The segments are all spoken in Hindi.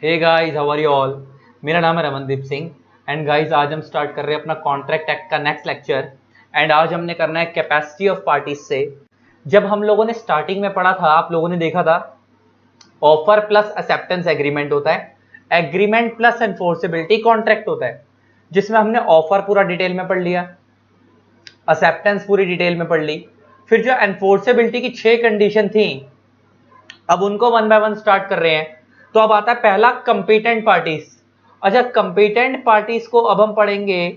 Hey guys, how are you all. मेरा नाम है रमनदीप सिंह एंड गाइस आज हम स्टार्ट कर रहे हैं अपना कॉन्ट्रैक्ट एक्ट का नेक्स्ट लेक्चर। एंड आज हमने करना है कैपेसिटी ऑफ पार्टीज से। जब हम लोगों ने स्टार्टिंग में पढ़ा था, आप लोगों ने देखा था ऑफर प्लस एक्सेप्टेंस एग्रीमेंट होता है, एग्रीमेंट प्लस एनफोर्सेबिलिटी कॉन्ट्रैक्ट होता है, जिसमें हमने ऑफर पूरा डिटेल में पढ़ लिया, एक्सेप्टेंस पूरी डिटेल में पढ़ ली, फिर जो एनफोर्सेबिलिटी की 6 कंडीशन थी अब उनको वन बाय वन स्टार्ट कर रहे हैं। तो अब आता है पहला कंपीटेंट पार्टीज। अच्छा, कंपीटेंट पार्टीज को अब हम पढ़ेंगे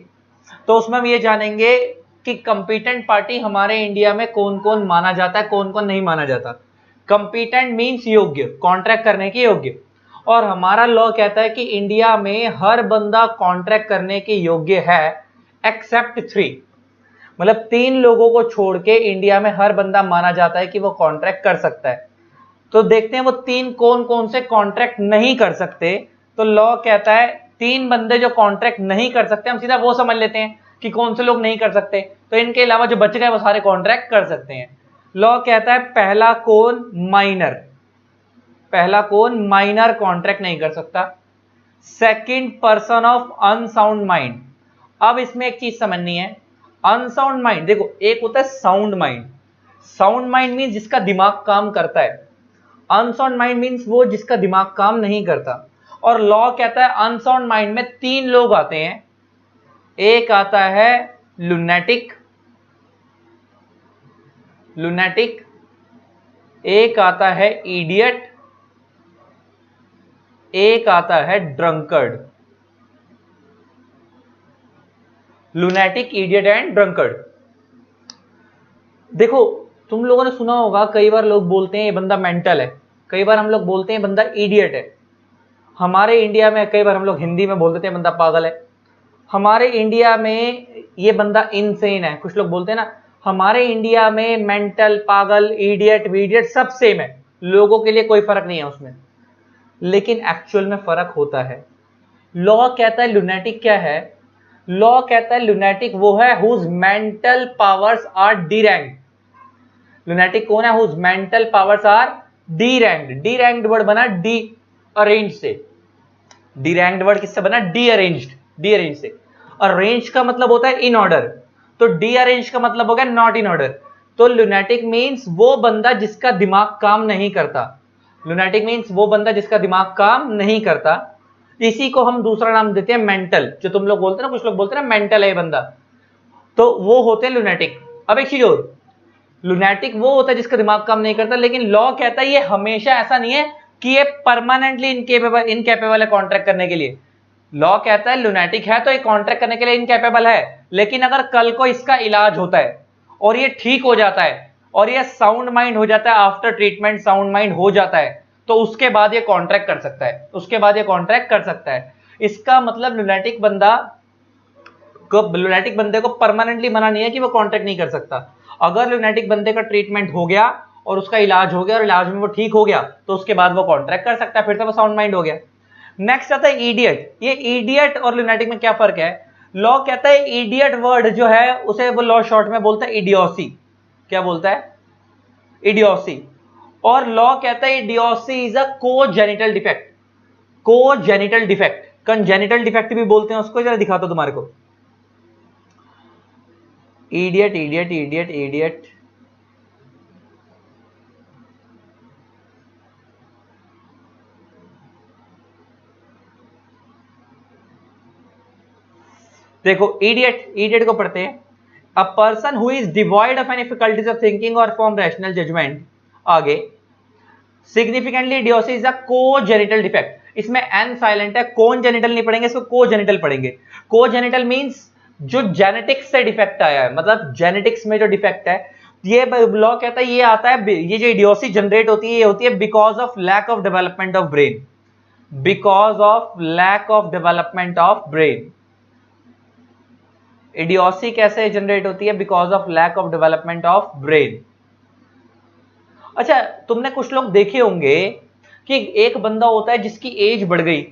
तो उसमें हम ये जानेंगे कि कंपीटेंट पार्टी हमारे इंडिया में कौन कौन माना जाता है, कौन कौन नहीं माना जाता। कंपीटेंट मींस योग्य, कॉन्ट्रैक्ट करने के योग्य। और हमारा लॉ कहता है कि इंडिया में हर बंदा कॉन्ट्रैक्ट करने के योग्य है एक्सेप्ट 3, मतलब 3 लोगों को छोड़ के इंडिया में हर बंदा माना जाता है कि वो कॉन्ट्रैक्ट कर सकता है। तो देखते हैं वो 3 कौन कौन से कॉन्ट्रैक्ट नहीं कर सकते। तो लॉ कहता है 3 बंदे जो कॉन्ट्रैक्ट नहीं कर सकते, हम सीधा वो समझ लेते हैं कि कौन से लोग नहीं कर सकते। तो इनके अलावा जो बच गए वो सारे कॉन्ट्रैक्ट कर सकते हैं। लॉ कहता है पहला कौन, माइनर। पहला कौन, माइनर कॉन्ट्रैक्ट नहीं कर सकता। Second, person of unsound mind. अब इसमें एक चीज समझनी है, अनसाउंड माइंड, देखो एक होता है sound mind. Sound mind mean जिसका दिमाग काम करता है, अनसाउंड माइंड मींस वो जिसका दिमाग काम नहीं करता। और लॉ कहता है अनसाउंड माइंड में 3 लोग आते हैं। एक आता है लुनेटिक, एक आता है इडियट, एक आता है drunkard. Lunatic, idiot and drunkard. देखो तुम लोगों ने सुना होगा, कई बार लोग बोलते हैं ये बंदा मेंटल है, कई बार हम लोग बोलते हैं बंदा इडियट है। हमारे इंडिया में कई बार हम लोग हिंदी में बोल देते हैं बंदा पागल है। हमारे इंडिया में ये बंदा इनसेन है, कुछ लोग बोलते हैं ना। हमारे इंडिया में मेंटल, पागल, इडियट वीडियट सब सेम है, लोगों के लिए कोई फर्क नहीं है उसमें। लेकिन एक्चुअल में फर्क होता है। लॉ कहता है लुनेटिक क्या है, लॉ कहता है लुनेटिक वो है whose mental powers are deranged. Lunatic कौन है, whose mental powers are deranged. Deranged word बना डी अरेंज से। डीरैंक्ड वर्ड किससे बना, डी अरेंज्ड, डी अरेंज से। अरेंज का मतलब होता है इन ऑर्डर, तो डी अरेंज का मतलब हो गया नॉट इन ऑर्डर। तो लुनेटिक मींस वो बंदा जिसका दिमाग काम नहीं करता। लुनेटिक मींस वो बंदा जिसका दिमाग काम नहीं करता। इसी को हम दूसरा नाम देते हैं मेंटल। जो तुम लोग बोलते हैं ना, कुछ लोग बोलते हैं ना मेंटल है ये बंदा, तो वो होते हैं लुनेटिक। अब एक चीज और, लुनेटिक वो होता है जिसका दिमाग काम नहीं करता, लेकिन लॉ कहता है ये हमेशा ऐसा नहीं है कि ये परमानेंटली इनकेपेबल है कॉन्ट्रैक्ट करने के लिए। लॉ कहता है लुनेटिक है तो ये कॉन्ट्रैक्ट करने के लिए इनकेपेबल है, लेकिन अगर कल को इसका इलाज होता है और ये ठीक हो जाता है और ये साउंड माइंड हो जाता है, आफ्टर ट्रीटमेंट साउंड माइंड हो जाता है, तो उसके बाद ये कॉन्ट्रैक्ट कर सकता है, उसके बाद ये कॉन्ट्रैक्ट कर सकता है। इसका मतलब लुनेटिक बंदे को परमानेंटली मना नहीं है कि वो कॉन्ट्रैक्ट नहीं कर सकता। अगर लुनेटिक बंदे का ट्रीटमेंट हो गया और उसका इलाज हो गया और इलाज में वो ठीक हो गया, तो उसके बाद वो कॉन्ट्रैक्ट कर सकता है, फिर तो वो साउंड माइंड हो गया। नेक्स्ट आता है इडियट। ये इडियट और लुनेटिक में क्या फर्क है, लॉ कहता है इडियट वर्ड जो है उसे वो लॉ शॉर्ट में बोलता है इडियोसी। क्या बोलता है, इडियोसी। और लॉ कहता है idiocy is a congenital defect. Congenital defect, congenital defect भी बोलते हैं उसको। जरा दिखाता हूं तुम्हारे को, इडियट इडियट इडियट इडियट, देखो इडियट, इडियट को पढ़ते हैं a person who is devoid of any faculties of thinking और फॉर्म रैशनल जजमेंट। आगे significantly idiocy is a congenital defect. इसमें एन साइलेंट है, कोजेनिटल नहीं पढ़ेंगे, इसको कोजेनिटल पढ़ेंगे। कोजेनिटल मींस जो जेनेटिक्स से डिफेक्ट आया है, मतलब जेनेटिक्स में जो डिफेक्ट है। ये लॉ कहता है ये आता है, ये जो इडियोसी जनरेट होती है ये होती है because of lack of development of brain, because of lack of development of brain. Idiocy कैसे जनरेट होती है, because of lack of development of brain. अच्छा, तुमने कुछ लोग देखे होंगे कि एक बंदा होता है जिसकी एज बढ़ गई,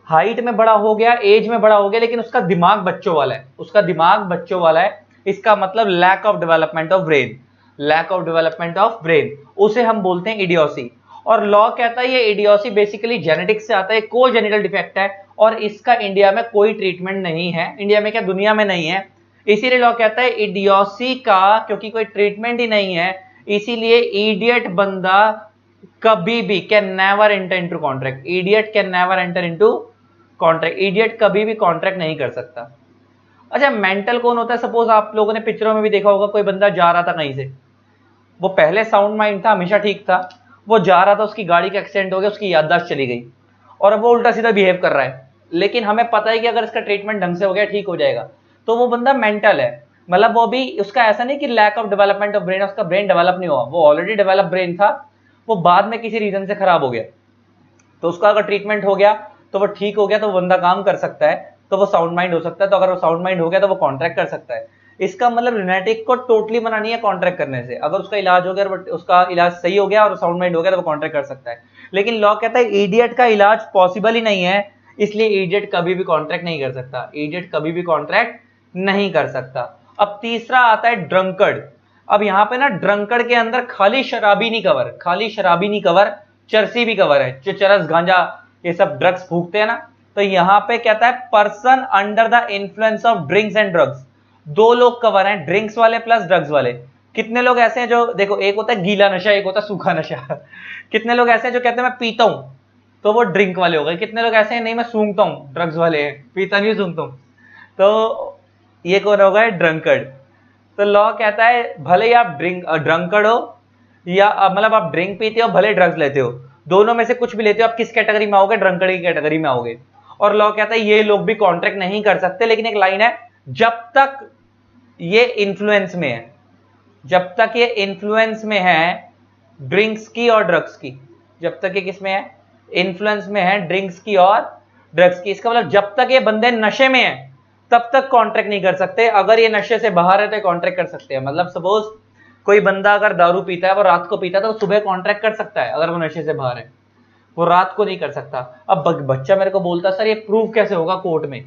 हाइट में बड़ा हो गया, एज में बड़ा हो गया, लेकिन उसका दिमाग बच्चों वाला है, उसका दिमाग बच्चों वाला है। इसका मतलब lack of development of brain, lack of development of brain, उसे हम बोलते हैं इडियोसी। और लॉ कहता है ये इडियोसी बेसिकली जेनेटिक्स से आता है, कोजेनिटल डिफेक्ट है और इसका इंडिया में कोई ट्रीटमेंट नहीं है, इंडिया में क्या दुनिया में नहीं है। इसीलिए लॉ कहता है इडियोसी का क्योंकि कोई ट्रीटमेंट ही नहीं है, इसीलिए इडियट बंदा कभी भी can never enter into contract, idiot can never enter into contract, idiot कभी भी कॉन्ट्रैक्ट नहीं कर सकता। अच्छा मेंटल कौन होता है? सपोज आप लोगों ने पिक्चरों में भी देखा होगा, कोई बंदा जा रहा था कहीं से, वो पहले साउंड माइंड था, हमेशा ठीक था, वो जा रहा था, उसकी गाड़ी का एक्सीडेंट हो गया, उसकी याददाश्त चली गई और अब वो उल्टा सीधा बिहेव कर रहा है, लेकिन हमें पता है कि अगर इसका ट्रीटमेंट ढंग से हो गया ठीक हो जाएगा, तो वो बंदा मेंटल है। मतलब वो भी उसका ऐसा नहीं कि lack of development of brain, उसका ब्रेन डेवलप नहीं हुआ, वो ऑलरेडी डेवलप ब्रेन था, वो बाद में किसी रीजन से खराब हो गया, तो उसका अगर ट्रीटमेंट हो गया तो वो ठीक हो गया, तो वो बंदा काम कर सकता है, तो वो साउंड माइंड हो सकता है, तो अगर वो साउंड माइंड हो गया तो वो कॉन्ट्रैक्ट कर सकता है। इसका मतलब लुनैटिक को टोटली मना नहीं है कॉन्ट्रैक्ट करने से, अगर उसका इलाज हो गया और उसका इलाज सही हो गया और साउंड माइंड हो गया तो वो कॉन्ट्रैक्ट कर सकता है। लेकिन लॉ कहता है इडियट का इलाज पॉसिबल ही नहीं है, इसलिए इडियट कभी भी कॉन्ट्रैक्ट नहीं कर सकता, इडियट कभी भी कॉन्ट्रैक्ट नहीं कर सकता। अब तीसरा आता है ड्रंकर्ड। अब यहाँ पे ना ड्रंकर्ड के अंदर खाली शराबी नहीं कवर, खाली शराबी नहीं कवर, चरसी भी कवर है, जो चरस गांजा ये सब ड्रग्स फूकते हैं ना, तो यहाँ पे कहता है person under the influence of drinks and drugs. दो लोग कवर हैं, ड्रिंक्स वाले प्लस ड्रग्स वाले। कितने लोग ऐसे हैं जो देखो, एक होता है गीला नशा, एक होता है सूखा नशा। कितने लोग ऐसे हैं जो कहते हैं मैं पीता हूं, तो वो ड्रिंक वाले हो गए। कितने लोग ऐसे हैं नहीं मैं सूंघता हूं, ड्रग्स वाले हैं, पीता नहीं सूंघता हूं, तो ये कौन होगा? ड्रंकर्ड। तो लॉ कहता है भले ही आप ड्रंकर्ड हो या मतलब आप ड्रिंक पीते हो, भले ड्रग्स लेते हो, दोनों में से कुछ भी लेते हो, आप किस कैटेगरी में आओगे? ड्रंकर्ड की कैटेगरी में आओगे। और लॉ कहता है ये लोग भी कॉन्ट्रैक्ट नहीं कर सकते, लेकिन एक लाइन है, जब तक ये इन्फ्लुएंस में है, जब तक ये इन्फ्लुएंस में है ड्रिंक्स की और ड्रग्स की, जब तक ये किसमें है? इन्फ्लुएंस में है ड्रिंक्स की और ड्रग्स की। इसका मतलब जब तक ये बंदे नशे में है तब तक कॉन्ट्रैक्ट नहीं कर सकते, अगर ये नशे से बाहर है तो कॉन्ट्रैक्ट कर सकते हैं। मतलब सपोज कोई बंदा अगर दारू पीता है, वो रात को पीता है, तो वो सुबह कॉन्ट्रैक्ट कर सकता है अगर वो नशे से बाहर है, वो रात को नहीं कर सकता। अब बच्चा मेरे को बोलता सर ये प्रूव कैसे होगा कोर्ट में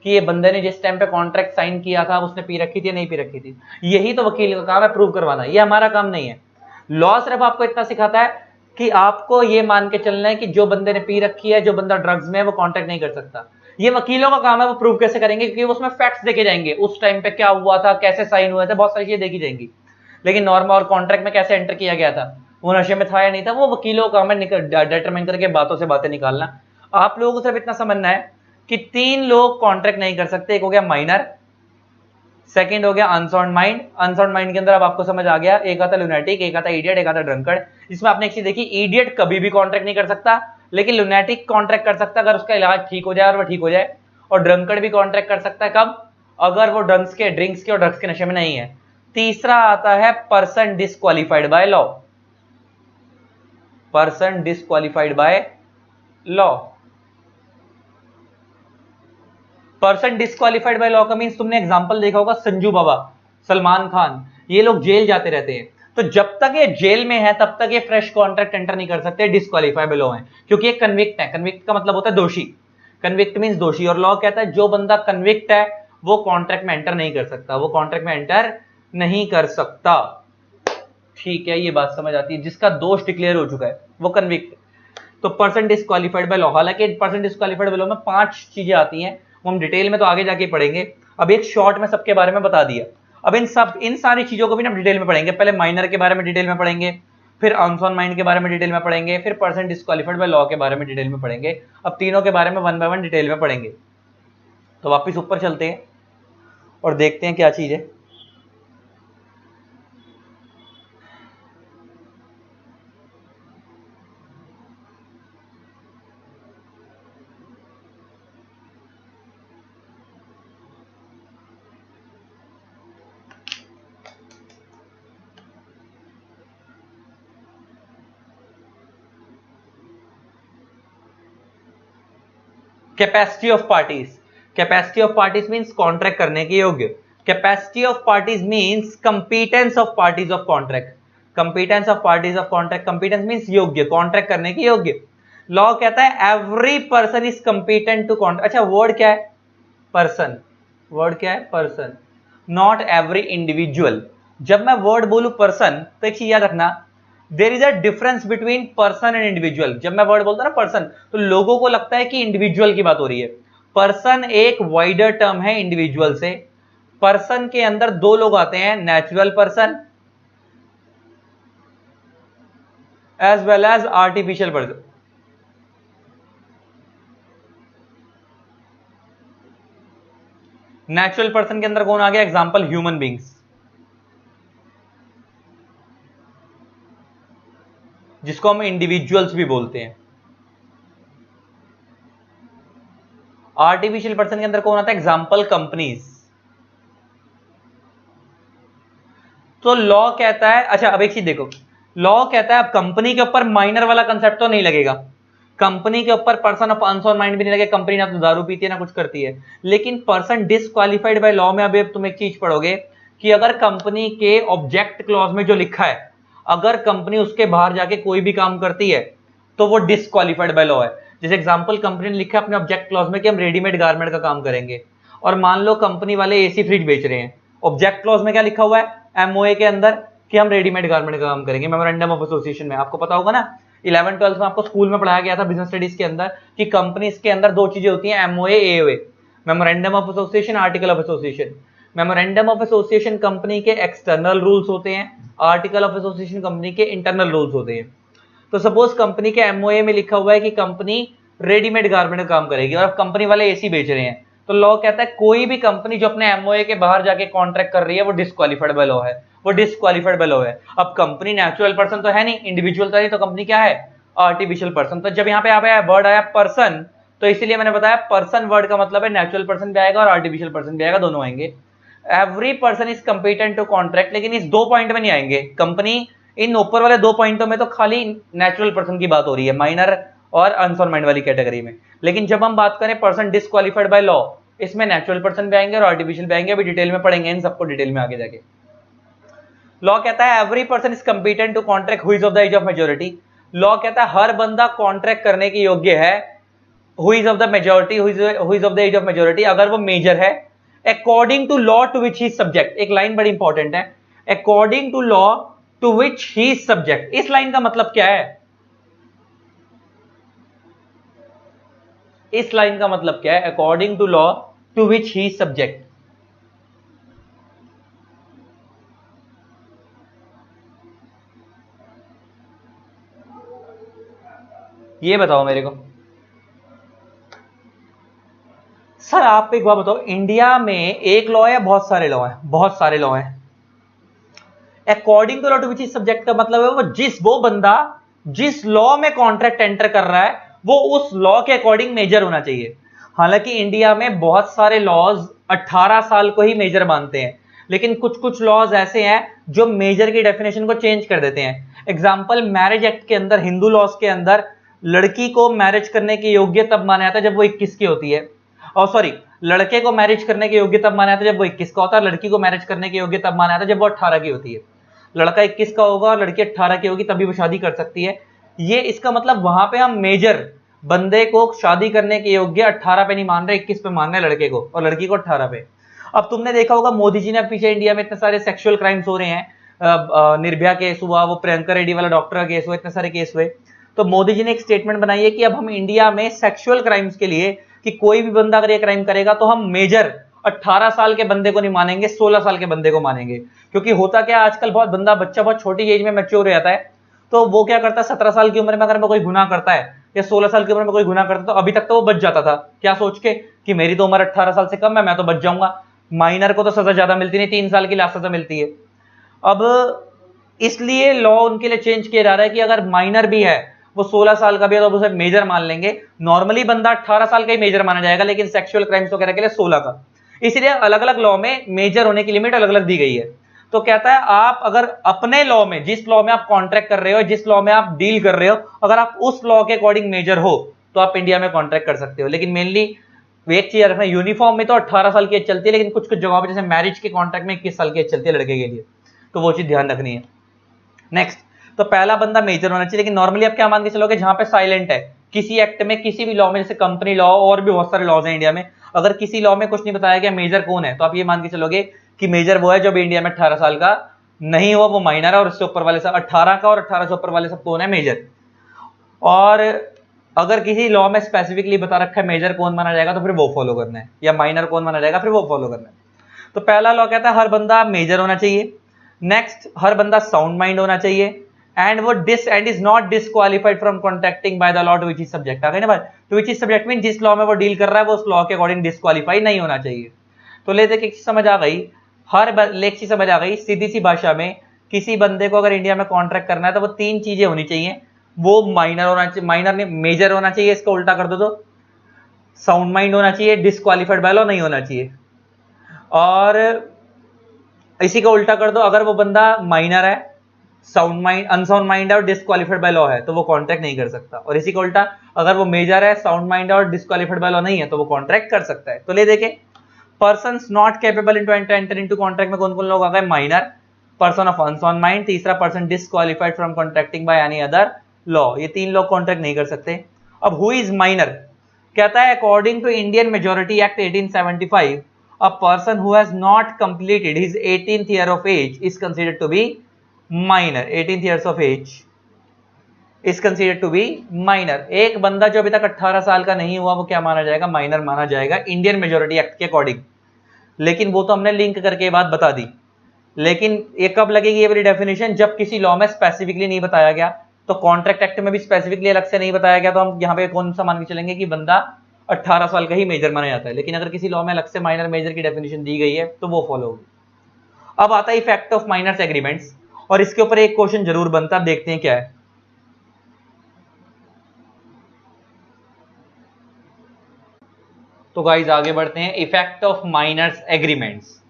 कि ये बंदे ने जिस टाइम पे कॉन्ट्रैक्ट साइन किया था उसने पी रखी थी या नहीं पी रखी थी? यही तो वकील का काम है, प्रूव करवाना, ये हमारा काम नहीं है। लॉ सिर्फ आपको इतना सिखाता है कि आपको ये मान के चलना है कि जो बंदे ने पी रखी है, जो बंदा ड्रग्स में है, वो कॉन्ट्रैक्ट नहीं कर सकता। ये वकीलों का काम है, वो प्रूव कैसे करेंगे? क्योंकि उसमें फैक्ट्स देखे जाएंगे, उस टाइम पे क्या हुआ था, कैसे साइन हुए थे, बहुत सारी चीजें देखी जाएंगी। लेकिन नॉर्मल और कॉन्ट्रैक्ट में कैसे एंटर किया गया था, वो नशे में था या नहीं था, वो वकीलों का काम है डिटरमाइन करके बातों से बातें निकालना। आप लोगों को सिर्फ इतना समझना है कि तीन लोग कॉन्ट्रैक्ट नहीं कर सकते। एक हो गया माइनर, सेकंड हो गया अनसाउंड माइंड, अनसाउंड माइंड के अंदर अब आपको समझ आ गया, एक आता लुनैटिक, एक आता इडियट, एक आता ड्रंकर्ड। इसमें आपने एक चीज देखी, इडियट कभी भी कॉन्ट्रैक्ट नहीं कर सकता, लेकिन लुनैटिक कॉन्ट्रैक्ट कर सकता अगर उसका इलाज ठीक हो जाए और वो ठीक हो जाए। और ड्रंकर्ड भी कॉन्ट्रैक्ट कर सकता है कब? अगर वो ड्रिंक्स के और ड्रग्स के नशे में नहीं है। तीसरा आता है person disqualified by law, person disqualified by law. Person disqualified by law का मींस तुमने एग्जांपल देखा होगा, संजू बाबा, सलमान खान, ये लोग जेल जाते रहते हैं, तो जब तक ये जेल में है तब तक ये फ्रेश कॉन्ट्रैक्ट एंटर नहीं कर सकते, डिस्क्वालिफाई बाय लॉ है, क्योंकि ये कन्विक्ट है। कन्विक्ट का मतलब होता है दोषी, कन्विक्ट मींस दोषी, और लॉ कहता है जो बंदा कन्विक्ट है वो कॉन्ट्रैक्ट में एंटर नहीं कर सकता, वो कॉन्ट्रैक्ट में एंटर नहीं कर सकता। ठीक है, ये बात समझ आती है, जिसका दोष डिक्लेयर हो चुका है वो कन्विक्ट। तो पर्सन डिस्क्वालिफाइड बाय लॉ, हालांकि पर्सन डिस्क्वालिफाइड बाय लॉ में 5 चीजें आती हैं, वो हम डिटेल में तो आगे जाके पढ़ेंगे, अब एक शॉर्ट में सबके बारे में बता दिया। अब इन सारी चीजों को भी हम डिटेल में पढ़ेंगे, पहले माइनर के बारे में डिटेल में पढ़ेंगे, फिर अनसॉन माइंड के बारे में डिटेल में पढ़ेंगे, फिर पर्सन डिस्क्वालिफाइड बाय लॉ के बारे में डिटेल में पढ़ेंगे। अब तीनों के बारे में 1 बाय 1 डिटेल में पढ़ेंगे। तो वापिस ऊपर चलते हैं और देखते हैं क्या चीज है। Capacity of parties, capacity of parties means contract करने के योग्य, capacity of parties means competence of parties of contract, competence of parties of contract, competence means योग्य, कॉन्ट्रैक्ट करने के योग्य। लॉ कहता है every person is competent to contract. अच्छा वर्ड क्या है? पर्सन, वर्ड क्या है? Person, not every individual. जब मैं वर्ड बोलूं पर्सन तो एक चीज याद रखना, there is a difference between person and individual. जब मैं वर्ड बोलता हूं ना पर्सन, तो लोगों को लगता है कि इंडिविजुअल की बात हो रही है। पर्सन एक वाइडर टर्म है इंडिविजुअल से। पर्सन के अंदर दो लोग आते हैं, natural person as well as artificial person. Natural person के अंदर कौन आ गया? एग्जांपल ह्यूमन बींग्स, जिसको हम इंडिविजुअल्स भी बोलते हैं। आर्टिफिशियल पर्सन के अंदर कौन आता है? Example companies. तो लॉ कहता है, अच्छा अब एक चीज देखो, लॉ कहता है अब कंपनी के ऊपर माइनर वाला कंसेप्ट तो नहीं लगेगा, कंपनी के ऊपर पर्सन ऑफ अनसोन माइंड भी नहीं लगेगा, कंपनी ना तो दारू पीती है ना कुछ करती है। लेकिन पर्सन डिसक्वालिफाइड बाय लॉ में अभी तुम एक चीज पढ़ोगे कि अगर कंपनी के ऑब्जेक्ट क्लॉज में जो लिखा है, अगर कंपनी उसके बाहर जाके कोई भी काम करती है तो वो डिसक्वालिफाइड बाय लॉ है। जैसे एग्जांपल कंपनी ने लिखा है अपने ऑब्जेक्ट क्लॉज में कि हम रेडीमेड गारमेंट का काम करेंगे, और मान लो कंपनी वाले एसी फ्रिज बेच रहे हैं, ऑब्जेक्ट क्लॉज में क्या लिखा हुआ है एमओए के अंदर कि हम रेडीमेड गारमेंट का काम करेंगे, मेमोरेंडम ऑफ एसोसिएशन में। आपको पता होगा ना 11 12 में आपको स्कूल में पढ़ाया गया था बिजनेस स्टडीज के अंदर कि कंपनीज के अंदर दो चीजें होती हैं, MOA AOA, memorandum of association, article of association. Memorandum of association company के एक्सटर्नल रूल्स होते हैं, आर्टिकल ऑफ एसोसिएशन कंपनी के इंटरनल रूल्स होते हैं। तो सपोज कंपनी के एमओए में लिखा हुआ है कि कंपनी रेडीमेड गारमेंट का काम करेगी, और अब कंपनी वाले एसी बेच रहे हैं, तो लॉ कहता है कोई भी कंपनी जो अपने एमओए के बाहर जाके कॉन्ट्रैक्ट कर रही है वो डिस्क्वालिफाइड बाय लॉ है, वो डिस्क्वालिफाइड बाय लॉ है। अब कंपनी नेचुरल पर्सन तो है नहीं, इंडिविजुअल तो नहीं, तो कंपनी क्या है? Artificial person. तो जब यहाँ पे आया वर्ड आया पर्सन, तो इसीलिए मैंने बताया पर्सन वर्ड का मतलब है नेचुरल पर्सन भी आएगा और आर्टिफिशियल पर्सन भी आएगा, दोनों आएंगे। Every person is competent to contract, लेकिन इस दो पॉइंट में नहीं आएंगे कंपनी, इन ऊपर वाले दो पॉइंटों में तो खाली नेचुरल पर्सन की बात हो रही है, माइनर और अनसोन माइंड वाली कैटेगरी में। लेकिन जब हम बात करें पर्सन डिस्क्वालिफाइड बाय लॉ, इसमें नेचुरल पर्सन भी आएंगे और आर्टिफिशियल भी आएंगे, अभी डिटेल में पढ़ेंगे इन सबको डिटेल में आगे जाके। लॉ कहता है every person is competent to contract who is of the age of majority. Law कहता है हर बंदा कॉन्ट्रैक्ट करने के योग्य है, who is of the majority, who is of the age of majority, अगर वो मेजर है, according to law to which he subject. एक लाइन बड़ी इंपॉर्टेंट है, according to law to which he subject. इस लाइन का मतलब क्या है? इस लाइन का मतलब क्या है? According to law to which he subject. ये बताओ मेरे को सर, आप एक बात बताओ, इंडिया में एक लॉ है, बहुत सारे लॉ हैं, बहुत सारे लॉ हैं। According to law to which he subject का मतलब है वो बंदा जिस लॉ में कॉन्ट्रैक्ट एंटर कर रहा है वो उस लॉ के अकॉर्डिंग मेजर होना चाहिए। हालांकि इंडिया में बहुत सारे लॉज 18 साल को ही मेजर मानते हैं, लेकिन कुछ कुछ लॉज ऐसे हैं जो मेजर की डेफिनेशन को चेंज कर देते हैं। एग्जांपल मैरिज एक्ट के अंदर, हिंदू लॉज के अंदर लड़की को मैरिज करने के योग्य तब माना जाता है जब वो 21 की होती है, और सॉरी लड़के को मैरिज करने के योग्य तब माना जाता है जब वो 21 का होता है, लड़की को मैरिज करने के योग्य तब माना जाता है जब वो 18 की होती है। लड़का 21 का होगा और लड़की 18 की होगी तभी वो शादी कर सकती है। ये इसका मतलब वहां पे हम मेजर बंदे को शादी करने के योग्य 18 पे नहीं मान रहे, 21 पे मान रहे लड़के को, और लड़की को 18 पे। अब तुमने देखा होगा मोदी जी ने पीछे इंडिया में इतने सारे सेक्सुअल क्राइम्स हो रहे हैं, निर्भया केस हुआ, वो प्रियंका रेड्डी वाला डॉक्टर का केस हुआ, इतने सारे केस हुए। तो मोदी जी ने एक स्टेटमेंट बनाई है कि अब हम इंडिया में सेक्सुअल क्राइम्स के लिए कि कोई भी बंदा अगर ये क्राइम करेगा तो हम मेजर 18 साल के बंदे को नहीं मानेंगे, 16 साल के बंदे को मानेंगे। क्योंकि होता क्या आजकल बहुत बच्चा बहुत छोटी एज में मैच्योर हो जाता है, तो वो क्या करता है 17 साल की उम्र में अगर कोई गुनाह करता है या 16 साल की उम्र में कोई गुनाह करता है, तो अभी तक तो वो बच जाता था, क्या सोच के कि मेरी तो उम्र 18 साल से कम है, मैं तो बच जाऊंगा। माइनर को तो सजा ज्यादा मिलती नहीं, 3 साल की लास्ट सजा मिलती है। अब इसलिए लॉ उनके लिए चेंज किया जा रहा है कि अगर माइनर भी है, वो 16 साल का भी है, तो उसे मेजर मान लेंगे। नॉर्मली बंदा 18 साल का ही मेजर माना जाएगा, लेकिन सेक्सुअल क्राइम्स वगैरह के लिए 16 का। इसलिए अलग अलग लॉ में मेजर होने की लिमिट अलग अलग दी गई है। तो कहता है आप अगर अपने लॉ में, जिस लॉ में आप कॉन्ट्रैक्ट कर रहे हो, जिस लॉ में आप डील कर रहे हो, अगर आप उस लॉ के अकॉर्डिंग मेजर हो तो आप इंडिया में कॉन्ट्रैक्ट कर सकते हो। लेकिन मेनली एक चीज रखना, यूनिफॉर्म में तो 18 साल की एज चलती है, लेकिन कुछ कुछ जगहों पर जैसे मैरिज के कॉन्ट्रैक्ट में 21 साल की एज चलती है लड़के के लिए, तो वो चीज ध्यान रखनी है। नेक्स्ट, तो पहला बंदा मेजर होना चाहिए, लेकिन नॉर्मली आप क्या मान के चलोगे, जहां पे साइलेंट है किसी एक्ट में, किसी भी लॉ में, जैसे कंपनी लॉ और भी बहुत सारे लॉज हैं इंडिया में, अगर किसी लॉ में कुछ नहीं बताया गया मेजर कौन है, तो आप ये मान के चलोगे कि मेजर वो है जो भी इंडिया में 18 साल का नहीं हुआ वो माइनर है, और उससे ऊपर वाले सब 18 का और 18 से ऊपर वाले सब कौन है, मेजर। और अगर किसी लॉ में स्पेसिफिकली बता रखा है मेजर कौन माना जाएगा तो फिर वो फॉलो करना है, या माइनर कौन माना जाएगा फिर वो फॉलो करना है। तो पहला लॉ कहता है हर बंदा मेजर होना चाहिए। नेक्स्ट, हर बंदा साउंड माइंड होना चाहिए, एंड वो and is not disqualified from contracting by the law to which is subject. आ गई ना बात। To which is subject mean जिस लॉ में वो डील कर रहा है वो उस लॉ के अकॉर्डिंग डिस्क्वालीफाई नहीं होना चाहिए। तो ले देखिए समझ आ गई, हर लेख की समझ आ गई। सीधी सी भाषा में किसी बंदे को अगर इंडिया में कॉन्ट्रैक्ट करना है तो वो तीन चीजें होनी चाहिए। वो माइनर होना चाहिए, माइनर ने मेजर होना चाहिए, इसको उल्टा कर दो तो साउंड माइंड होना चाहिए, डिस्क्वालीफाइड बाय लॉ नहीं होना चाहिए। और इसी को उल्टा कर दो, अगर वो बंदा माइनर है, साउंड माइंड, अनसाउंड माइंड है और डिस्क्वालीफाइड बाय लॉ है तो वो कॉन्ट्रैक्ट नहीं कर सकता। और इसी को उल्टा, अगर वो मेजर है, साउंड माइंड है और डिस्क्वालीफाइड बाय लॉ नहीं है तो वो कॉन्ट्रैक्ट कर सकता है। तो ले देखें, person not capable to enter into contract में कौन कौन लोग आ गए, minor, person of unsound mind, तीसरा person disqualified from contracting by any other law. ये तीन लोग कॉन्ट्रैक्ट नहीं कर सकते। अब हु इज माइनर, कहता है according to Indian majority act 1875 a person who has not completed his 18th year of age is considered to be minor। 18th years of age is considered to be minor। एक बंदा जो अभी तक 18 साल का नहीं हुआ वो क्या माना जाएगा, माइनर माना जाएगा इंडियन मेजोरिटी एक्ट के अकॉर्डिंग। लेकिन वो तो हमने लिंक करके बात बता दी। लेकिन ये कब लगेगी ये वाली डेफिनेशन, जब किसी लॉ में स्पेसिफिकली नहीं बताया गया। तो कॉन्ट्रैक्ट एक्ट में भी स्पेसिफिकली अलग से नहीं बताया गया, तो हम यहाँ पे कौन सा मान के चलेंगे कि बंदा 18 साल का ही मेजर माना जाता है। लेकिन अगर किसी लॉ में अलग से माइनर मेजर की डेफिनेशन दी गई है तो वो फॉलो होगी। अब आता है इफेक्ट ऑफ माइनर्स एग्रीमेंट्स, और इसके ऊपर एक क्वेश्चन जरूर बनता है, देखते हैं क्या है। तो गाइस आगे बढ़ते हैं, इफेक्ट ऑफ माइनर्स एग्रीमेंट्स।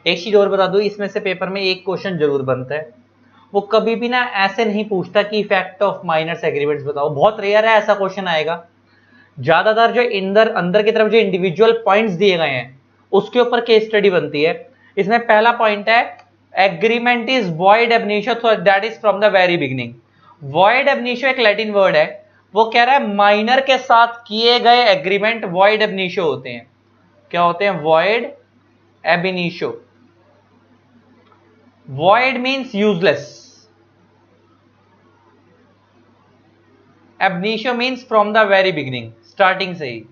एक चीज और बता दूं, इसमें से पेपर में एक क्वेश्चन जरूर बनता है। वो कभी भी ना ऐसे नहीं पूछता कि इफेक्ट ऑफ माइनर्स एग्रीमेंट्स बताओ, बहुत रेयर है ऐसा क्वेश्चन आएगा। ज्यादातर जो अंदर की तरफ जो इंडिविजुअल पॉइंट्स दिए गए हैं उसके ऊपर केस स्टडी बनती है। इसमें पहला पॉइंट है agreement is void ab initio, that is from the very beginning. Void ab initio एक लैटिन वर्ड है, वो कह रहा है माइनर के साथ किए गए एग्रीमेंट वॉइड एब इनिशियो होते हैं। क्या होते हैं, void ab initio. Void means useless, एब initio means from the very beginning, starting से ही।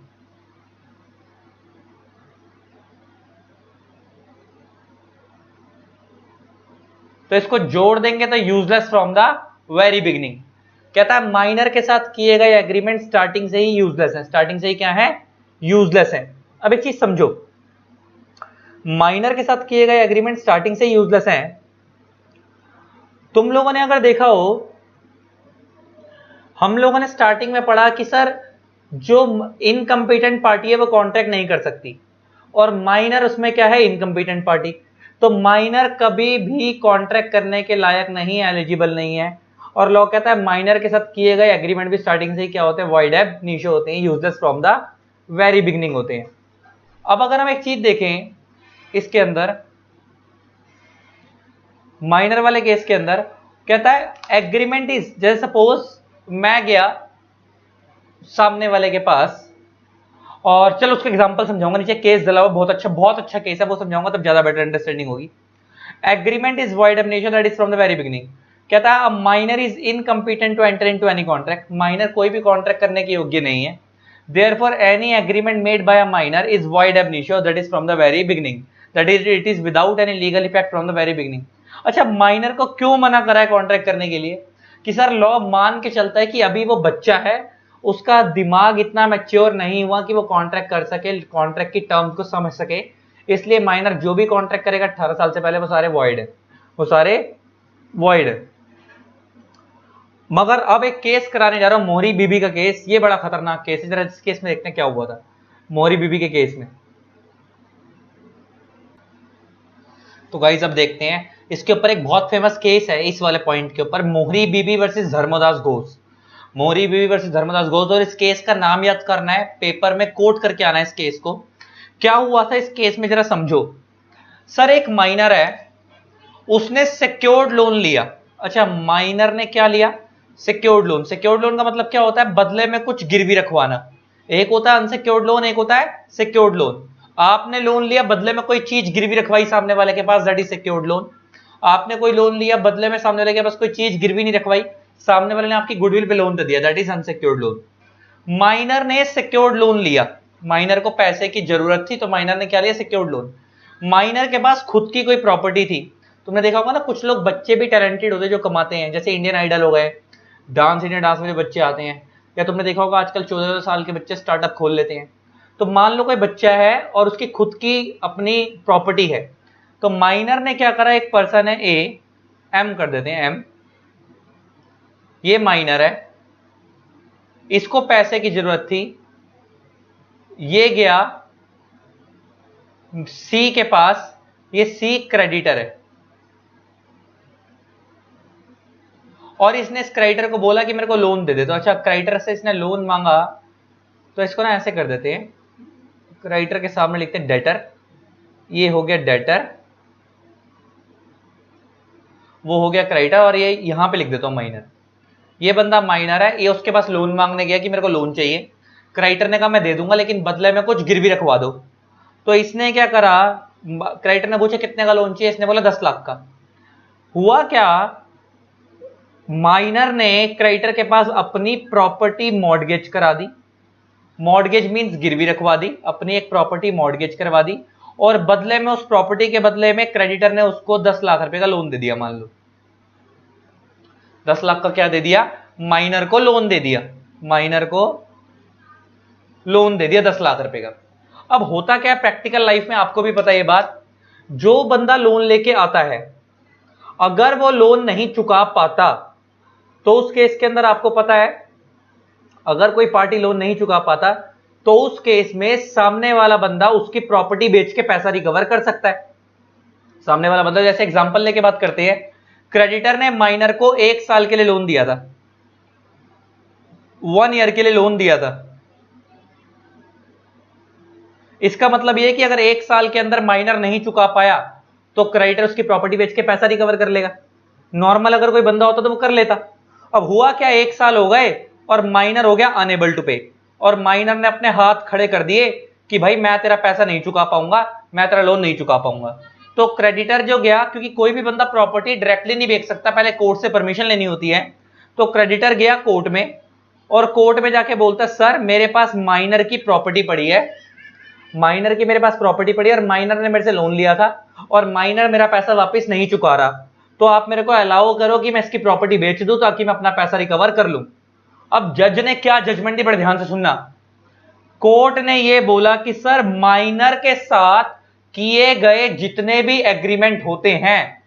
तो इसको जोड़ देंगे तो useless from the very beginning. कहता है माइनर के साथ किए गए एग्रीमेंट स्टार्टिंग से ही यूजलेस है। स्टार्टिंग से ही क्या है, यूजलेस है। अब एक चीज समझो, माइनर के साथ किए गए एग्रीमेंट स्टार्टिंग से ही यूजलेस है। तुम लोगों ने अगर देखा हो, हम लोगों ने स्टार्टिंग में पढ़ा कि सर जो इनकम्पिटेंट पार्टी है वो कॉन्ट्रैक्ट नहीं कर सकती, और माइनर उसमें क्या है, इनकम्पिटेंट पार्टी। तो माइनर कभी भी कॉन्ट्रैक्ट करने के लायक नहीं है, एलिजिबल नहीं है। और लॉ कहता है माइनर के साथ किए गए एग्रीमेंट भी स्टार्टिंग से ही क्या होते हैं, वॉइड एब इनिशियो होते हैं, useless from the very beginning होते हैं। अब अगर हम एक चीज देखें इसके अंदर, माइनर वाले केस के अंदर कहता है एग्रीमेंट इज, जैसे सपोज मैं गया सामने वाले के पास, और चलो उसका एग्जांपल समझाऊंगा, नीचे केस दिला हुआ, बहुत अच्छा केस है, वो समझाऊंगा तब ज्यादा बेटर अंडरस्टैंडिंग होगी। Agreement is void ab initio that is from the very beginning. कहता है minor is incompetent to enter into any contract. Minor कोई भी कॉन्ट्रैक्ट करने के योग्य नहीं है। Therefore any agreement made by a minor is void ab initio that is from the very beginning, that is it is without any legal effect from the very beginning. अच्छा, माइनर को क्यों मना करा है कॉन्ट्रैक्ट करने के लिए, कि सर लॉ मान के चलता है कि अभी वो बच्चा है, उसका दिमाग इतना मैच्योर नहीं हुआ कि वो कॉन्ट्रैक्ट कर सके, कॉन्ट्रैक्ट की टर्म्स को समझ सके। इसलिए माइनर जो भी कॉन्ट्रैक्ट करेगा 18 साल से पहले वो सारे वॉइड है, वो सारे वॉइड है। मगर अब एक केस कराने जा रहा हूं, मोहरी बीबी का केस। ये बड़ा खतरनाक केस है, जरा इस केस में देखते हैं क्या हुआ था मोहरी बीबी के केस में। तो गाइस अब देखते हैं, इसके ऊपर एक बहुत फेमस केस है इस वाले पॉइंट के ऊपर, मोहरी बीबी वर्सेस धर्मदास घोष। मोहरी बीबी वर्सेस धर्मदास घोष, और इस केस का नाम याद करना है, पेपर में कोट करके आना है इस केस को। क्या हुआ था इस केस में जरा समझो। सर एक माइनर है, उसने सिक्योर्ड लोन लिया। अच्छा, माइनर ने क्या लिया, सिक्योर्ड लोन। सिक्योर्ड लोन का मतलब क्या होता है, बदले में कुछ गिरवी रखवाना। एक होता है अनसिक्योर्ड लोन, एक होता है सिक्योर्ड लोन। आपने लोन लिया, बदले में कोई चीज गिरवी रखवाई सामने वाले के पास, दैट इज सिक्योर्ड लोन। आपने कोई लोन लिया, बदले में सामने वाले के पास कोई चीज गिरवी नहीं रखवाई, सामने वाले ने आपकी गुडविल पे लोन दे दिया, that is unsecured loan. Minor ने सिक्योर्ड लोन लिया, माइनर को पैसे की जरूरत थी तो माइनर ने क्या लिया, सिक्योर्ड लोन। माइनर के पास खुद की कोई प्रॉपर्टी थी। तुमने देखा होगा ना, कुछ लोग बच्चे भी टैलेंटेड होते हैं जो कमाते हैं, जैसे इंडियन आइडल हो गए, डांस इंडिया डांस में जो बच्चे आते हैं, या तुमने देखा होगा आजकल 14 साल के बच्चे स्टार्टअप खोल लेते हैं। तो मान लो कोई बच्चा है और उसकी खुद की अपनी प्रॉपर्टी है, तो माइनर ने क्या करा, एक पर्सन है ए, एम कर देते हैं एम, ये माइनर है, इसको पैसे की जरूरत थी, ये गया सी के पास, ये सी क्रेडिटर है, और इसने इस क्रेडिटर को बोला कि मेरे को लोन दे दे। तो अच्छा, क्रेडिटर से इसने लोन मांगा, तो इसको ना ऐसे कर देते हैं, क्रेडिटर के सामने लिखते हैं डेटर, ये हो गया डेटर, वो हो गया क्रेडिटर, और ये यहां पे लिख देता हूं माइनर। ये बंदा माइनर है, ये उसके पास लोन मांगने गया कि मेरे को लोन चाहिए, क्रेडिटर ने कहा मैं दे दूंगा लेकिन बदले में कुछ गिरवी रखवा दो। तो इसने क्या करा, क्रेडिटर ने पूछा कितने का लोन चाहिए, इसने बोला 10 लाख का। हुआ क्या, माइनर ने क्रेडिटर के पास अपनी प्रॉपर्टी मॉर्गेज करा दी, मॉर्गेज मींस गिरवी रखवा दी, अपनी एक प्रॉपर्टी मॉर्गेज करवा दी, और बदले में उस प्रॉपर्टी के बदले में क्रेडिटर ने उसको 10 लाख रुपए का लोन दे दिया। मान लो 10 लाख का क्या दे दिया, माइनर को लोन दे दिया, माइनर को लोन दे दिया 10 लाख रुपए का। अब होता क्या है प्रैक्टिकल लाइफ में, आपको भी पता है ये बात, जो बंदा लोन लेके आता है अगर वो लोन नहीं चुका पाता तो उस केस के अंदर आपको पता है, अगर कोई पार्टी लोन नहीं चुका पाता तो उस केस में सामने वाला बंदा उसकी प्रॉपर्टी बेच के पैसा रिकवर कर सकता है। सामने वाला बंदा, जैसे एग्जांपल लेके बात करते हैं, क्रेडिटर ने माइनर को 1 साल के लिए लोन दिया था, 1 ईयर के लिए लोन दिया था। इसका मतलब यह कि अगर 1 साल के अंदर माइनर नहीं चुका पाया तो क्रेडिटर उसकी प्रॉपर्टी बेच के पैसा रिकवर कर लेगा। नॉर्मल अगर कोई बंदा होता तो वो कर लेता। अब हुआ क्या, 1 साल हो गए और माइनर हो गया अनेबल टू पे, और माइनर ने अपने हाथ खड़े कर दिए कि भाई मैं तेरा पैसा नहीं चुका पाऊंगा, मैं तेरा लोन नहीं चुका पाऊंगा। तो क्रेडिटर जो गया, क्योंकि कोई भी बंदा प्रॉपर्टी डायरेक्टली नहीं बेच सकता, पहले कोर्ट से परमिशन लेनी होती है, तो क्रेडिटर गया कोर्ट में, और कोर्ट में जाके बोलता सर मेरे पास माइनर की प्रॉपर्टी पड़ी है, माइनर की मेरे पास प्रॉपर्टी पड़ी है और माइनर ने मेरे से लोन लिया था और माइनर मेरा पैसा वापस नहीं चुका रहा, तो आप मेरे को अलाउ करो कि मैं इसकी प्रॉपर्टी बेच दूं ताकि मैं अपना पैसा रिकवर कर लूं। अब जज ने क्या जजमेंट दी, बड़े ध्यान से सुनना। कोर्ट ने यह बोला कि सर माइनर के साथ किए गए जितने भी एग्रीमेंट होते हैं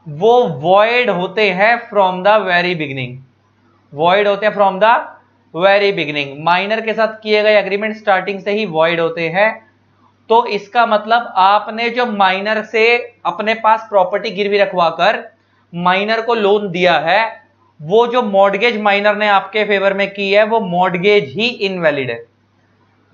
वो वॉइड होते हैं from the very beginning, void होते हैं from the very beginning. Minor के साथ किए गए एग्रीमेंट स्टार्टिंग से ही वॉइड होते हैं। तो इसका मतलब आपने जो माइनर से अपने पास प्रॉपर्टी गिरवी रखवाकर माइनर को लोन दिया है, वो जो मॉर्गेज माइनर ने आपके फेवर में की है वो मॉर्गेज ही इनवैलिड है,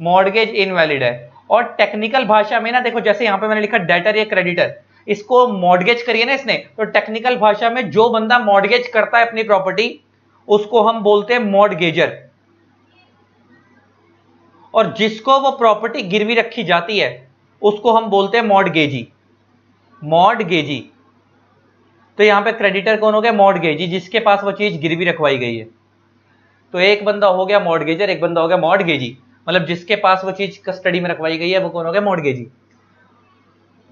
मॉर्गेज इनवैलिड है। और टेक्निकल भाषा में ना देखो, जैसे यहां पे मैंने लिखा डेटर या क्रेडिटर, इसको मॉर्गेज करिए ना इसने, तो टेक्निकल भाषा में जो बंदा मॉर्गेज करता है अपनी प्रॉपर्टी उसको हम बोलते हैं मॉर्गेजर, और जिसको वो प्रॉपर्टी गिरवी रखी जाती है उसको हम बोलते हैं मॉर्गेजी, मॉर्गेजी। तो यहां पे क्रेडिटर कौन हो गया, मॉर्गेजी, जिसके पास वो चीज गिरवी रखवाई गई है। तो एक बंदा हो गया मॉर्गेजर, एक बंदा हो गया मॉर्गेजी, मतलब जिसके पास वो चीज कस्टडी में रखवाई गई है वो कौन हो गया, मॉर्गेजी।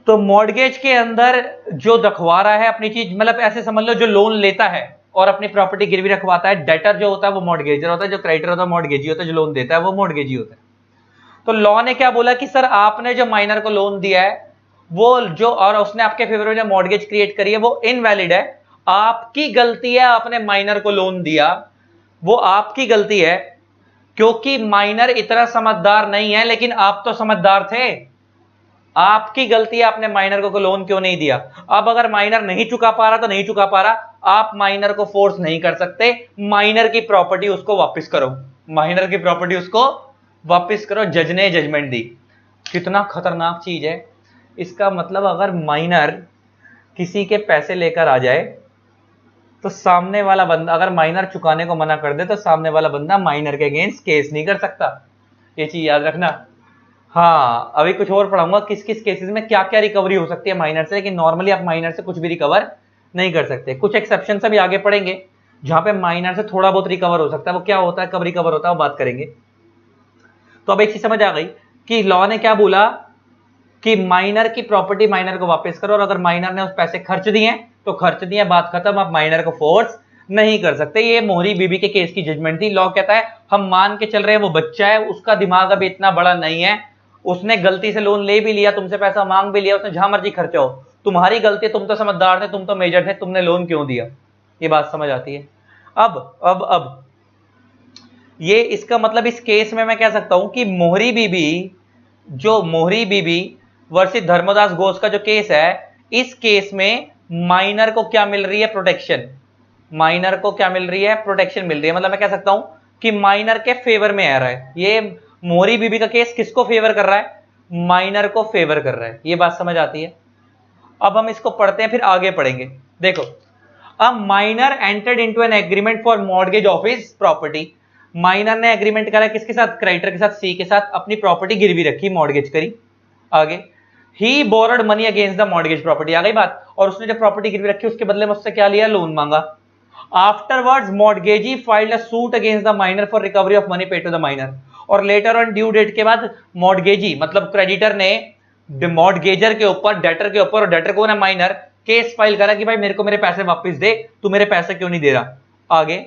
तो मॉर्गेज के अंदर जो रखवा रहा है अपनी चीज, मतलब ऐसे समझ लो जो लोन लेता है और अपनी प्रॉपर्टी गिरवी रखवाता है, डेटर जो होता है वो मॉर्गेजर होता है, जो क्रेडिटर होता है मॉर्गेजी होता है, जो लोन देता है वो मॉर्गेजी होता है। तो लॉ ने क्या बोला कि सर आपने जो माइनर को लोन दिया है वो जो, और उसने आपके फेवर में जो मॉर्गेज क्रिएट करी है वो इनवैलिड है, आपकी गलती है, आपने माइनर को लोन दिया वो आपकी गलती है, क्योंकि माइनर इतना समझदार नहीं है लेकिन आप तो समझदार थे, आपकी गलती है, आपने माइनर को लोन क्यों नहीं दिया। अब अगर माइनर नहीं चुका पा रहा तो नहीं चुका पा रहा, आप माइनर को फोर्स नहीं कर सकते, माइनर की प्रॉपर्टी उसको वापस करो, माइनर की प्रॉपर्टी उसको वापस करो, जज ने जजमेंट दी। कितना खतरनाक चीज है। इसका मतलब अगर माइनर किसी के पैसे लेकर आ जाए तो सामने वाला बंदा, अगर माइनर चुकाने को मना कर दे तो सामने वाला बंदा माइनर के अगेंस्ट केस नहीं कर सकता, ये चीज याद रखना। हाँ, अभी कुछ और पढ़ाऊंगा किस किस केसेस में क्या क्या रिकवरी हो सकती है माइनर से, लेकिन नॉर्मली आप माइनर से कुछ भी रिकवर नहीं कर सकते। कुछ एक्सेप्शन अभी आगे पढ़ेंगे जहां पे माइनर से थोड़ा बहुत रिकवर हो सकता है। वो क्या होता है, कब रिकवर होता है, वो बात करेंगे। तो अब एक चीज समझ आ गई कि लॉ ने क्या बोला कि माइनर की प्रॉपर्टी माइनर को वापस करो, और अगर माइनर ने उस पैसे खर्च दिए तो खर्च दिए, बात खत्म। आप माइनर को फोर्स नहीं कर सकते। ये मोहरी बीबी के केस की जजमेंट थी। लॉ कहता है हम मान के चल रहे हैं वो बच्चा है, उसका दिमाग अभी इतना बड़ा नहीं है, उसने गलती से लोन ले भी लिया, तुमसे पैसा मांग भी लिया, उसने जहां मर्जी खर्चा हो, तुम्हारी गलती, तुम तो समझदार थे, तुम तो मेजर थे, तुमने लोन क्यों दिया। ये बात समझ आती है। अब ये इसका मतलब इस केस में मैं कह सकता हूं कि मोहरी बीबी, जो मोहरी बीबी वर्सेस धर्मदास घोष का जो केस है, इस केस में माइनर को क्या मिल रही है, प्रोटेक्शन। माइनर को क्या मिल रही है, प्रोटेक्शन मिल रही है। मतलब मैं कह सकता हूं कि माइनर के फेवर में आ रहा है। ये मोहरी बीबी का केस किसको फेवर कर रहा है, माइनर को फेवर कर रहा है। ये बात समझ आती है। अब हम इसको पढ़ते हैं, फिर आगे पढ़ेंगे। देखो, a minor entered into an agreement for mortgage of his property. Minor ने एग्रीमेंट करा किसके साथ, क्रेडिटर के साथ, सी के साथ, अपनी प्रॉपर्टी गिरवी रखी, मॉर्गेज करी। आगे, he borrowed money against the mortgage property, आ गई बात। और उसने जो प्रॉपर्टी गिरवी रखी उसके बदले में उससे क्या लिया, लोन मांगा। Afterwards mortgagee filed a suit against the minor for recovery of money paid to the minor. और लेटर ऑन ड्यू डेट के बाद मॉर्गेजी मतलब क्रेडिटर ने मॉर्गेजर के ऊपर, डेटर के ऊपर, और डेटर कौन है, माइनर, केस फाइल करा कि भाई मेरे को मेरे पैसे वापस दे, तू मेरे पैसे क्यों नहीं दे रहा। आगे,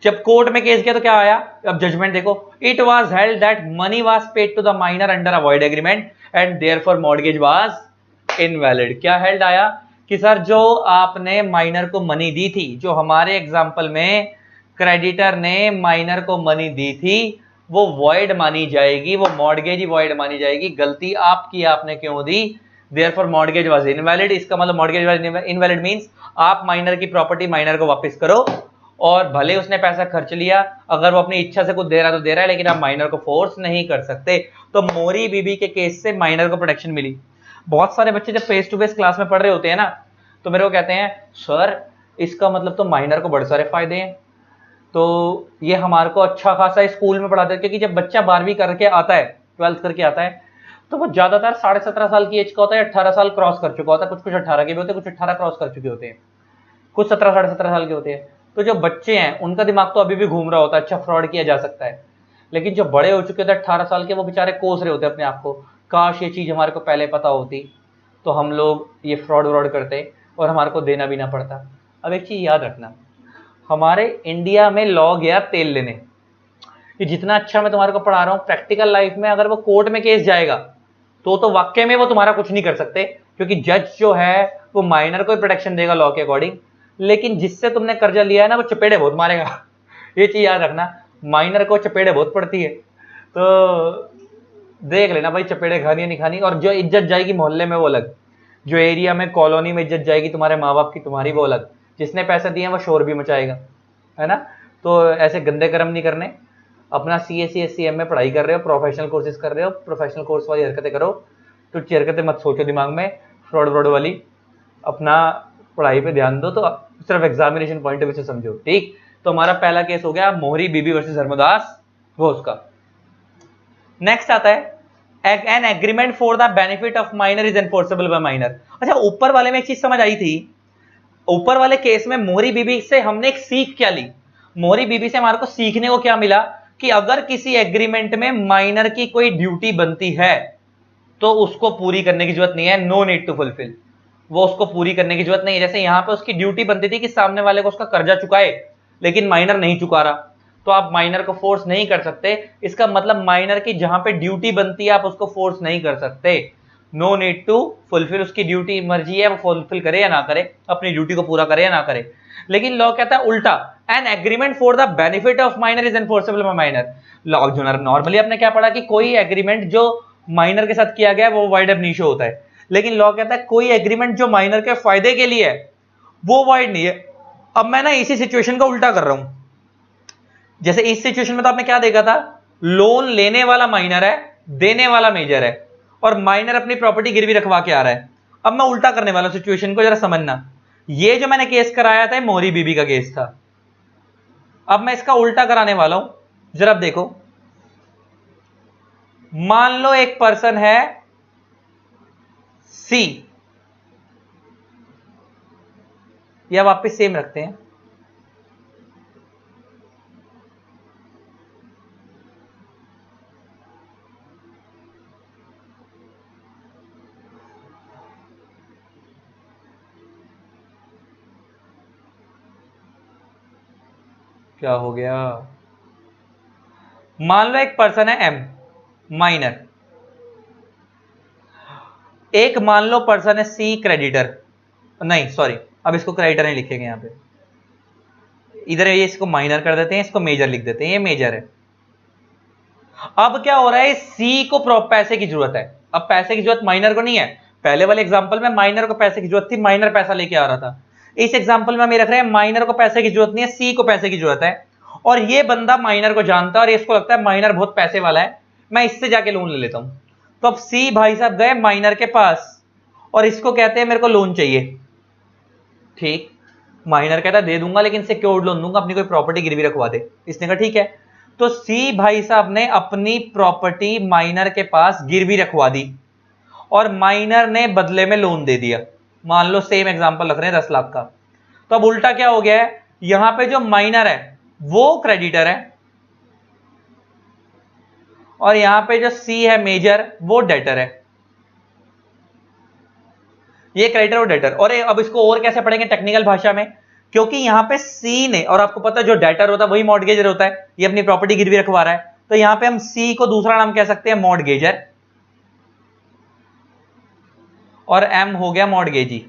जब कोर्ट में केस किया तो क्या आया, अब जजमेंट देखो। It was held that money was paid to the minor under a void agreement and therefore mortgage was invalid. क्या हेल्ड आया कि सर जो आपने माइनर को मनी दी थी, जो हमारे एग्जांपल में क्रेडिटर ने माइनर को मनी दी थी, वो वॉइड मानी जाएगी, वो मॉर्गेज ही वॉइड मानी जाएगी। गलती आपकी, आपने क्यों दी, देयरफॉर मॉर्गेज वाज इनवैलिड। इसका मतलब मॉर्गेज वाज इनवैलिड मींस आप माइनर की प्रॉपर्टी माइनर को वापस करो, और भले उसने पैसा खर्च लिया, अगर वो अपनी इच्छा से कुछ दे रहा है तो दे रहा है, लेकिन आप माइनर को फोर्स नहीं कर सकते। तो मोरी बीबी के केस से माइनर को प्रोटेक्शन मिली। बहुत सारे बच्चे जब फेस टू फेस क्लास में पढ़ रहे होते हैं ना, तो मेरे को कहते हैं सर इसका मतलब तो माइनर को बड़े सारे फायदे हैं, तो ये हमारे को अच्छा खासा स्कूल में पढ़ाते हैं। क्योंकि जब बच्चा 12वीं करके आता है, 12th करके आता है, तो वो ज्यादातर 17.5 साल की एज का होता है, 18 साल क्रॉस कर चुका होता है। कुछ कुछ 18 के भी होते हैं, कुछ 18 क्रॉस कर चुके होते हैं, कुछ 17 17.5 साल के होते हैं। तो जो बच्चे हैं उनका दिमाग तो अभी भी घूम रहा होता है, अच्छा फ्रॉड किया जा सकता है। लेकिन जो बड़े हो चुके होते हैं 18 साल के, वो बेचारे कोस रहे होते हैं अपने आप को, काश ये चीज हमारे को पहले पता होती तो हम लोग ये फ्रॉड व्रॉड करते और हमारे को देना भी ना पड़ता। अब एक चीज याद रखना, हमारे इंडिया में लॉ गया तेल लेने। ये जितना अच्छा मैं तुम्हारे को पढ़ा रहा हूं, प्रैक्टिकल लाइफ में अगर वो कोर्ट में केस जाएगा तो वाकई में वो तुम्हारा कुछ नहीं कर सकते, क्योंकि जज जो है वो माइनर को प्रोटेक्शन देगा लॉ के अकॉर्डिंग। लेकिन जिससे तुमने कर्जा लिया है ना, वो चपेड़े बहुत मारेगा। ये चीज याद रखना, माइनर को चपेड़े बहुत पड़ती है। तो देख लेना भाई, चपेड़े खानी है नहीं खानी। और जो इज्जत जाएगी मोहल्ले में वो अलग, जो एरिया में कॉलोनी में इज्जत जाएगी तुम्हारे माँ बाप की, तुम्हारी, वो अलग। जिसने पैसे दिए वो शोर भी मचाएगा, है ना। तो ऐसे गंदे कर्म नहीं करने। अपना CSC में पढ़ाई कर रहे हो, प्रोफेशनल कोर्सेज कर रहे हो, प्रोफेशनल कोर्स वाली हरकतें करो। तो हरकतें मत सोचो दिमाग में फ्रॉड व्रॉड वाली, अपना पढ़ाई पे ध्यान दो। तो सिर्फ एग्जामिनेशन पॉइंट ऑफ व्यू से समझो, ठीक। तो हमारा पहला केस हो गया मोहरी बीबी वर्सेस धर्मदास घोष का। नेक्स्ट आता है N agreement for the benefit of minor is enforceable by minor. अच्छा, ऊपर वाले में एक चीज समझ आई थी। ऊपर वाले केस में मोहरी बीबी से हमने एक सीख क्या ली, मोहरी बीबी से हमारे को सीखने को क्या मिला कि अगर किसी एग्रीमेंट में माइनर की कोई ड्यूटी बनती है तो उसको पूरी करने की जरूरत नहीं है, नो नीड टू फुलफिल। वो उसको पूरी करने की जरूरत नहीं है। जैसे यहां पे उसकी ड्यूटी बनती थी कि सामने वाले को उसका कर्जा चुकाए, लेकिन माइनर नहीं चुका रहा, तो आप माइनर को फोर्स नहीं कर सकते। इसका मतलब माइनर की जहां पे ड्यूटी बनती है आप उसको फोर्स नहीं कर सकते। नो नीड टू फुलफिल, उसकी ड्यूटी मर्जी है वो फुलफिल करे या ना करे, अपनी ड्यूटी को पूरा करे या ना करे। लेकिन लॉ कहता है उल्टा, N agreement for the benefit of minor is enforceable by minor. Law जो नॉर्मली आपने क्या पढ़ा कि कोई एग्रीमेंट जो माइनर के साथ किया गया वो वाइड एब इनिशियो होता है। लेकिन लॉ कहता है कोई एग्रीमेंट जो माइनर के फायदे के लिए है वो वाइड नहीं है। अब मैं ना इसी सिचुएशन का उल्टा कर रहा हूं। जैसे इस सिचुएशन में तो आपने क्या देखा था, लोन लेने वाला माइनर है, देने वाला मेजर है, और माइनर अपनी प्रॉपर्टी गिरवी रखवा के आ रहा है। अब मैं उल्टा करने वाला हूं, सिचुएशन को जरा समझना। ये जो मैंने केस कराया था मोहरी बीबी का केस था, अब मैं इसका उल्टा कराने वाला हूं, जरा देखो। मान लो एक पर्सन है सी, या वापस सेम रखते हैं, क्या हो गया, मान लो एक पर्सन है एम माइनर, एक मान लो पर्सन है सी क्रेडिटर, नहीं सॉरी अब इसको क्रेडिटर नहीं लिखेंगे यहां पे, इधर ये इसको माइनर कर देते हैं, इसको मेजर लिख देते हैं, ये मेजर है। अब क्या हो रहा है, सी को पैसे की जरूरत है, अब पैसे की जरूरत माइनर को नहीं है, पहले वाले एग्जांपल में माइनर को पैसे की जरूरत थी, माइनर पैसा लेके आ रहा था, इस एग्जांपल में हम ये रख रहे हैं माइनर को पैसे की जरूरत नहीं है, सी को पैसे की जरूरत है, और ये बंदा माइनर को जानता है और इसको लगता है माइनर बहुत पैसे वाला है, मैं इससे जाके लोन ले लेता हूं। तो अब सी भाई साहब गए माइनर के पास और इसको कहते हैं मेरे को लोन चाहिए, ठीक, माइनर कहता है दे दूंगा लेकिन सिक्योर्ड लोन दूंगा, अपनी कोई प्रॉपर्टी गिरवी रखवा दे, इसने कहा ठीक है। तो सी भाई साहब ने अपनी प्रॉपर्टी माइनर के पास गिरवी रखवा दी और माइनर ने बदले में लोन दे दिया, मान लो सेम एग्जांपल रख रहे हैं 10 लाख का। तो अब उल्टा क्या हो गया है, यहां पे जो माइनर है वो क्रेडिटर है और यहां पे जो सी है मेजर वो डेटर है, ये क्रेडिटर और डेटर। और अब इसको और कैसे पढ़ेंगे टेक्निकल भाषा में, क्योंकि यहां पे सी ने, और आपको पता है जो डेटर होता है वही मॉर्टगेजर होता है, ये अपनी प्रॉपर्टी गिरवी रखवा रहा है, तो यहां पे हम सी को दूसरा नाम कह सकते हैं मॉर्टगेजर और एम हो गया मॉर्टगेजी।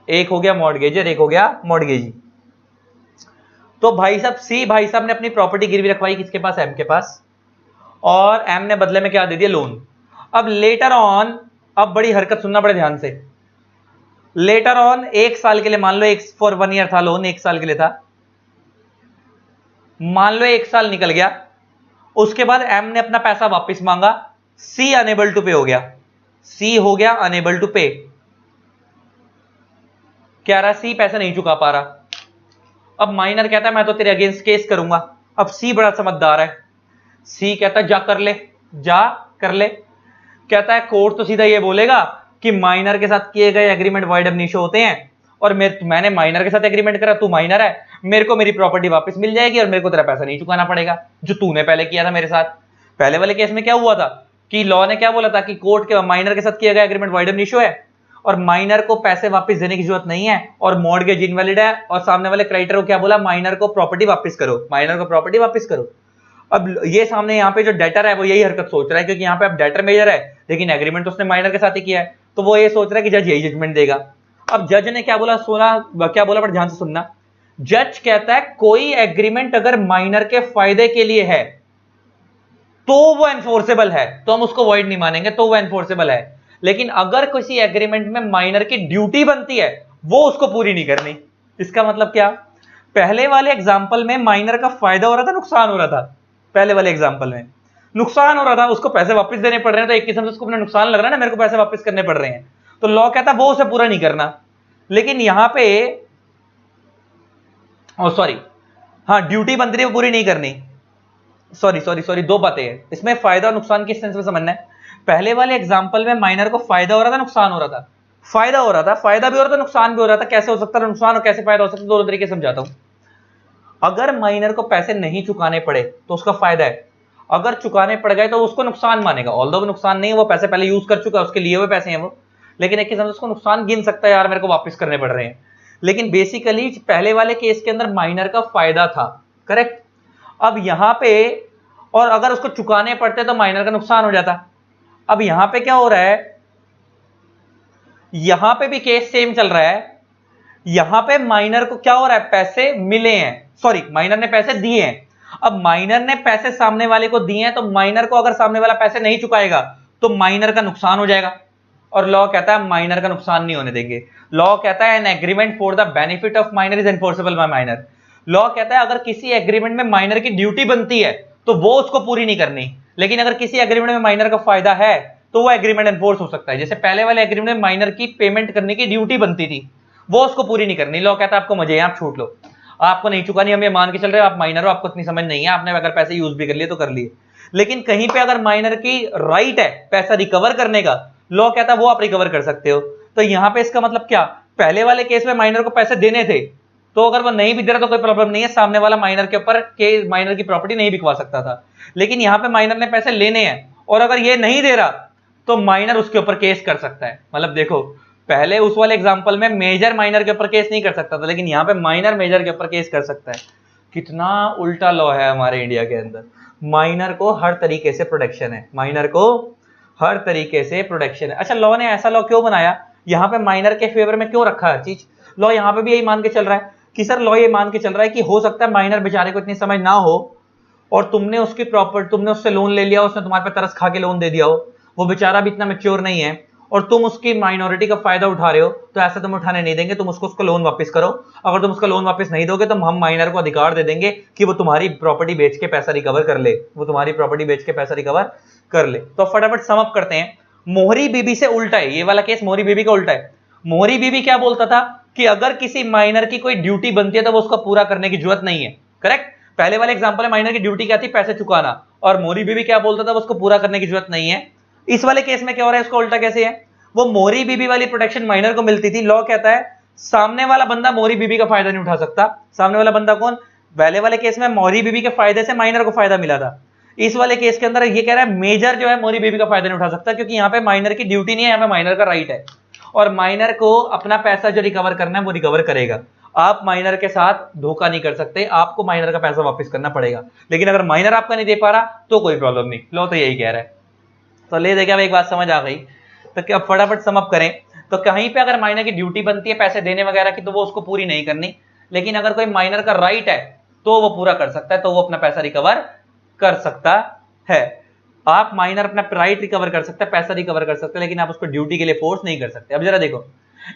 एक हो गया मॉर्टगेजर, एक हो गया मॉर्टगेजी। तो भाई साहब सी भाई साहब ने अपनी प्रॉपर्टी गिरवी रखवाई किसके पास, एम के पास, और एम ने बदले में क्या दे दिया, लोन। अब लेटर ऑन, अब बड़ी हरकत सुनना बड़े ध्यान से, लेटर ऑन 1 साल के लिए, मान लो एक फॉर 1 ईयर था लोन, 1 साल के लिए था, मान लो 1 साल निकल गया, उसके बाद एम ने अपना पैसा वापस मांगा, सी अनेबल टू पे हो गया, सी हो गया अनेबल टू पे, कह रहा सी पैसा नहीं चुका पा रहा। अब माइनर कहता है मैं तो तेरे अगेंस्ट केस करूंगा, अब सी बड़ा समझदार है, सी कहता है जा कर ले, जा कर ले, कहता है कोर्ट तो सीधा ये बोलेगा कि माइनर के साथ किए गए एग्रीमेंट वॉइड एब इनिशियो होते हैं, और मैंने माइनर के साथ एग्रीमेंट करा, तू माइनर है, मेरे को मेरी प्रॉपर्टी वापस मिल जाएगी और मेरे को तेरा पैसा नहीं चुकाना पड़ेगा जो तूने पहले किया था मेरे साथ। पहले वाले केस में क्या हुआ था कि लॉ ने क्या बोला था कि कोर्ट के माइनर के साथ किया गया एग्रीमेंट वॉइड एब इनिशियो है और माइनर को पैसे वापस देने की जरूरत नहीं है और मॉर्टगेज इनवैलिड है, और सामने वाले क्रेडिटर को क्या बोला, माइनर को प्रॉपर्टी वापस करो, माइनर को प्रॉपर्टी वापस करो। अब ये सामने यहाँ पे जो डेटर है वो यही हरकत सोच रहा है, क्योंकि यहाँ पे अब डेटर मेजर है लेकिन एग्रीमेंट तो उसने माइनर के साथ ही किया है, तो वो ये सोच रहा है कि जज यही जजमेंट देगा। अब जज ने क्या बोला, सुना क्या बोला, पर ध्यान से सुनना, जज कहता है कोई एग्रीमेंट अगर माइनर के फायदे के लिए है तो वो एनफोर्सेबल है, तो हम उसको वॉइड नहीं मानेंगे, तो वो एनफोर्सेबल है। लेकिन अगर किसी एग्रीमेंट में माइनर की ड्यूटी बनती है वो उसको पूरी नहीं करनी। इसका मतलब क्या, पहले वाले एग्जाम्पल में माइनर का फायदा हो रहा था, नुकसान हो रहा था, पहले वाले एग्जाम्पल में नुकसान हो रहा था, उसको पैसे वापस देने पड़ रहे हैं, तो एक किस्म से उसको अपना नुकसान लग रहा है ना, मेरे को पैसे वापस करने पड़ रहे हैं, तो लॉ कहता है वो उसे पूरा नहीं करना। लेकिन यहां पे सॉरी, हाँ ड्यूटी बनती है वो पूरी नहीं करनी, सॉरी दो बातें हैं इसमें, फायदा और नुकसान किस सेंस में समझना है। पहले वाले एग्जांपल में माइनर को फायदा हो रहा था, नुकसान हो रहा था, फायदा हो रहा था, फायदा भी हो रहा था, नुकसान भी हो रहा था, कैसे हो सकता है नुकसान और कैसे फायदा हो सकता है, दोनों तरीके समझाता हूं। अगर माइनर को पैसे नहीं चुकाने पड़े तो उसका फायदा है, अगर चुकाने पड़ गए तो उसको नुकसान मानेगा, ऑल्दो वो नुकसान नहीं है, वो पैसे पहले यूज कर चुका है, उसके लिए हुए पैसे हैं वो, लेकिन एक किस्म से उसको नुकसान गिन सकता है, यार मेरे को वापस करने पड़ रहे हैं। लेकिन बेसिकली पहले वाले केस के अंदर माइनर का फायदा था, करेक्ट। अब यहां पे, और अगर उसको चुकाने पड़ते तो माइनर का नुकसान हो जाता। अब यहां पे क्या हो रहा है, यहां पे भी केस सेम चल रहा है, यहां पे माइनर को क्या हो रहा है, पैसे मिले हैं, सॉरी माइनर ने पैसे दिए हैं। अब माइनर ने पैसे सामने वाले को दिए हैं, तो माइनर को अगर सामने वाला पैसे नहीं चुकाएगा तो माइनर का नुकसान हो जाएगा, और लॉ कहता है माइनर का नुकसान नहीं होने देंगे। लॉ कहता है N agreement for the benefit of minor is enforceable by minor. Law कहता है अगर किसी एग्रीमेंट में माइनर की ड्यूटी बनती है तो वो उसको पूरी नहीं करनी, लेकिन अगर किसी एग्रीमेंट में माइनर का फायदा है तो वो एग्रीमेंट एनफोर्स हो सकता है। जैसे पहले वाले एग्रीमेंट में माइनर की पेमेंट करने की ड्यूटी बनती थी, वो उसको पूरी नहीं करनी, लॉ कहता है आपको मजे हैं, आप छूट लो। आपको नहीं चुकानी, हम ये मान के चल रहे हो आप माइनर हो, आपको इतनी समझ नहीं है, आपने अगर पैसे यूज भी कर लिए तो कर लिए। लेकिन कहीं पे अगर माइनर की राइट है पैसा रिकवर करने का, लॉ कहता है वो आप रिकवर कर सकते हो। तो यहां पे इसका मतलब क्या, पहले वाले केस में माइनर को पैसे देने थे, तो अगर वो नहीं भी दे रहा तो कोई प्रॉब्लम नहीं है, सामने वाला माइनर के ऊपर के माइनर की प्रॉपर्टी नहीं बिकवा सकता था। लेकिन यहां पे माइनर ने पैसे लेने हैं और अगर ये नहीं दे रहा तो माइनर उसके ऊपर केस कर सकता है। मतलब देखो, पहले उस वाले एग्जांपल में मेजर माइनर के ऊपर केस नहीं कर सकता था, लेकिन यहां पे माइनर मेजर के ऊपर केस कर सकता है। कितना उल्टा लॉ है हमारे इंडिया के अंदर। माइनर को हर तरीके से प्रोटेक्शन है, माइनर को हर तरीके से प्रोटेक्शन है। अच्छा, लॉ ने ऐसा लॉ क्यों बनाया, यहां पे माइनर के फेवर में क्यों रखा हर चीज? लॉ यहां पे भी यही मान के चल रहा है कि सर, लॉ ये मान के चल रहा है कि हो सकता है माइनर बेचारे को इतनी समझ ना हो और तुमने उसकी प्रॉपर्टी, तुमने उससे लोन ले लिया, उसने तुम्हारे पे तरस खा के लोन दे दिया हो, वो बेचारा भी इतना मैच्योर नहीं है और तुम उसकी माइनॉरिटी का फायदा उठा रहे हो, तो ऐसा तुम उठाने नहीं देंगे, तुम उसको लोन वापस करो। अगर तुम उसका लोन वापस नहीं दोगे तो हम माइनर को अधिकार दे देंगे कि वो तुम्हारी प्रॉपर्टी बेच के पैसा रिकवर कर ले, वो तुम्हारी प्रॉपर्टी बेच के पैसा रिकवर कर ले। तो फटाफट सम अप करते हैं। मोहरी बीबी से उल्टा है ये वाला केस, मोहरी बीबी का उल्टा है। मोहरी बीबी क्या बोलता था कि अगर किसी माइनर की कोई ड्यूटी बनती है तो वो उसको पूरा करने की जरूरत नहीं है। करेक्ट। पहले वाले एग्जांपल में माइनर की ड्यूटी क्या थी, पैसे चुकाना, और मोहरी बीबी क्या बोलता था, उसको पूरा करने की जरूरत नहीं है। इस वाले केस में क्या हो रहा है, इसका उल्टा कैसे है, वो मोहरी बीबी वाली प्रोटेक्शन माइनर को मिलती थी, लॉ कहता है सामने वाला बंदा मोहरी बीबी का फायदा नहीं उठा सकता। सामने वाला बंदा कौन, पहले वाले केस में मोहरी बीबी के फायदे से माइनर को फायदा मिला था, इस वाले केस के अंदर ये कह रहा है मेजर जो है मोहरी बीबी का फायदा नहीं उठा सकता, क्योंकि यहाँ पे माइनर की ड्यूटी नहीं है, यहाँ पे माइनर का राइट है और माइनर को अपना पैसा जो रिकवर करना है वो रिकवर करेगा। आप माइनर के साथ धोखा नहीं कर सकते, आपको माइनर का पैसा वापस करना पड़ेगा। लेकिन अगर माइनर आपका नहीं दे पा रहा तो कोई प्रॉब्लम नहीं, लो तो यही कह रहा है। तो ले देखिए, अब एक बात समझ आ गई, तो क्या फटाफट सम अप करें। तो कहीं पे अगर माइनर की ड्यूटी बनती है पैसे देने वगैरह की, तो वो उसको पूरी नहीं करनी, लेकिन अगर कोई माइनर का राइट है तो वो पूरा कर सकता है, तो वो अपना पैसा रिकवर कर सकता है। आप माइनर अपना राइट रिकवर कर सकते हैं, पैसा रिकवर कर सकते हैं, लेकिन आप उसको ड्यूटी के लिए फोर्स नहीं कर सकते। अब जरा देखो,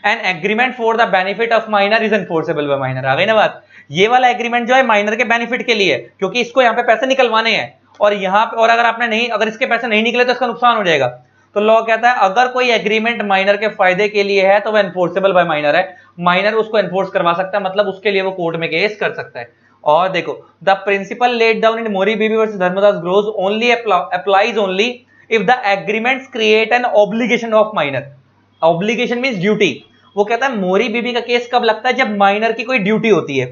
an agreement for the benefit of minor is enforceable by minor. आ गई ना बात, ये वाला एग्रीमेंट जो है माइनर के बेनिफिट के लिए है, क्योंकि इसको यहाँ पे पैसे निकलवाने हैं और यहाँ पे, और अगर आपने नहीं, अगर इसके पैसे नहीं निकले तो इसका नुकसान हो जाएगा। तो लॉ कहता है अगर कोई एग्रीमेंट माइनर के फायदे के लिए है तो वह एनफोर्सेबल बाय माइनर है, माइनर उसको एनफोर्स करवा सकता है, मतलब उसके लिए वो कोर्ट में केस कर सकता है। और देखो, the principle laid down in Mohori Bibee versus Dharmodas ग्रोज only applies only if the agreements create an obligation of minor. Obligation means duty. वो कहता है मोरी बीबी का केस कब लगता है, जब माइनर की कोई ड्यूटी होती है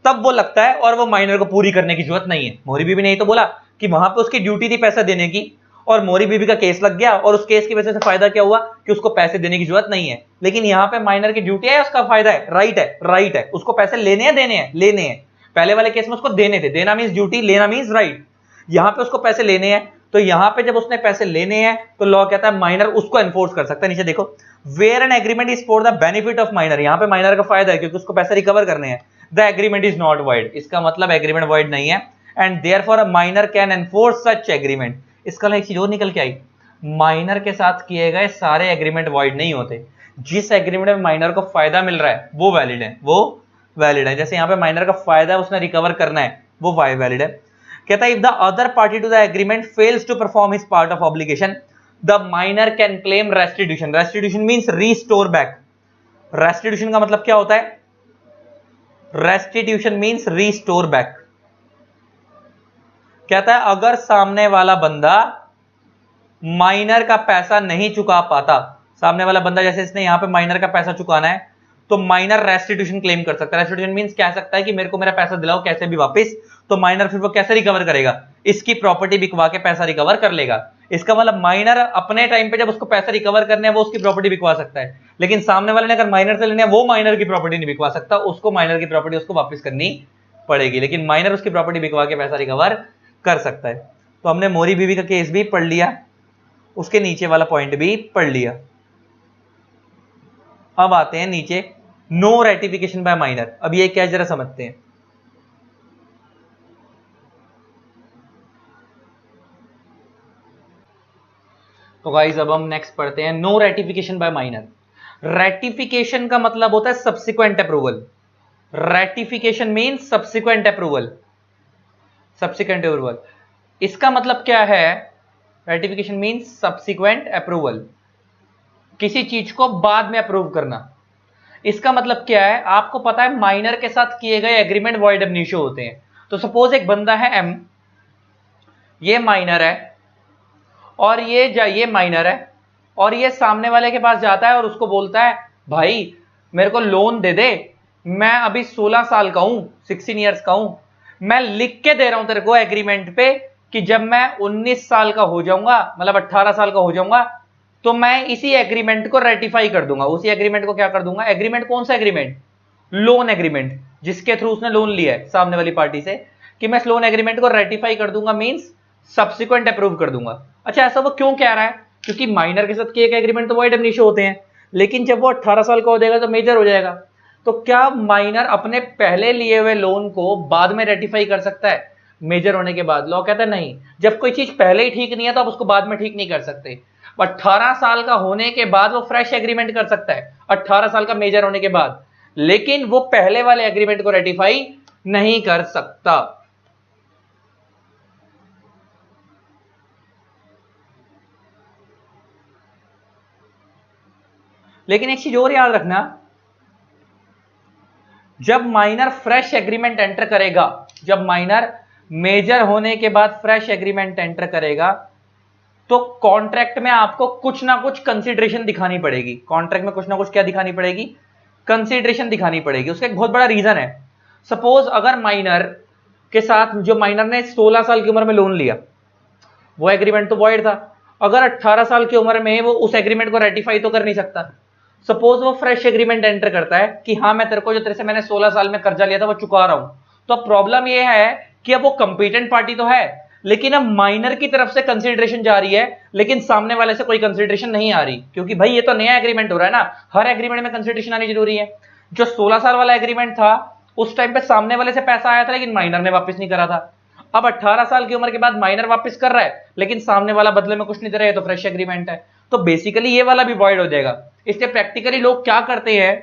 तब वो लगता है, और वो माइनर को पूरी करने की जरूरत नहीं है। मोरी बीबी ने तो बोला कि वहां पे उसकी ड्यूटी थी पैसा देने की, और मोरी बीबी का केस लग गया और उस केस की वजह से फायदा क्या हुआ कि उसको पैसे देने की जरूरत नहीं है। लेकिन यहाँ पे माइनर की ड्यूटी है, उसका फायदा है, राइट है, राइट है, उसको पैसे लेने हैं, देने हैं, लेने हैं। पहले वाले केस में उसको देने थे, देना मींस ड्यूटी, लेना मींस राइट। यहाँ पे उसको पैसे लेने हैं, तो यहाँ पे जब उसने पैसे लेने हैं तो लॉ कहता है माइनर उसको एनफोर्स कर सकता है। नीचे देखो, where an agreement is for the benefit of minor, यहाँ पे माइनर का फायदा है क्योंकि उसको पैसे रिकवर करने हैं। The agreement is not void, इसका मतलब एग्रीमेंट वॉइड नहीं है, and therefore a minor can enforce such agreement. इसका एक चीज और निकल के आई, माइनर के साथ किए गए सारे एग्रीमेंट वॉइड नहीं होते, जिस एग्रीमेंट में माइनर को फायदा मिल रहा है वो वैलिड है, वो वैलिड है। जैसे यहाँ पे माइनर का फायदा है, उसने रिकवर करना है, वो वैलिड है। कहता है if the other party to the agreement fails to perform his part of obligation the minor can claim restitution. Restitution means restore back. Restitution का मतलब क्या होता है, रेस्टिट्यूशन मींस रीस्टोर बैक। कहता है अगर सामने वाला बंदा माइनर का पैसा नहीं चुका पाता, सामने वाला बंदा जैसे इसने यहां पे माइनर का पैसा चुकाना है, तो माइनर रेस्टिट्यूशन क्लेम कर सकता है। रेस्टिट्यूशन मींस कह सकता है कि मेरे को मेरा पैसा दिलाओ कैसे भी वापस, तो माइनर फिर वो कैसे रिकवर करेगा, इसकी प्रॉपर्टी बिकवा के पैसा रिकवर कर लेगा। इसका मतलब माइनर अपने टाइम पे जब उसको पैसा रिकवर करने है वो उसकी प्रॉपर्टी बिकवा सकता है, लेकिन सामने वाले ने अगर माइनर से लेने है वो माइनर की प्रॉपर्टी नहीं बिकवा सकता, उसको माइनर की प्रॉपर्टी उसको वापस करनी पड़ेगी, लेकिन माइनर उसकी प्रॉपर्टी बिकवा के पैसा रिकवर कर सकता है। तो हमने मोरी बीबी का केस भी पढ़ लिया, उसके नीचे वाला पॉइंट भी पढ़ लिया। अब आते हैं नीचे, नो रेटिफिकेशन बाय माइनर। अब ये क्या जरा समझते हैं। तो गाइस अब हम नेक्स्ट पढ़ते हैं no ratification by minor. Ratification का मतलब होता है subsequent approval. Ratification means subsequent approval, subsequent approval. इसका मतलब क्या है, रेटिफिकेशन मींस सब्सिक्वेंट अप्रूवल, किसी चीज को बाद में अप्रूव करना। इसका मतलब क्या है, आपको पता है माइनर के साथ किए गए एग्रीमेंट वॉइड एब इनिशियो होते हैं। तो सपोज एक बंदा है एम, ये माइनर है और ये माइनर है, और ये सामने वाले के पास जाता है और उसको बोलता है भाई मेरे को लोन दे दे, मैं अभी 16 साल का हूं, 16 ईयर्स का हूं, मैं लिख के दे रहा हूं तेरे को एग्रीमेंट पे कि जब मैं 19 साल का हो जाऊंगा, मतलब 18 साल का हो जाऊंगा, तो मैं इसी एग्रीमेंट को रेटिफाई कर दूंगा। उसी एग्रीमेंट को क्या कर दूंगा, एग्रीमेंट कौन सा एग्रीमेंट, लोन एग्रीमेंट, जिसके थ्रू उसने लोन लिया है सामने वाली पार्टी से, कि मैं इस लोन एग्रीमेंट को रेटिफाई कर दूंगा, मींस सब्सिक्वेंट अप्रूव कर दूंगा। अच्छा ऐसा वो क्यों कह रहा है, क्योंकि माइनर के साथ किए गए एग्रीमेंट तो वॉइड एब इनिशियो होते हैं, लेकिन जब वो 18 साल का हो जाएगा तो मेजर हो जाएगा। तो क्या माइनर अपने पहले लिए हुए लोन को बाद में रेटिफाई कर सकता है मेजर होने के बाद? लॉ कहता है नहीं, जब कोई चीज पहले ही ठीक नहीं है तो आप उसको बाद में ठीक नहीं कर सकते। 18 साल का होने के बाद वो फ्रेश एग्रीमेंट कर सकता है, 18 साल का मेजर होने के बाद, लेकिन वो पहले वाले एग्रीमेंट को रेटिफाई नहीं कर सकता। लेकिन एक चीज और याद रखना, जब माइनर फ्रेश एग्रीमेंट एंटर करेगा, जब माइनर मेजर होने के बाद फ्रेश एग्रीमेंट एंटर करेगा, तो कॉन्ट्रैक्ट में आपको कुछ ना कुछ कंसीडरेशन दिखानी पड़ेगी। कॉन्ट्रैक्ट में कुछ ना कुछ क्या दिखानी पड़ेगी, कंसीडरेशन दिखानी पड़ेगी। उसका एक बहुत बड़ा रीजन है, सपोज अगर माइनर के साथ, जो माइनर ने 16 साल की उम्र में लोन लिया, वो एग्रीमेंट तो वॉइड था, अगर 18 साल की उम्र में वो उस एग्रीमेंट को रेटिफाई तो कर नहीं सकता। सपोज वो फ्रेश एग्रीमेंट एंटर करता है कि हाँ मैं तेरे को, जो तेरे से मैंने 16 साल में कर्जा लिया था वो चुका रहा हूं, तो अब प्रॉब्लम ये है कि अब वो कंपीटेंट पार्टी तो है, लेकिन अब माइनर की तरफ से कंसीडरेशन जा रही है, लेकिन सामने वाले से कोई कंसीडरेशन नहीं आ रही, क्योंकि भाई ये तो नया एग्रीमेंट हो रहा है ना, हर एग्रीमेंट में कंसीडरेशन आनी जरूरी है। जो 16 साल वाला एग्रीमेंट था उस टाइम पे सामने वाले से पैसा आया था, लेकिन माइनर ने वापस नहीं करा था। अब 18 साल की उम्र के बाद माइनर वापस कर रहा है, लेकिन सामने वाला बदले में कुछ नहीं दे रहा है, तो फ्रेश एग्रीमेंट है, तो बेसिकली ये वाला भी वॉइड हो जाएगा। इसलिए प्रैक्टिकली लोग क्या करते हैं,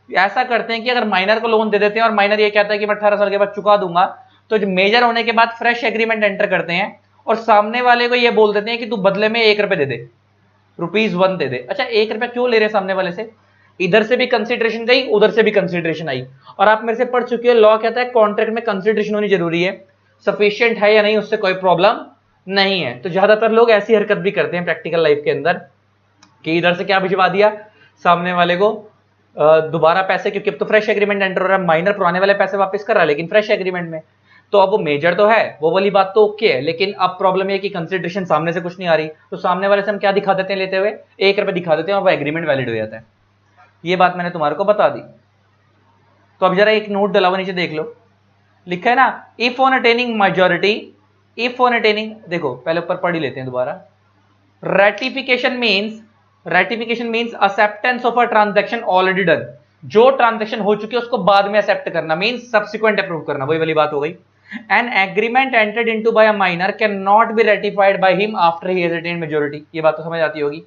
ऐसा करते हैं कि अगर माइनर को लोन दे देते हैं और माइनर ये कहता है कि मैं 18 साल के बाद चुका दूंगा, तो जो मेजर होने के बाद फ्रेश एग्रीमेंट एंटर करते हैं और सामने वाले को ये बोल देते हैं कि तू बदले में 1 रुपए दे दे, ₹1 दे दे। अच्छा 1 रुपया क्यों ले रहे सामने वाले से, इधर से भी कंसीडरेशन गई, उधर से भी कंसीडरेशन आई, और आप मेरे से पढ़ चुके हो लॉ कहता है कॉन्ट्रैक्ट में कंसीडरेशन होनी जरूरी है, सफिशिएंट है या नहीं उससे कोई प्रॉब्लम नहीं है। तो ज्यादातर लोग ऐसी हरकत भी करते हैं प्रैक्टिकल लाइफ के अंदर, कि इधर से क्या भिजवा दिया सामने वाले को दोबारा पैसे, क्योंकि अब तो फ्रेश एग्रीमेंट एंटर हो रहा है, माइनर पुराने वाले पैसे वापस कर रहा है लेकिन फ्रेश एग्रीमेंट में, तो अब वो मेजर तो है, वो वाली बात तो ओके है, लेकिन अब प्रॉब्लम ये कि कंसीडरेशन सामने से कुछ नहीं आ रही, तो सामने वाले से हम क्या दिखा देते हैं लेते हुए, 1 रुपए दिखा देते हैं और वो एग्रीमेंट वैलिड हो जाता है। ये बात मैंने तुम्हारे को बता दी। तो अब जरा एक नोट डला हुआ नीचे देख लो, लिखा है ना, if on attaining majority, if on attaining, देखो पहले ऊपर पढ़ ही लेते हैं दोबारा, ratification means acceptance of a transaction already done, जो ट्रांजैक्शन हो चुकी है उसको बाद में एक्सेप्ट करना, मीन्स सब्सिक्वेंट अप्रूव करना, वही वाली बात हो गई। An agreement entered into bye a minor can not be ratified by him after he has attend majority, ये बात तो समझ आती होगी।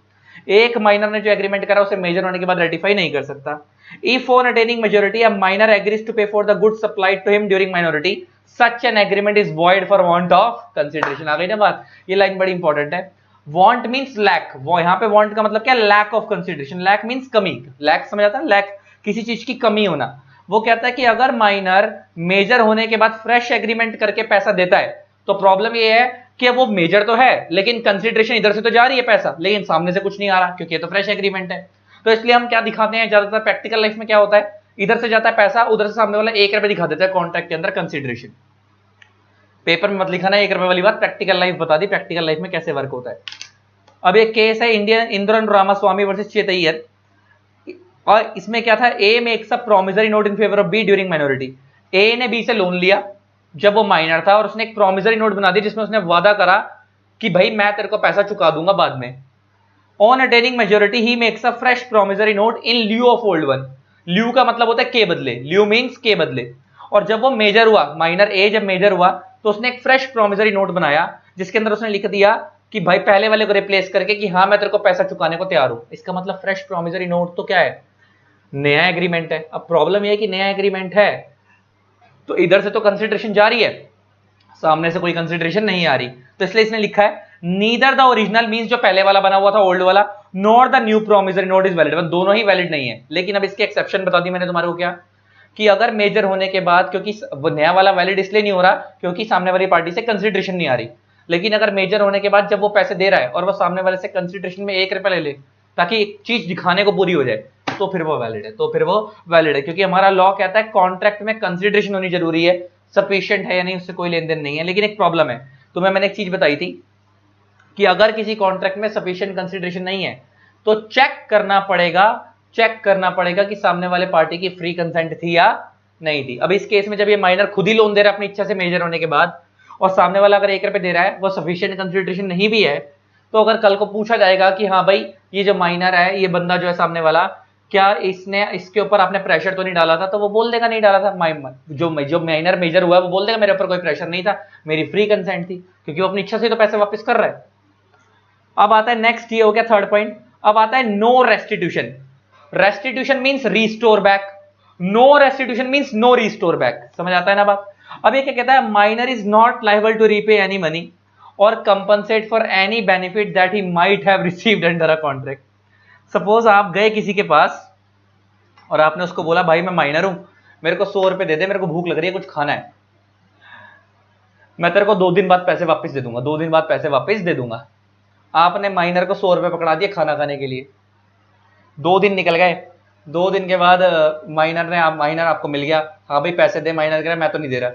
एक माइनर ने जो एग्रीमेंट करा उसे मेजर होने के बाद रेटिफाई नहीं कर सकता। If on attaining majority a minor agrees to pay for the goods supplied to him during minority, such an agreement is void for want of consideration. आ गई ना बात, ये लाइन बड़ी इंपॉर्टेंट है। वांट मींस लैक, वो यहां पे वांट का मतलब क्या, lack of consideration, lack means कमी, लैक समझ आता है, लैक किसी चीज की कमी होना। वो कहता है कि अगर माइनर मेजर होने के बाद फ्रेश एग्रीमेंट करके पैसा देता है, तो प्रॉब्लम ये है कि वो मेजर तो है लेकिन कंसीडरेशन इधर से तो जा रही है पैसा, लेकिन सामने से कुछ नहीं आ रहा क्योंकि ये तो फ्रेश एग्रीमेंट है। तो इसलिए हम क्या दिखाते हैं, ज्यादातर प्रैक्टिकल लाइफ में क्या होता है, इधर से जाता है पैसा, उधर से सामने वाला 1 रुपए दिखा देता है कॉन्ट्रैक्ट के अंदर कंसीडरेशन। पेपर में मत लिखाना 1 रुपए वाली बात, प्रैक्टिकल लाइफ बता दी, प्रैक्टिकल लाइफ में कैसे वर्क होता है। अब एक केस है इंडियन इंद्रन रामास्वामी वर्सेस चेतैयर, और इसमें क्या था, A makes a promissory note in favour of B during minority. A ने बी से लोन लिया जब वो माइनर था, और उसने एक प्रॉमिसरी नोट बना दी जिसमें उसने वादा करा कि भाई मैं तेरे को पैसा चुका दूंगा बाद में। On attaining majority he makes a fresh promissory note in lieu of old one. Lieu का मतलब होता है के बदले, ल्यू मींस के बदले। और जब वो मेजर हुआ, माइनर ए जब मेजर हुआ, तो उसने एक फ्रेश प्रॉमिसरी नोट बनाया जिसके अंदर उसने लिख दिया कि भाई पहले वाले को रिप्लेस करके कि हाँ मैं तेरे को पैसा चुकाने को तैयार हूं। इसका मतलब फ्रेश प्रॉमिसरी नोट तो क्या है, नया एग्रीमेंट है। अब प्रॉब्लम यह है कि नया एग्रीमेंट है तो इधर से तो कंसिडरेशन जा रही है, सामने से कोई कंसिडरेशन नहीं आ रही, तो इसलिए इसने लिखा है नीदर द ओरिजिनल मींस जो पहले वाला बना हुआ था ओल्ड वाला, nor the new promissory note is valid, दोनों ही वैलिड नहीं है। लेकिन अब इसके एक्सेप्शन बता दी मैंने तुम्हारे को, क्या कि अगर मेजर होने के बाद, क्योंकि वो नया वाला वैलिड इसलिए नहीं हो रहा क्योंकि सामने वाली पार्टी से कंसिडरेशन नहीं आ रही, लेकिन अगर मेजर होने के बाद जब वो पैसे दे रहा है और वो सामने वाले से कंसिडरेशन में 1 रुपया ले ले ताकि एक चीज दिखाने को पूरी हो जाए, तो फिर वो वैलिड है, तो फिर वो वैलिड है। क्योंकि हमारा लॉ कहता है कॉन्ट्रैक्ट में कंसिडरेशन होनी जरूरी है, सफिशिएंट है या नहीं उससे कोई लेन देन नहीं है। लेकिन एक प्रॉब्लम है, तुम्हें मैंने एक चीज बताई थी कि अगर किसी कॉन्ट्रैक्ट में सफिशिएंट कंसिडरेशन नहीं है तो चेक करना पड़ेगा कि सामने वाले पार्टी की फ्री कंसेंट थी या नहीं थी। अब इस केस में जब ये माइनर खुद ही लोन दे रहा है अपनी इच्छा से मेजर होने के बाद, और सामने वाला अगर 1 रुपये दे रहा है, वो सफिशिएंट कंसिडरेशन नहीं भी है, तो अगर कल को पूछा जाएगा कि हाँ भाई ये जो माइनर है, ये बंदा जो है सामने वाला, क्या इसने इसके ऊपर आपने प्रेशर तो नहीं डाला था, तो वो बोल देगा नहीं डाला था। जो माइनर मेजर हुआ है वो बोल देगा मेरे ऊपर कोई प्रेशर नहीं था, मेरी फ्री कंसेंट थी, क्योंकि वो अपनी इच्छा से तो पैसे वापस कर रहा है। अब आता है नेक्स्ट, ये हो गया थर्ड पॉइंट। अब आता है no restitution. Restitution means restore back, no restitution means no restore back. समझ आता है ना बात। अब ये क्या कहता है, minor is not liable to repay any money और compensate for any benefit that he might have received under a contract. Suppose आप गए किसी के पास और आपने उसको बोला भाई मैं माइनर हूं, मेरे को 100 रुपए दे दे, मेरे को भूख लग रही है, कुछ खाना है, मैं तेरे को 2 दिन बाद पैसे वापस दे दूंगा, 2 दिन बाद पैसे वापस दे दूंगा। आपने माइनर को 100 रुपए पकड़ा दिए खाना खाने के लिए, 2 दिन निकल गए, 2 दिन के बाद माइनर आपको मिल गया, हाँ भाई पैसे दे, माइनर कह रहा मैं तो नहीं दे रहा।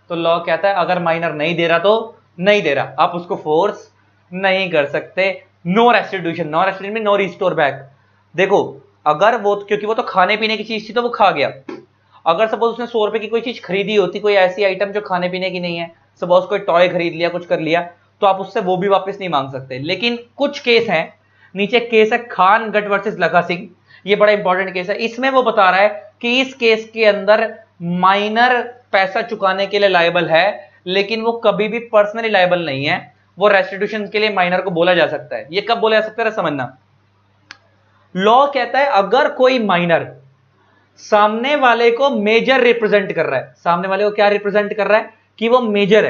तो लॉ कहता है अगर माइनर नहीं दे रहा तो नहीं दे रहा, आप उसको फोर्स नहीं कर सकते। नो रेस्टिट्यूशन, नो रेस्टिट्यूशन में नो रिस्टोर बैक। देखो अगर वो, क्योंकि वो तो खाने पीने की चीज थी तो वो खा गया, अगर सपोज उसने 100 रुपए की कोई चीज खरीदी होती, कोई ऐसी आइटम जो खाने पीने की नहीं है, सपोज कोई टॉय खरीद लिया, कुछ कर लिया, तो आप उससे वो भी वापस नहीं मांग सकते। लेकिन कुछ केस हैं, नीचे केस है खान गट वर्सेस लखा सिंह, ये बड़ा इंपॉर्टेंट केस है। इसमें वो बता रहा है कि इस केस के अंदर माइनर पैसा चुकाने के लिए लायबल है, लेकिन वो कभी भी पर्सनली लायबल नहीं है, वो रेस्टिट्यूशन के लिए माइनर को बोला जा सकता है। ये कब बोला जा सकता है समझना। लॉ कहता है अगर कोई माइनर सामने वाले को मेजर रिप्रेजेंट कर रहा है, सामने वाले को क्या रिप्रेजेंट कर रहा है कि वो मेजर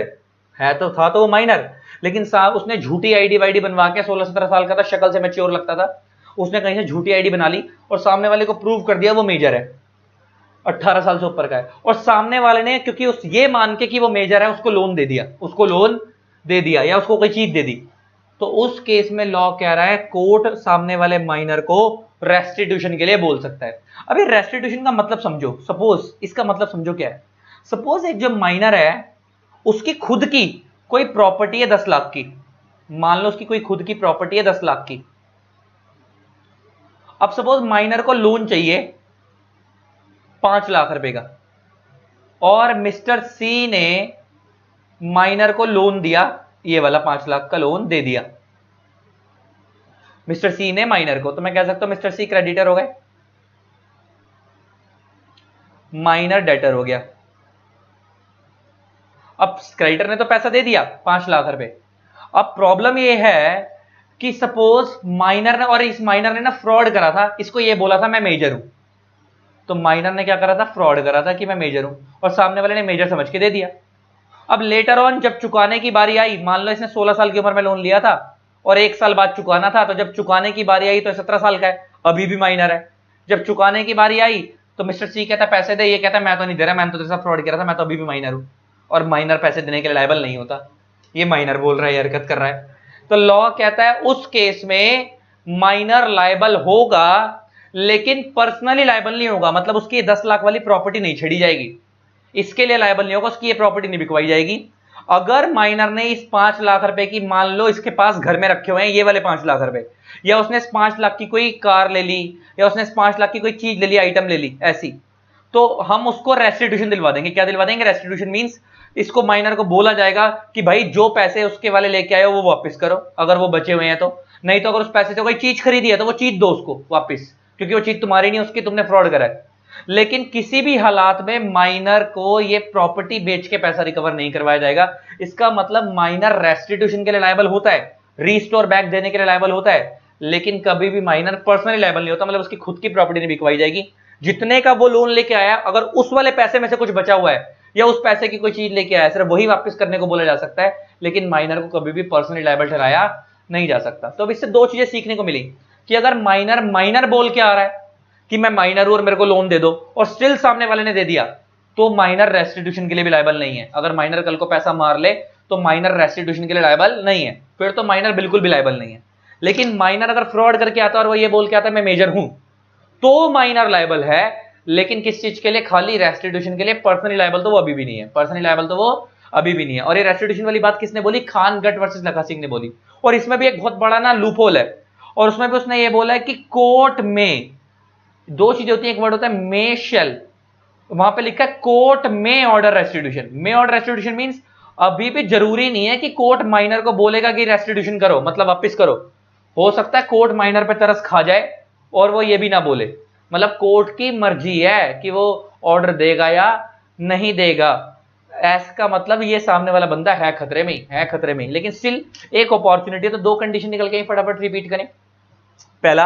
है तो था तो वो माइनर, लेकिन साहब उसने झूठी आईडी वाईडी बनवा के, 16-17 साल का था, शक्ल से मैच्योर लगता था, उसने कहीं से झूठी आईडी बना ली और सामने वाले को प्रूव कर दिया वो मेजर है, 18 साल से ऊपर का है, और सामने वाले ने क्योंकि उस ये मान के कि वो मेजर है उसको लोन दे दिया या उसको कोई चीज दे दी, तो उस केस में लॉ कह रहा है कोर्ट सामने वाले माइनर को रेस्टिट्यूशन के लिए बोल सकता है। अभी रेस्टिट्यूशन का मतलब समझो, सपोज इसका मतलब समझो क्या है। सपोज एक जो माइनर है उसकी खुद की कोई प्रॉपर्टी है 10 लाख की, मान लो उसकी कोई खुद की प्रॉपर्टी है 10 लाख की। अब सपोज माइनर को लोन चाहिए 5 लाख रुपए का, और मिस्टर सी ने माइनर को लोन दिया, ये वाला 5 लाख का लोन दे दिया मिस्टर सी ने माइनर को, तो मैं कह सकता हूं मिस्टर सी क्रेडिटर हो गए, माइनर डेटर हो गया। अब क्रेडिटर ने तो पैसा दे दिया 5 लाख रुपए। अब प्रॉब्लम ये है कि सपोज माइनर ने, और इस माइनर ने ना फ्रॉड करा था, इसको ये बोला था मैं मेजर हूं, तो माइनर ने क्या करा था, फ्रॉड करा था कि मैं मेजर हूं, और सामने वाले ने मेजर समझ के दे दिया। अब लेटर ऑन जब चुकाने की बारी आई, मान लो इसने 16 साल की उम्र में लोन लिया था और 1 साल बाद चुकाना था, तो जब चुकाने की बारी आई तो 17 साल का है, अभी भी माइनर है। जब चुकाने की बारी आई तो मिस्टर सी कहता पैसे दे, ये कहता मैं तो नहीं दे रहा, मैंने तो तेरे साथ फ्रॉड किया था, मैं तो अभी भी माइनर हूं, और माइनर पैसे देने के लिए लायबल नहीं होता, ये माइनर बोल रहा है, हरकत कर रहा है। तो लॉ कहता है उस केस में माइनर लायबल होगा, लेकिन पर्सनली लायबल नहीं होगा, मतलब उसकी 10 लाख वाली प्रॉपर्टी नहीं छेड़ी जाएगी, इसके लिए लायबल नहीं होगा, उसकी ये प्रॉपर्टी नहीं बिकवाई जाएगी। अगर माइनर ने इस 5 लाख रुपए की, मान लो इसके पास घर में रखे हुए हैं ये वाले 5 लाख रुपए, या उसने इस 5 लाख की कोई कार ले ली, या उसने इस 5 लाख की कोई चीज ले ली, आइटम ले ली ऐसी, तो हम उसको रेस्टिट्यूशन दिलवा देंगे। क्या दिलवा देंगे? रेस्टिट्यूशन मींस इसको माइनर को बोला जाएगा कि भाई जो पैसे उसके वाले लेके आए हो वो वापस करो, अगर वो बचे हुए हैं तो, नहीं तो अगर उस पैसे से कोई चीज खरीदी है तो वो चीज दो उसको वापस, क्योंकि वो चीज तुम्हारी नहीं, उसकी तुमने फ्रॉड करा है। लेकिन किसी भी हालात में माइनर को ये प्रॉपर्टी बेच के पैसा रिकवर नहीं करवाया जाएगा। इसका मतलब माइनर रेस्टिट्यूशन के लिए लायबल होता है, रीस्टोर बैक देने के लिए लायबल होता है, लेकिन कभी भी माइनर पर्सनली लायबल नहीं होता, मतलब उसकी खुद की प्रॉपर्टी नहीं बिकवाई जाएगी। जितने का वो लोन लेके आया, अगर उस वाले पैसे में से कुछ बचा हुआ है या उस पैसे की कोई चीज लेके आया, सिर्फ वही वापस करने को बोला जा सकता है, लेकिन माइनर को कभी भी पर्सनली लायबल ठहराया नहीं जा सकता। तो अब इससे 2 चीजें सीखने को मिली कि अगर माइनर माइनर बोल के आ रहा है कि मैं माइनर हूं और मेरे को लोन दे दो, और स्टिल सामने वाले ने दे दिया, तो माइनर रेस्टिट्यूशन के लिए भी लायबल नहीं है। अगर माइनर कल को पैसा मार ले तो माइनर रेस्टिट्यूशन के लिए लायबल नहीं है, फिर तो माइनर बिल्कुल भी लायबल नहीं है। लेकिन माइनर अगर फ्रॉड करके आता और वो ये बोल के आता मैं मेजर हूं, तो माइनर लायबल है। लेकिन किस चीज के लिए? खाली रेस्टिट्यूशन के लिए। पर्सनली लायबल तो वो अभी भी नहीं है, पर्सनली लायबल तो वो अभी भी नहीं है। और ये रेस्टिट्यूशन वाली बात किसने बोली? खानगढ़ वर्सेस लखा सिंह ने बोली। और इसमें भी एक बहुत बड़ा ना लूपहोल है, और उसमें भी उसने ये बोला है कि कोर्ट में दो चीजें होती है, एक वर्ड होता है मे शेल, वहां पे लिखा है कोर्ट में ऑर्डर रेस्टिट्यूशन। में ऑर्डर रेस्टिट्यूशन मींस अभी भी जरूरी नहीं है कि कोर्ट माइनर को बोलेगा कि रेस्टिट्यूशन करो, मतलब वापस करो। हो सकता है कोर्ट माइनर पे तरस खा जाए और वो ये भी ना बोले, मतलब कोर्ट की मर्जी है कि वो ऑर्डर देगा या नहीं देगा। ऐसा मतलब ये सामने वाला बंदा है खतरे में, है खतरे में। लेकिन स्टिल एक अपॉर्चुनिटी है, तो दो कंडीशन निकल के फटाफट रिपीट करें। पहला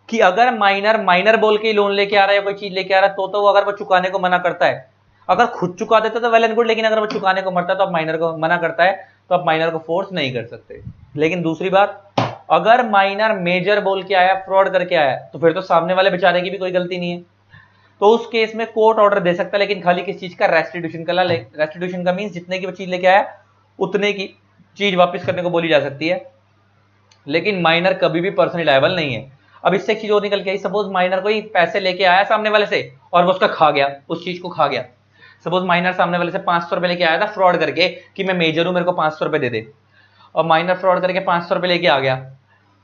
कि अगर माइनर माइनर बोल के लोन लेके आ रहा है या कोई चीज लेके आ रहा है, तो अगर वो चुकाने को मना करता है, अगर खुद चुका देता तो वेल एंड गुड, लेकिन अगर वो चुकाने को मरता है तो आप माइनर को मना करता है, तो आप माइनर को फोर्स नहीं कर सकते। लेकिन दूसरी बात, अगर माइनर मेजर बोल के आया, फ्रॉड करके आया, तो फिर तो सामने वाले बेचारे की भी कोई गलती नहीं है, तो उस केस में कोर्ट ऑर्डर दे सकता है, लेकिन खाली किस चीज का? रेस्टिट्यूशन का। रेस्टिट्यूशन का मींस जितने की वो चीज लेके आया उतने की चीज वापस करने को बोली जा सकती है। लेकिन माइनर कभी भी पर्सनली लायबल नहीं है। अब इससे एक चीज और निकल के आई, सपोज माइनर कोई पैसे लेके आया सामने वाले से और वो उसका खा गया, उस चीज को खा गया। सपोज माइनर सामने वाले से 500 रुपए लेके आया था फ्रॉड करके कि मैं मेजर हूं, मेरे को 500 रुपए दे दे, और माइनर फ्रॉड करके 500 रुपए लेके आ गया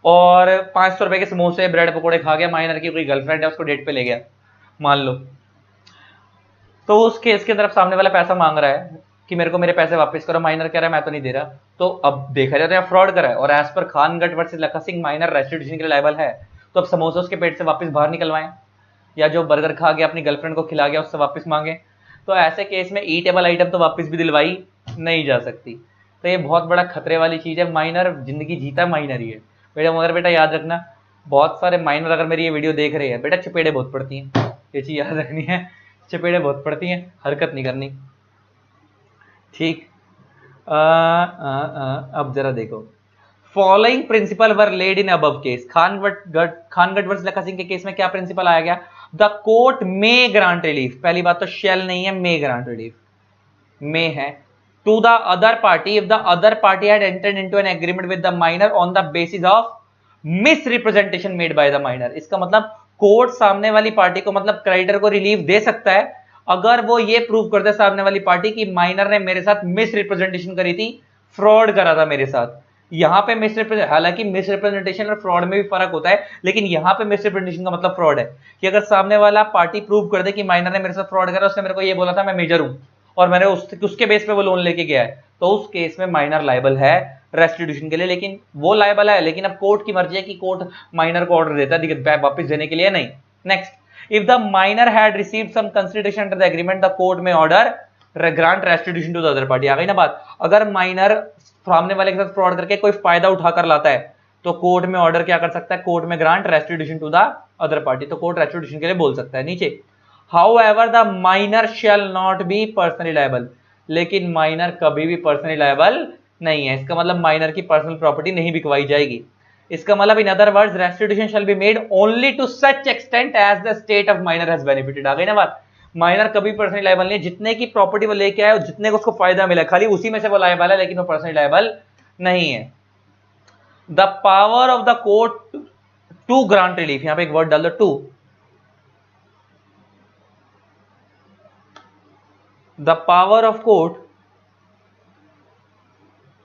और 500 रुपए के समोसे ब्रेड पकौड़े खा गया। माइनर की कोई गर्लफ्रेंड है, उसको डेट पे ले गया मान लो, तो उस केस की तरफ सामने वाला पैसा मांग रहा है कि मेरे को मेरे पैसे वापस करो, माइनर कह रहा है मैं तो नहीं दे रहा। तो अब देखा जाए तो यहाँ फ्रॉड करा है, और as per Khangarh versus Lakha Singh minor restitution के लिए लायबल है। तो अब समोसे उसके पेट से वापस बाहर निकलवाएं, या जो बर्गर खा गया अपनी गर्लफ्रेंड को खिला गया उससे वापस मांगे, तो ऐसे केस में ईटेबल आइटम तो वापस भी दिलवाई नहीं जा सकती। तो ये बहुत बड़ा खतरे वाली चीज है। माइनर जिंदगी जीता माइनर ही है बेटा, मगर बेटा याद रखना, बहुत सारे माइनर अगर मेरी ये वीडियो देख रहे हैं बेटा, चपेड़े बहुत पड़ती हैं, ये चीज याद रखनी है, चपेड़े बहुत पड़ती हैं, हरकत नहीं करनी, ठीक। अब जरा देखो, following principle were laid in above case. Khan Gul versus Lakha Singh के केस में क्या प्रिंसिपल आया गया? The court may grant relief. पहली बात तो शेल नहीं है, मे ग्रांट रिलीफ, मे है। To the other party if the other party had entered into an agreement with the minor on the basis of misrepresentation made by the minor. इसका मतलब कोर्ट सामने वाली पार्टी को, मतलब क्रेडिटर को रिलीफ दे सकता है अगर वो ये प्रूव कर दे सामने वाली पार्टी की माइनर ने मेरे साथ मिस रिप्रेजेंटेशन करी थी, फ्रॉड करा था मेरे साथ। यहां पे हालांकि मिस रिप्रेजेंटेशन और फ्रॉड में भी फर्क होता है, लेकिन यहां पे मिस रिप्रेजेंटेशन का मतलब फ्रॉड है कि अगर सामने वाला पार्टी प्रूव कर दे कि माइनर ने मेरे साथ फ्रॉड करा, उसने मेरे को ये बोला था मैं मेजर हूं और मैंने उसके बेस पे वो लोन लेके गया है, तो उस केस में माइनर लायबल है रेस्टिट्यूशन के लिए। लेकिन वो लायबल है, लेकिन अब कोर्ट की मर्जी है कि कोर्ट माइनर को ऑर्डर देता है वापस देने के लिए, नहीं। Next, if the minor had received some consideration under the agreement, the court may order grant restitution to the other party। आ गई ना बात? अगर माइनर सामने वाले के साथ फ्रॉड करके कोई फायदा उठाकर लाता है, तो कोर्ट में ऑर्डर क्या कर सकता है? कोर्ट में grant restitution to the other party, तो कोर्ट रेस्टिट्यूशन के लिए बोल सकता है। नीचे, however the minor shall not be personally liable. लेकिन माइनर कभी भी पर्सनली लायबल नहीं है। इसका मतलब माइनर की पर्सनल प्रॉपर्टी नहीं बिकवाई जाएगी। इसका मतलब in other words restitution shall be made only to such extent as the state of minor has benefited. आ गई ना बात? माइनर कभी पर्सनली लायबल नहीं है, जितने की प्रॉपर्टी वो लेके आया, जितने को उसको फायदा मिला, खाली उसी में से वो लायबल है, लेकिन वो पर्सनली लायबल नहीं है। The power of the court to grant relief, यहां पे एक वर्ड डाल दो, to. The power of court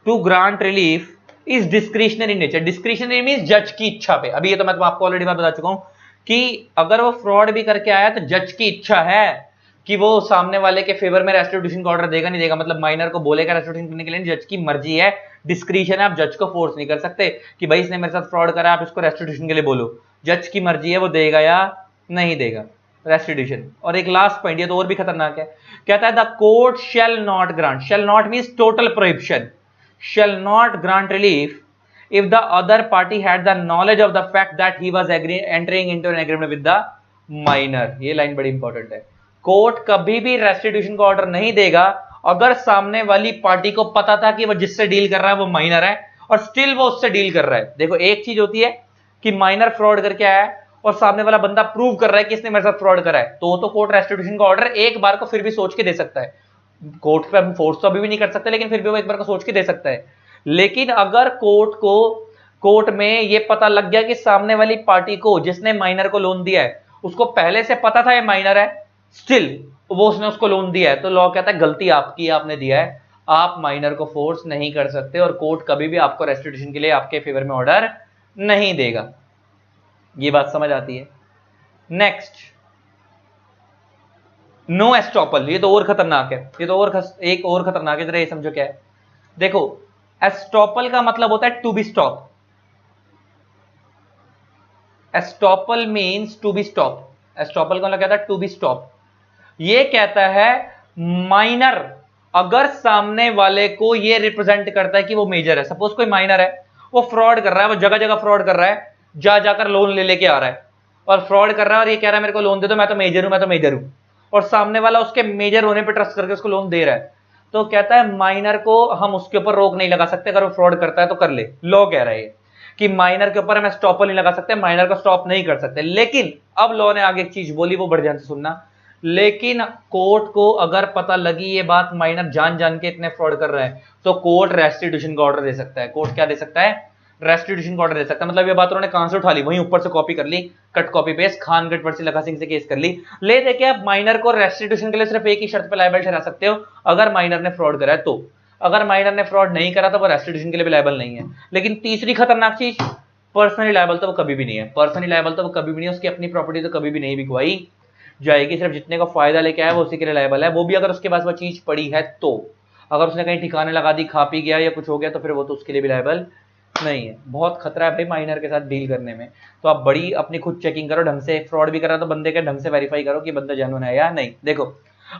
to grant relief is discretionary nature. Discretionary means जज की इच्छा पे। अभी ये तो मैं आपको ऑलरेडी बता चुका हूं कि अगर वो फ्रॉड भी करके आया तो जज की इच्छा है कि वो सामने वाले के फेवर में रेस्टिट्यूशन का ऑर्डर देगा नहीं देगा, मतलब माइनर को बोलेगा रेस्टिट्यूशन करने के लिए, जज की मर्जी है, डिस्क्रिशन है। आप जज को फोर्स नहीं कर सकते कि भाई इसने मेरे साथ फ्रॉड करा, आप इसको रेस्टिट्यूशन के लिए बोलो। जज की मर्जी है, वो देगा या नहीं देगा रेस्टिट्यूशन। और एक लास्ट पॉइंट, ये तो और भी खतरनाक है, कहता है the court shall not grant, shall not means total prohibition, shall not grant relief if the other party had the knowledge of the fact that he was entering into an agreement with the minor। ये लाइन बड़ी इंपॉर्टेंट है। कोर्ट कभी भी रेस्टिट्यूशन का ऑर्डर नहीं देगा अगर सामने वाली पार्टी को पता था कि वो जिससे डील कर रहा है वो माइनर है और स्टिल वो उससे डील कर रहा है। देखो, एक चीज होती है कि माइनर फ्रॉड करके आया है और सामने वाला बंदा प्रूव कर रहा है कि इसने मेरे साथ फ्रॉड करा है, तो कोर्ट रेस्टिट्यूशन का ऑर्डर एक बार को फिर भी सोच के दे सकता है। कोर्ट पे हम फोर्स तो अभी भी नहीं कर सकते, लेकिन फिर भी वो एक बार को सोच के दे सकता है। लेकिन अगर कोर्ट में ये पता लग गया कि सामने वाली पार्टी को, जिसने माइनर को लोन दिया है, उसको पहले से पता था ये माइनर है, स्टिल वो उसने उसको लोन दिया है, तो लॉ कहता है गलती आपकी, आपने दिया है, आप माइनर को फोर्स नहीं कर सकते और कोर्ट कभी भी आपको रेस्टिट्यूशन के लिए आपके फेवर में ऑर्डर नहीं देगा। ये बात समझ आती है। Next, no estoppel. ये तो और खतरनाक है, ये तो एक और खतरनाक है। जरा ये समझो क्या है। देखो, एस्टॉपल का मतलब होता है to be stop. Estoppel means to be stop. Estoppel का मतलब कहता है टू बी स्टॉप। ये कहता है माइनर अगर सामने वाले को ये रिप्रेजेंट करता है कि वो मेजर है। सपोज कोई माइनर है, वो फ्रॉड कर रहा है, वो जगह जगह फ्रॉड कर रहा है, जा जाकर लोन ले लेके आ रहा है और फ्रॉड कर रहा है और ये कह रहा है मेरे को लोन दे दो, मैं तो मेजर हूं, मैं तो मेजर हूं, और सामने वाला उसके मेजर होने पर ट्रस्ट करके उसको लोन दे रहा है, तो कहता है माइनर को हम उसके ऊपर रोक नहीं लगा सकते, अगर वो फ्रॉड करता है तो कर ले। लॉ कह रहा है कि माइनर के ऊपर हम स्टॉपल नहीं लगा सकते, माइनर को स्टॉप नहीं कर सकते। लेकिन अब लॉ ने आगे एक चीज बोली, वो बढ़ ध्यान से सुनना। लेकिन कोर्ट को अगर पता लगी ये बात माइनर जान जान के इतने फ्रॉड कर रहे हैं, तो कोर्ट रेस्टिट्यूशन का ऑर्डर दे सकता है। कोर्ट क्या दे सकता है? रेस्टिट्यूशन का ऑर्डर दे सकता है। मतलब ये बात उन्होंने कहां से उठा ली? वहीं ऊपर से कॉपी कर ली, कट कॉपी पेस्ट, खान गढ़ लखा सिंह से केस कर ली। ले देखे आप माइनर को रेस्टिट्यूशन के लिए सिर्फ एक ही शर्त पे लायबल ठहरा सकते हो, अगर माइनर ने फ्रॉड करा है तो। अगर माइनर ने फ्रॉड नहीं करा तो वो रेस्टिट्यूशन के लिए भी लायबल नहीं है। लेकिन तीसरी खतरनाक चीज, पर्सनली लायबल तो वो कभी भी नहीं है। पर्सनली लायबल तो वो कभी भी नहीं है, उसकी अपनी प्रॉपर्टी तो कभी भी नहीं बिकवाई जाएगी। सिर्फ जितने का फायदा लेके आया वो उसी के लिए लायबल है, वो भी अगर उसके पास वो चीज पड़ी है तो। अगर उसने कहीं ठिकाने लगा दी, खा पी गया या कुछ हो गया, तो फिर वो तो उसके लिए भी लायबल नहीं है। बहुत खतरा है भाई माइनर के साथ डील करने में। तो आप बड़ी अपनी खुद चेकिंग करो ढंग से। फ्रॉड भी कर रहा तो बंदे के ढंग से वेरीफाई करो कि बंदा जेन्युइन है या नहीं। देखो,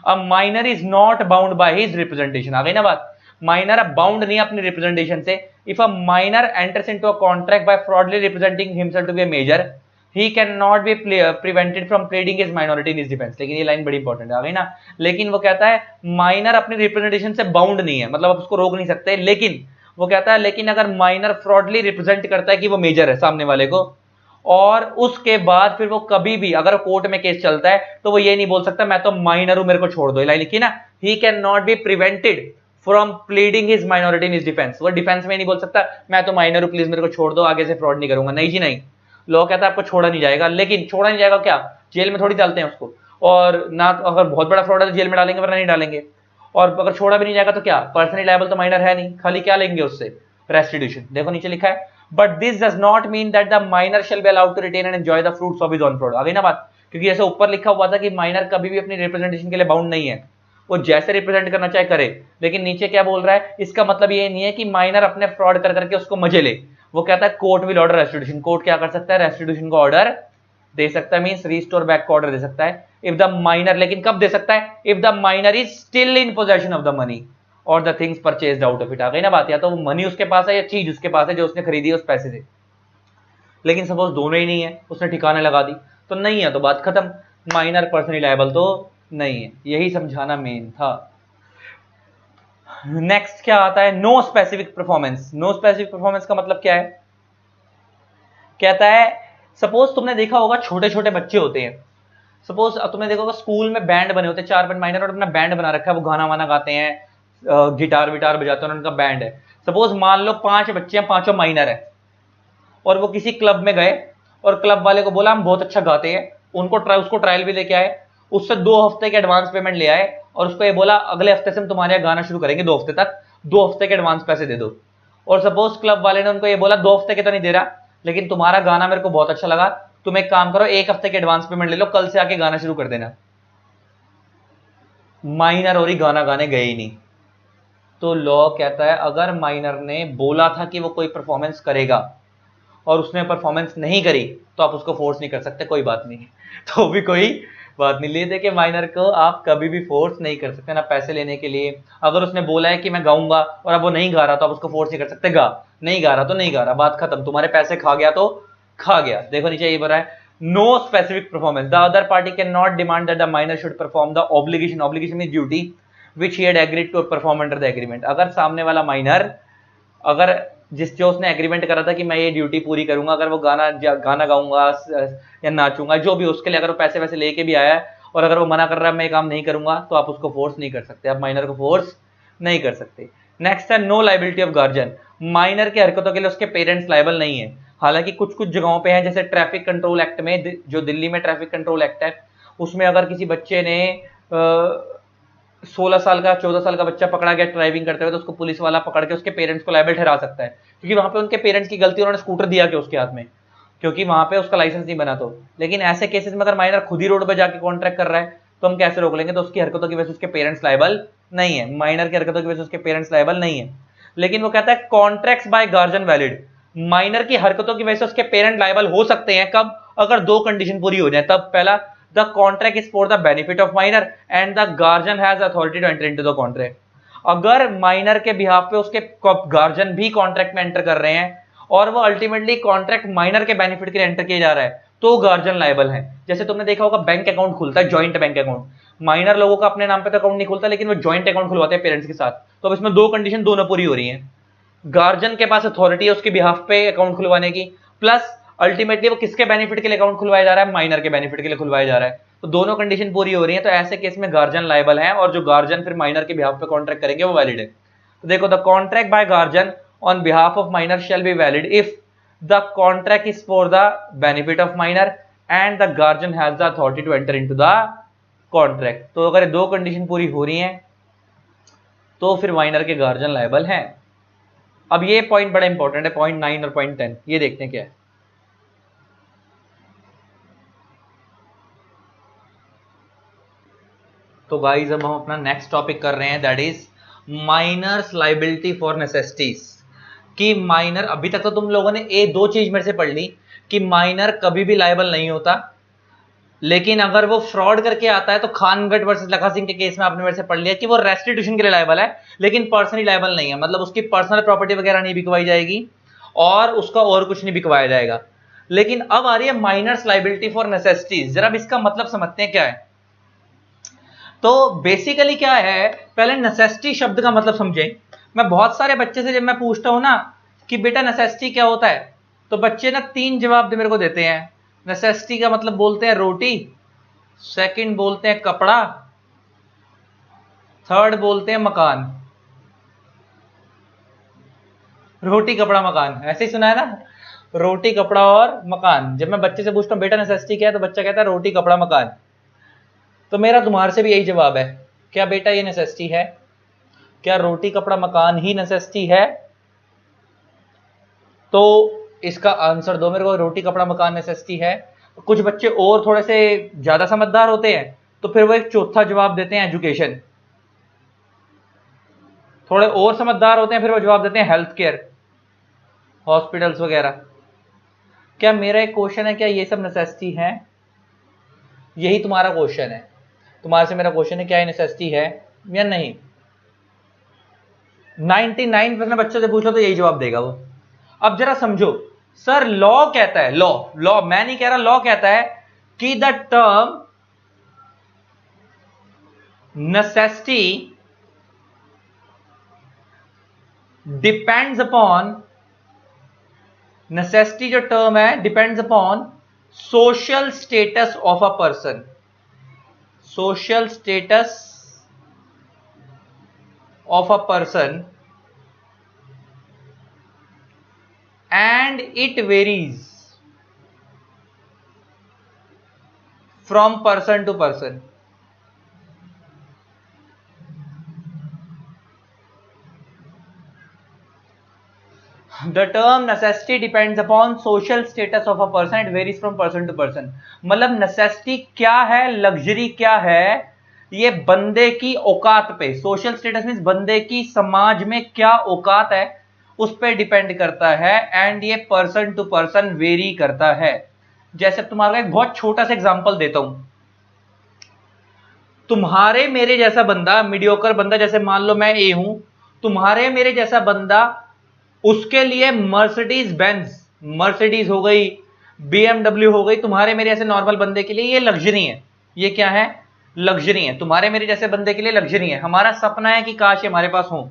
a minor is not bound by his representation. आ गई ना बात? माइनर अब बाउंड नहीं है अपने रिप्रेजेंटेशन से। If a minor enters into a contract by fraudly representing himself to be a major, he cannot be prevented from pleading his minority in his defense। लेकिन ये लाइन बड़ी इंपॉर्टेंट है, आ गई ना? लेकिन वो कहता है माइनर अपनी रिप्रेजेंटेशन से बाउंड नहीं है, मतलब आप उसको रोक नहीं सकते। लेकिन वो कहता है लेकिन अगर माइनर फ्रॉडली रिप्रेजेंट करता है कि वो मेजर है सामने वाले को, और उसके बाद फिर वो कभी भी अगर कोर्ट में केस चलता है तो वो ये नहीं बोल सकता मैं तो माइनर हूं, मेरे को छोड़ दो। ये लाइन लिखी ना, he cannot be prevented from pleading his minority in his defense। वो डिफेंस में नहीं बोल सकता मैं तो माइनर हूं, प्लीज मेरे को छोड़ दो, आगे से फ्रॉड नहीं करूंगा। नहीं जी नहीं, लॉ कहता है आपको छोड़ा नहीं जाएगा। लेकिन छोड़ा नहीं जाएगा क्या? जेल में थोड़ी डालते हैं उसको, और ना अगर बहुत बड़ा फ्रॉड है तो जेल में डालेंगे, वरना नहीं डालेंगे। और अगर छोड़ा भी नहीं जाएगा तो क्या? पर्सनली लायबल तो माइनर है नहीं, खाली क्या लेंगे उससे? रेस्टिट्यूशन। देखो नीचे लिखा है, but this does not mean that the minor shall be allowed to retain and enjoy the fruits of his own fraud. आ गई ना बात? क्योंकि ऐसे ऊपर लिखा हुआ था कि माइनर कभी भी अपनी रिप्रेजेंटेशन के लिए बाउंड नहीं है, वो जैसे रिप्रेजेंट करना चाहे करे। लेकिन नीचे क्या बोल रहा है? इसका मतलब ये नहीं है कि माइनर अपने फ्रॉड कर करके उसको मजे ले। वो कहता है court will order restitution. Court क्या कर सकता है? रेस्टिट्यूशन का ऑर्डर दे सकता है, मींस रिस्टोर बैक का ऑर्डर दे सकता है इफ द माइनर। लेकिन कब दे सकता है? If the minor is still in possession of the money और the things purchased out of it. आ गई ना बात? या तो मनी उसके पास है या चीज उसके पास है जो उसने खरीदी है उस पैसे से। लेकिन सपोज दोनों ही नहीं है, उसने ठिकाने लगा दी तो नहीं है, तो बात खत्म, माइनर पर्सनली लायबल तो नहीं है। यही समझाना मेन था। नेक्स्ट क्या आता है? No specific performance. No specific performance का मतलब क्या है? कहता है सपोज तुमने देखा होगा छोटे छोटे बच्चे होते हैं, सपोज तुमने देखा होगा स्कूल में बैंड बने होते हैं, 4 बैंड माइनर और अपना बैंड बना रखा है, वो गाना वाना गाते हैं, गिटार विटार बजाते हैं, उनका बैंड है। सपोज मान लो 5 बच्चे हैं, पांचों माइनर है, और वो किसी क्लब में गए और क्लब वाले को बोला हम बहुत अच्छा गाते हैं, उसको ट्रायल भी लेके आए, उससे 2 हफ्ते के एडवांस पेमेंट ले आए और उसको ये बोला अगले हफ्ते से हम तुम्हारे यहाँ गाना शुरू करेंगे, 2 हफ्ते तक, 2 हफ्ते के एडवांस पैसे दे दो। और सपोज क्लब वाले ने उनको ये बोला 2 हफ्ते के तो नहीं दे रहा, लेकिन तुम्हारा गाना मेरे को बहुत अच्छा लगा, तुम एक काम करो 1 हफ्ते के एडवांस पेमेंट ले लो, कल से आके गाना शुरू कर देना। माइनर और ही गाना गाने गए ही नहीं। तो लॉ कहता है अगर माइनर ने बोला था कि वो कोई परफॉर्मेंस करेगा और उसने परफॉर्मेंस नहीं करी तो आप उसको फोर्स नहीं कर सकते, कोई बात नहीं। तो भी कोई बात नहीं। ले दे के माइनर को आप कभी भी फोर्स नहीं कर सकते ना पैसे लेने के लिए। अगर उसने बोला है कि मैं गाऊंगा और अब वो नहीं गा रहा तो आप उसको फोर्स नहीं कर सकते, गा नहीं गा रहा तो नहीं गा रहा, बात खत्म। तुम्हारे पैसे खा गया तो खा गया। देखो नीचे ये बोल रहा है no specific performance, the other party can not demand that the minor should perform the obligation, obligation means duty, which he had agreed to perform under the agreement. अगर सामने वाला माइनर अगर जो उसने एग्रीमेंट करा था कि मैं ये ड्यूटी पूरी करूंगा, अगर वो गाना गाऊंगा या नाचूंगा जो भी, उसके लिए अगर वो पैसे वैसे लेके भी आया है और अगर वो मना कर रहा है मैं ये काम नहीं करूंगा, तो आप उसको फोर्स नहीं कर सकते, आप माइनर को फोर्स नहीं कर सकते। नेक्स्ट है no liability of guardian. Minor की हरकतों के लिए उसके पेरेंट्स लायबल नहीं है। हालांकि कुछ कुछ जगहों पे है, जैसे ट्रैफिक कंट्रोल एक्ट में, जो दिल्ली में ट्रैफिक कंट्रोल एक्ट है, उसमें अगर किसी बच्चे ने 16 साल का 14 साल का बच्चा पकड़ा गया ड्राइविंग करते हुए, तो उसको पुलिस वाला पकड़ के उसके पेरेंट्स को लायबल ठहरा सकता है, क्योंकि वहां पे उनके पेरेंट्स की गलती, उन्होंने स्कूटर दिया कि उसके हाथ में, क्योंकि वहां पे उसका लाइसेंस नहीं बना। तो लेकिन ऐसे केसेस में अगर माइनर खुद ही रोड पे जाके कॉन्ट्रैक्ट कर रहा है तो हम कैसे रोक लेंगे? तो उसकी हरकतों की वजह से उसके पेरेंट्स लायबल नहीं है, माइनर की हरकतों की वजह से उसके पेरेंट्स लायबल नहीं है। लेकिन वो कहता है contracts by guardian valid. Minor की हरकतों की वजह से उसके पेरेंट लायबल हो सकते हैं, कब? अगर दो कंडीशन पूरी हो जाए तब। पहला, the contract is for the benefit of minor and the guardian has authority to enter into the contract. अगर माइनर के बिहाफ पे उसके गार्जियन भी कॉन्ट्रैक्ट में एंटर कर रहे हैं और वो अल्टीमेटली कॉन्ट्रैक्ट माइनर के बेनिफिट के लिए एंटर किया जा रहा है, तो गार्जियन लायबल है। जैसे तुमने देखा होगा बैंक अकाउंट खुलता है, जॉइंट बैंक अकाउंट, माइनर लोगों का अपने नाम पे तो अकाउंट नहीं खुलता, लेकिन वो जॉइंट अकाउंट खुलवाते हैं पेरेंट्स के साथ। तो अब इसमें दो कंडीशन दोनों पूरी हो रही है, गार्जियन के पास अथॉरिटी है उसके बिहाफ पे अकाउंट खुलवाने की, प्लस अल्टीमेटली वो किसके बेनिफिट के लिए अकाउंट खुलवाया जा रहा है? माइनर के बेनिफिट के लिए खुलवाया जा रहा है। तो दोनों कंडीशन पूरी हो रही है, तो ऐसे केस में गार्जियन लायबल है, और जो गार्जियन फिर माइनर के बिहाफ पे कॉन्ट्रैक्ट करेंगे वो वैलिड है। तो देखो, the contract by guardian on behalf of minor shall be valid if the contract is for the benefit of minor and the guardian has the authority to enter into the contract. तो अगर दो कंडीशन पूरी हो रही हैं तो फिर माइनर के गार्जियन लायबल हैं। अब ये पॉइंट बड़ा इंपॉर्टेंट है, पॉइंट 9 और पॉइंट 10, ये देखते हैं क्या है। तो गाइस अब हम अपना नेक्स्ट टॉपिक कर रहे हैं, that is minor's liability for necessities. कि माइनर, अभी तक तो तुम लोगों ने ये दो चीज मेरे से पढ़ ली कि माइनर कभी भी लायबल नहीं होता, लेकिन अगर वो फ्रॉड करके आता है तो खानगढ़ वर्सेस लखा सिंह के केस में आपने मेरे से पढ़ लिया कि वो रेस्टिट्यूशन के लिए लायबल है, लेकिन पर्सनली लायबल नहीं है। मतलब उसकी पर्सनल प्रॉपर्टी वगैरह नहीं बिकवाई जाएगी और उसका और कुछ नहीं बिकवाया जाएगा। लेकिन अब आ रही है माइनर्स लायबिलिटी फॉर नेसेसिटीज। जरा इसका मतलब समझते हैं क्या है। तो बेसिकली क्या है, पहले नेसेसिटी शब्द का मतलब समझें। मैं बहुत सारे बच्चे से जब मैं पूछता हूं ना कि बेटा नेसेसिटी क्या होता है, तो बच्चे ना तीन जवाब मेरे को देते हैं। नेसेसिटी का मतलब बोलते हैं रोटी, सेकंड बोलते हैं कपड़ा, थर्ड बोलते हैं मकान। रोटी कपड़ा मकान, ऐसे ही सुना है ना, रोटी कपड़ा और मकान। जब मैं बच्चे से पूछता हूं बेटा नेसेसिटी क्या है, तो बच्चा कहता है रोटी कपड़ा मकान। तो मेरा तुम्हारे से भी यही जवाब है, क्या बेटा ये नेसेसिटी है? क्या रोटी कपड़ा मकान ही नेसेसिटी है? तो इसका आंसर दो मेरे को, रोटी कपड़ा मकान नेसेसिटी है। कुछ बच्चे और थोड़े से ज्यादा समझदार होते हैं, तो फिर वो एक चौथा जवाब देते हैं एजुकेशन। थोड़े और समझदार होते हैं, फिर वो जवाब देते हैं हेल्थ केयर, हॉस्पिटल्स वगैरह। क्या मेरा एक क्वेश्चन है, क्या ये सब नेसेसिटी है? यही तुम्हारा क्वेश्चन है, तुम्हारे से मेरा क्वेश्चन है, क्या ये नेसेसिटी है या नहीं? 99% बच्चों से पूछ लो तो यही जवाब देगा वो। अब जरा समझो, सर लॉ कहता है, लॉ मैं नहीं कह रहा, लॉ कहता है कि the term necessity depends upon, necessity जो टर्म है depends upon social status of a person, social status of a person and it varies from person to person. The term necessity depends upon social status of a person, it varies from person to person. मतलब necessity क्या है, लग्जरी क्या है, ये बंदे की औकात पे, सोशल स्टेटस मींस बंदे की समाज में क्या औकात है उस पर डिपेंड करता है, एंड ये पर्सन टू पर्सन वेरी करता है। जैसे तुम्हारा एक बहुत छोटा सा एग्जांपल देता हूं, तुम्हारे मेरे जैसा बंदा, मीडियोकर बंदा, जैसे मान लो मैं ए हूं, तुम्हारे मेरे जैसा बंदा, उसके लिए मर्सिडीज बेंज, मर्सिडीज हो गई, बीएमडब्ल्यू हो गई, तुम्हारे मेरे जैसे नॉर्मल बंदे के लिए ये लग्जरी है। ये क्या है? लग्जरी है। तुम्हारे मेरे जैसे बंदे के लिए लग्जरी है। हमारा सपना है कि काश ये हमारे पास हो।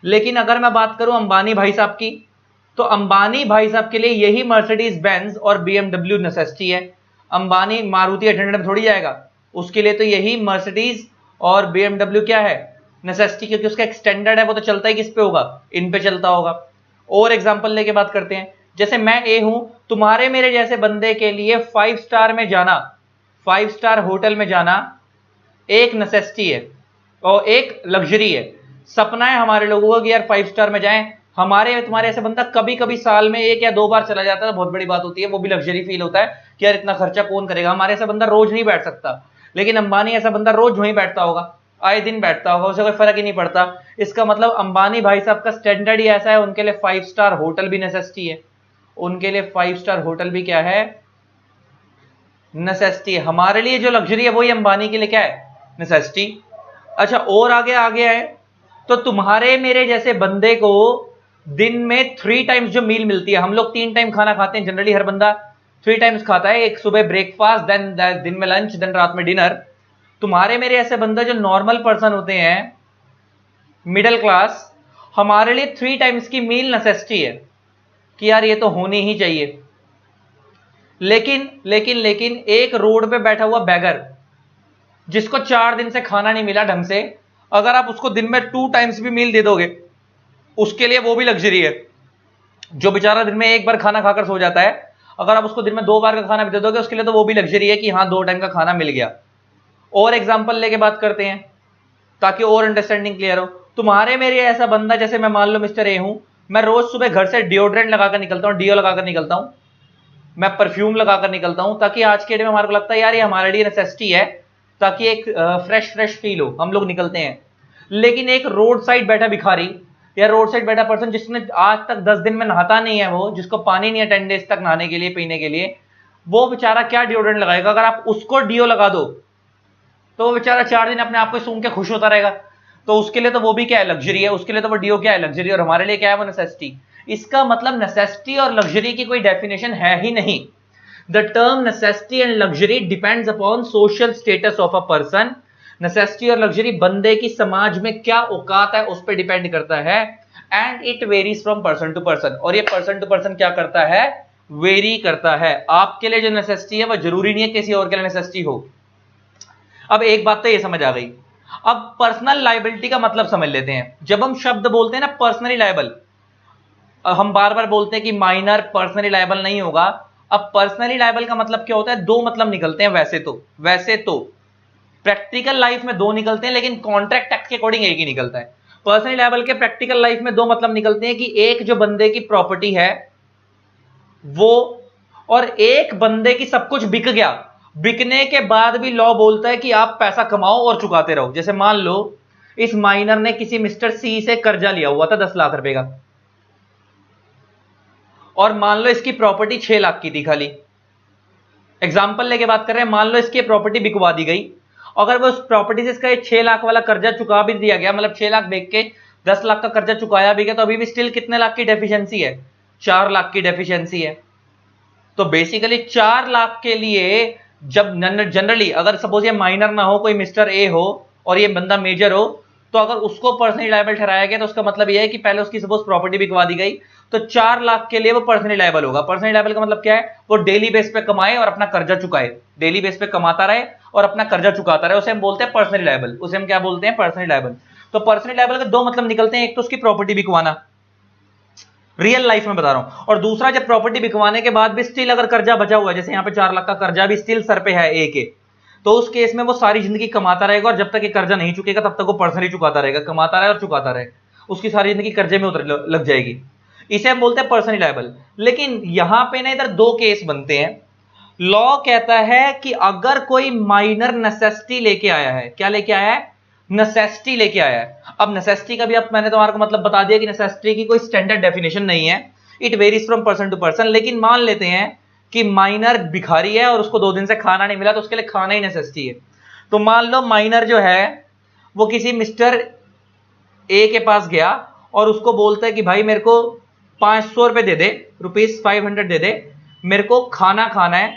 लेकिन अगर मैं बात करूं अंबानी भाई साहब की, तो अंबानी भाई साहब के लिए यही मर्सिडीज बेंज और बीएमडब्ल्यू नेसेसिटी है। अंबानी मारुति 800 में थोड़ी जाएगा, उसके लिए तो यही मर्सिडीज और बीएमडब्ल्यू क्या है, नेसेसिटी, क्योंकि उसका एक्सटेंडेड है, वो तो चलता ही किस पे होगा, इन पे चलता होगा। और एग्जांपल लेके बात करते हैं, जैसे मैं ए हूं, तुम्हारे मेरे जैसे बंदे के लिए 5 स्टार में जाना, 5 स्टार होटल में जाना एक नेसेसिटी है और एक लग्जरी है। सपना है हमारे लोगों का कि यार 5 स्टार में जाएं। हमारे तुम्हारे ऐसे बंदा कभी कभी साल में 1 या 2 बार चला जाता है, बहुत बड़ी बात होती है, वो भी लग्जरी फील होता है कि यार इतना खर्चा कौन करेगा। हमारे ऐसा बंदा रोज नहीं बैठ सकता, लेकिन अंबानी ऐसा बंदा रोज वहीं बैठता होगा, आए दिन बैठता होगा, उसे कोई फर्क ही नहीं पड़ता। इसका मतलब अंबानी भाई साहब का स्टैंडर्ड ही ऐसा है, उनके लिए 5 स्टार होटल भी नेसेसिटी है, उनके लिए 5 स्टार होटल भी क्या है, नेसेसिटी है। हमारे लिए जो लग्जरी है वही अंबानी के लिए क्या है, नेसेसिटी। अच्छा और आगे आगे है, तो तुम्हारे मेरे जैसे बंदे को दिन में 3 टाइम्स जो मील मिलती है, हम लोग 3 टाइम खाना खाते हैं जनरली, हर बंदा 3 टाइम्स खाता है, एक सुबह ब्रेकफास्ट, देन दिन में लंच, देन रात में डिनर। तुम्हारे मेरे ऐसे बंदा जो नॉर्मल पर्सन होते हैं, मिडिल क्लास, हमारे लिए 3 टाइम्स की मील नेसेसिटी है कि यार ये तो होनी ही चाहिए। लेकिन लेकिन लेकिन एक रोड पे बैठा हुआ बैगर जिसको 4 दिन से खाना नहीं मिला ढंग से, अगर आप उसको दिन में 2 टाइम्स भी मील दे दोगे, उसके लिए वो भी लग्जरी है। जो बेचारा दिन में 1 बार खाना खाकर सो जाता है, अगर आप उसको दिन में 2 बार का खाना भी दे दोगे, उसके लिए तो वो भी लग्जरी है कि हाँ 2 टाइम का खाना मिल गया। और एग्जाम्पल लेके बात करते हैं ताकि और अंडरस्टैंडिंग क्लियर हो। तुम्हारे मेरे ऐसा बंदा, जैसे मैं मान लो मिस्टर ए हूं, मैं रोज सुबह घर से डिओड्रेंट लगाकर निकलता हूं, डीओ लगाकर निकलता हूं, मैं परफ्यूम लगाकर निकलता हूं, ताकि आज के डे में हमारे को लगता है यार ये हमारे लिए नेसेसिटी है, ताकि एक फ्रेश फ्रेश फील हो, हम लोग निकलते हैं। लेकिन एक रोड साइड बैठा भिखारी या रोड साइड बैठा पर्सन जिसने आज तक 10 दिन में नहाता नहीं है, वो जिसको पानी नहीं है 10 डेज तक नहाने के लिए, पीने के लिए, वो बेचारा क्या डिओड्रेंट लगाएगा? अगर आप उसको डीओ लगा दो तो वो बेचारा 4 दिन अपने आप को सूंघ के खुश होता रहेगा। तो उसके लिए तो वो भी क्या है, लग्जरी है, उसके लिए तो वो डीओ क्या है, लग्जरी, और हमारे लिए क्या है, वो नेसेसिटी। इसका मतलब नेसेसिटी और लग्जरी की कोई डेफिनेशन है ही नहीं। The term necessity and luxury depends upon social status of a person. Necessity और लग्जरी बंदे की समाज में क्या औकात है उस पर डिपेंड करता है, and it varies from person to person. और ये पर्सन टू पर्सन क्या करता है, वेरी करता है। आपके लिए जो नेसेसिटी है वो जरूरी नहीं है किसी और के लिए नेसेसिटी हो। अब एक बात तो ये समझ आ गई। अब पर्सनल लायबिलिटी का मतलब समझ लेते हैं। जब हम शब्द बोलते हैं ना पर्सनली लायबल, हम बार बार बोलते हैं कि माइनर पर्सनली लायबल नहीं होगा। अब पर्सनली लायबल का मतलब क्या होता है, 2 मतलब निकलते हैं वैसे तो प्रैक्टिकल लाइफ में 2 निकलते हैं, लेकिन कॉन्ट्रैक्ट एक्ट के अकॉर्डिंग एक ही निकलता है। पर्सनली लायबल के प्रैक्टिकल लाइफ में 2 मतलब निकलते हैं कि एक जो बंदे की प्रॉपर्टी है वो, और एक बंदे की सब कुछ बिक गया, बिकने के बाद भी लॉ बोलता है कि आप पैसा कमाओ और चुकाते रहो। जैसे मान लो इस माइनर ने किसी मिस्टर सी से कर्जा लिया हुआ था 10 लाख रुपए का, और मान लो इसकी प्रॉपर्टी 6 लाख की थी खाली। एग्जाम्पल लेके बात कर रहे हैं, मान लो इसकी प्रॉपर्टी बिकवा दी गई, अगर वो उस प्रॉपर्टी से इसका 6 लाख वाला कर्जा चुका भी दिया गया, मतलब 6 लाख बेच के 10 लाख का कर्जा चुकाया भी गया, तो अभी भी स्टिल कितने लाख की डेफिशिएंसी है, 4 लाख की डेफिशिएंसी है। तो बेसिकली 4 लाख के लिए जब जनरली अगर सपोज ये माइनर ना हो, कोई मिस्टर ए हो और ये बंदा मेजर हो, तो अगर उसको पर्सनली लायबल ठहराया गया तो उसका मतलब यह है कि पहले उसकी सपोज प्रॉपर्टी बिकवा दी गई, तो 4 लाख के लिए वो पर्सनली लायबल होगा। पर्सनली लायबल का मतलब क्या है, वो डेली बेस पे कमाए और अपना कर्जा चुकाए, डेली बेस पे कमाता रहे और अपना कर्जा चुकाता रहे, उसे हम बोलते हैं पर्सनली लायबल। उसे हम क्या बोलते हैं, पर्सनली लायबल। तो पर्सनली लायबल के 2 मतलब निकलते हैं, एक तो उसकी प्रॉपर्टी बिकवाना, रियल लाइफ में बता रहा हूं, और दूसरा जब प्रॉपर्टी बिकवाने के बाद भी स्टिल अगर कर्जा बचा हुआ है, जैसे यहां पे 4 लाख का कर्जा भी स्टिल सर पे है ए के, तो उस केस में वो सारी जिंदगी कमाता रहेगा, और जब तक ये कर्जा नहीं चुकेगा तब तक वो पर्सनली चुकाता रहेगा, कमाता रहे और चुकाता रहे, उसकी सारी जिंदगी कर्जे में उतर लग जाएगी। इसे हम बोलते हैं पर्सनली लायबल। लेकिन यहां पे ना इधर 2 केस बनते हैं। लॉ कहता है कि अगर कोई माइनर नेसेसिटी लेके आया है, क्या लेके आया है, नेसेसिटी लेके आया है। अब नेसेसिटी का भी अब मैंने तुम्हारे को मतलब बता दिया कि नेसेसिटी की कोई स्टैंडर्ड डेफिनेशन नहीं है, it varies from person to person. लेकिन मान लेते हैं कि माइनर भिखारी है और उसको 2 दिन से खाना नहीं मिला, तो उसके लिए खाना ही नेसेसिटी है। तो मान लो माइनर जो है वो किसी मिस्टर ए के पास गया और उसको बोलता है कि भाई मेरे को 500 रुपए दे दे, ₹500 दे दे, मेरे को खाना खाना है,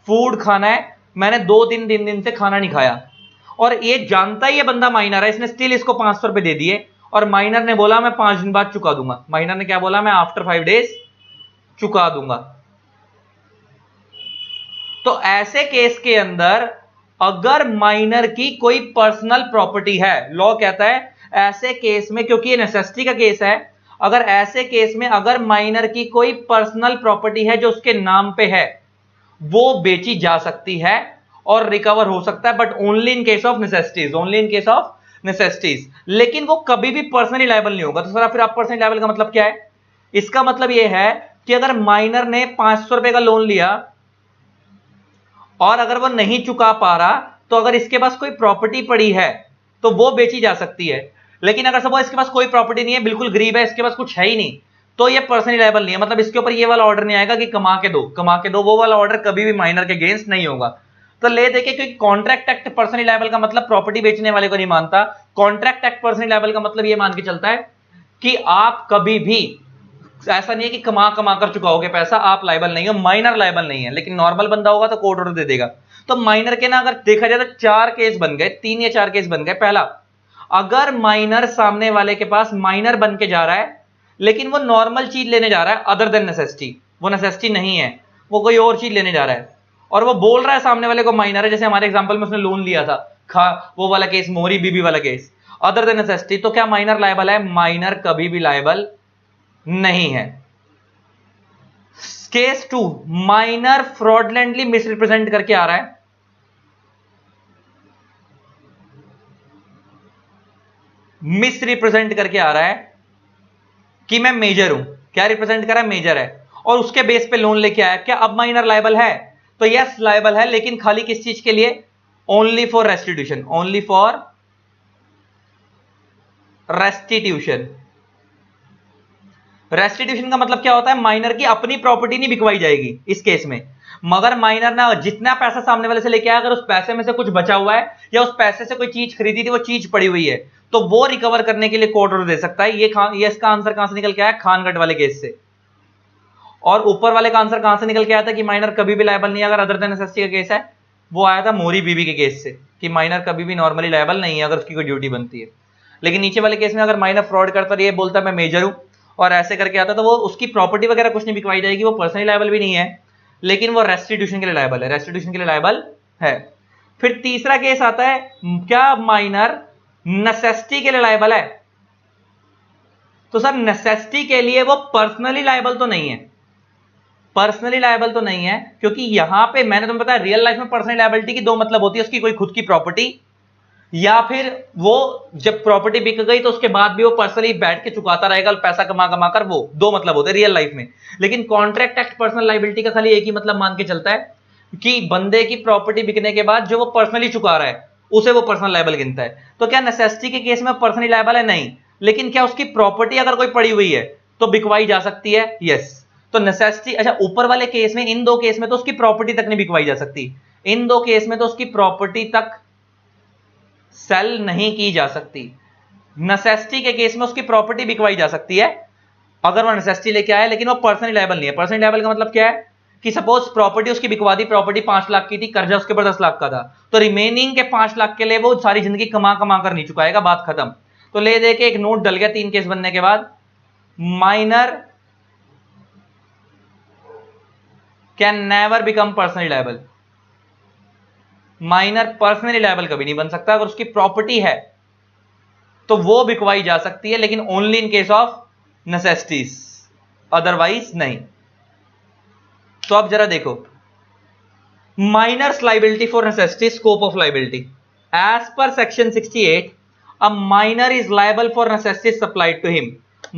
फूड खाना है, मैंने 2-3 दिन से खाना नहीं खाया। और ये जानता ही ये बंदा माइनर है, इसने स्टिल इसको 500 रुपए दे दिए, और माइनर ने बोला मैं 5 दिन बाद चुका दूंगा। माइनर ने क्या बोला, मैं आफ्टर 5 डेज चुका दूंगा। तो ऐसे केस के अंदर अगर माइनर की कोई पर्सनल प्रॉपर्टी है, लॉ कहता है ऐसे केस में, क्योंकि ये नेसेसिटी का केस है, अगर ऐसे केस में अगर माइनर की कोई पर्सनल प्रॉपर्टी है जो उसके नाम पे है, वो बेची जा सकती है और रिकवर हो सकता है, but only in case of necessities, only in case of necessities. लेकिन वो कभी भी पर्सनली लायबल नहीं होगा। तो सर फिर आप पर्सनली लायबल का मतलब क्या है? इसका मतलब यह है कि अगर माइनर ने 500 रुपए का लोन लिया और अगर वो नहीं चुका पा रहा, तो अगर इसके पास कोई प्रॉपर्टी पड़ी है तो वो बेची जा सकती है। लेकिन अगर सपोज इसके पास कोई प्रॉपर्टी नहीं है, बिल्कुल गरीब है, इसके पास कुछ है ही नहीं, तो ये पर्सनली लायबल नहीं है। मतलब इसके ऊपर ये वाला ऑर्डर नहीं आएगा कि कमा के दो, वो वाला ऑर्डर कभी भी माइनर के अगेंस्ट नहीं होगा। तो ले देखिए, क्योंकि कॉन्ट्रैक्ट एक्ट पर्सनली लायबल का मतलब प्रॉपर्टी बेचने वाले को नहीं मानता। कॉन्ट्रैक्ट एक्ट पर्सनली लायबल का मतलब ये मान के चलता है कि आप कभी भी, ऐसा नहीं है कि कमा कर चुकाओगे पैसा, आप लायबल नहीं हो, माइनर लायबल नहीं है। लेकिन नॉर्मल बंदा होगा तो कोर्ट ऑर्डर दे देगा। तो माइनर के ना अगर देखा जाए तो 4 केस बन गए, 3 या 4 केस बन गए। पहला, अगर माइनर सामने वाले के पास माइनर बन के जा रहा है लेकिन वो नॉर्मल चीज लेने जा रहा है अदर देन नेसेसिटी, वो नेसेसिटी नहीं है, वो कोई और चीज लेने जा रहा है और वो बोल रहा है सामने वाले को माइनर है, जैसे हमारे एग्जांपल में उसने लोन लिया था, वो वाला केस, मोहरी बीबी वाला केस, अदर देन नेसेसिटी, तो क्या माइनर लायबल है? माइनर कभी भी लायबल नहीं है। केस 2, माइनर फ्रॉडलेंटली मिसरिप्रेजेंट करके आ रहा है, मिसरिप्रेजेंट करके आ रहा है कि मैं मेजर हूं। क्या रिप्रेजेंट कर रहा है? मेजर है, और उसके बेस पे लोन लेके आया। क्या अब माइनर लायबल है? तो यस लायबल है, लेकिन खाली किस चीज के लिए? Only for restitution, only for restitution. Restitution का मतलब क्या होता है? माइनर की अपनी प्रॉपर्टी नहीं बिकवाई जाएगी इस केस में, मगर माइनर ना जितना पैसा सामने वाले से लेके आया, अगर उस पैसे में से कुछ बचा हुआ है या उस पैसे से कोई चीज खरीदी थी, वो चीज पड़ी हुई है, तो वो रिकवर करने के लिए कोर्ट ऑर्डर दे सकता है। ये इसका आंसर कहां से निकल के आया? खानगढ़ वाले केस से। और ऊपर वाले का आंसर कहां से निकल के आया था कि माइनर कभी भी लायबल नहीं है अगर अदर देन नेसेसिटी का केस है? वो आया था मोहरी बीबी के केस से कि माइनर कभी भी नॉर्मली लायबल नहीं है अगर उसकी कोई ड्यूटी बनती है। लेकिन नीचे वाले केस में अगर माइनर फ्रॉड करता है, ये बोलता है मैं मेजर हूं और ऐसे करके आता, तो वो उसकी प्रॉपर्टी वगैरह कुछ नहीं बिकवाई जाएगी, वो पर्सनली लायबल भी नहीं है, लेकिन वो रेस्टिट्यूशन के लिए लायबल है, रेस्टिट्यूशन के लिए लायबल है। फिर तीसरा केस आता है, क्या माइनर नेसेसिटी के लिए लायबल है? तो सर नेसेसिटी के लिए वो पर्सनली लायबल तो नहीं है, पर्सनली लायबल तो नहीं है, क्योंकि यहां पे मैंने तुम्हें बताया रियल लाइफ में पर्सनल लायबिलिटी की 2 मतलब होती है, उसकी कोई खुद की प्रॉपर्टी, या फिर वो जब प्रॉपर्टी बिक गई तो उसके बाद भी वो पर्सनली बैठ के चुकाता रहेगा पैसा कमा कर, वो 2 मतलब होते हैं रियल लाइफ में। लेकिन कॉन्ट्रैक्ट एक्ट पर्सनल लायबिलिटी का खाली एक ही मतलब मान के चलता है कि बंदे की प्रॉपर्टी बिकने के बाद जो वो पर्सनली चुका रहा है उसे वो पर्सनल लायबल गिनता है। तो क्या नेसेसिटी के केस में पर्सनली लायबल है? नहीं। लेकिन क्या उसकी प्रॉपर्टी अगर कोई पड़ी हुई है तो बिकवाई जा सकती है? यस। तो नेसेसिटी, अच्छा ऊपर वाले केस में, इन 2 केस में तो उसकी प्रॉपर्टी तक नहीं बिकवाई जा सकती, इन 2 केस में तो उसकी प्रॉपर्टी तक सेल नहीं की जा सकती। नेसेसिटी के केस में उसकी प्रॉपर्टी बिकवाई जा सकती है अगर वो नेसेसिटी लेके आया, लेकिन वो पर्सनली लायबल नहीं है। पर्सनली लायबल का मतलब क्या है कि सपोज प्रॉपर्टी उसकी बिकवा दी, प्रॉपर्टी 5 लाख की थी, कर्जा उसके ऊपर 10 लाख का था, तो रिमेनिंग के 5 लाख के लिए वो सारी जिंदगी कमा कर नहीं चुकाएगा, बात खत्म। तो ले दे के एक नोट डल गया 3 केस बनने के बाद, minor can never become personally liable. Minor personally liable कभी नहीं बन सकता, अगर उसकी प्रॉपर्टी है तो वो बिकवाई जा सकती है, लेकिन only in case of necessities, otherwise नहीं। तो अब जरा देखो, minor's liability for necessity, scope of liability as per section 68, a minor is liable for necessities supplied to him.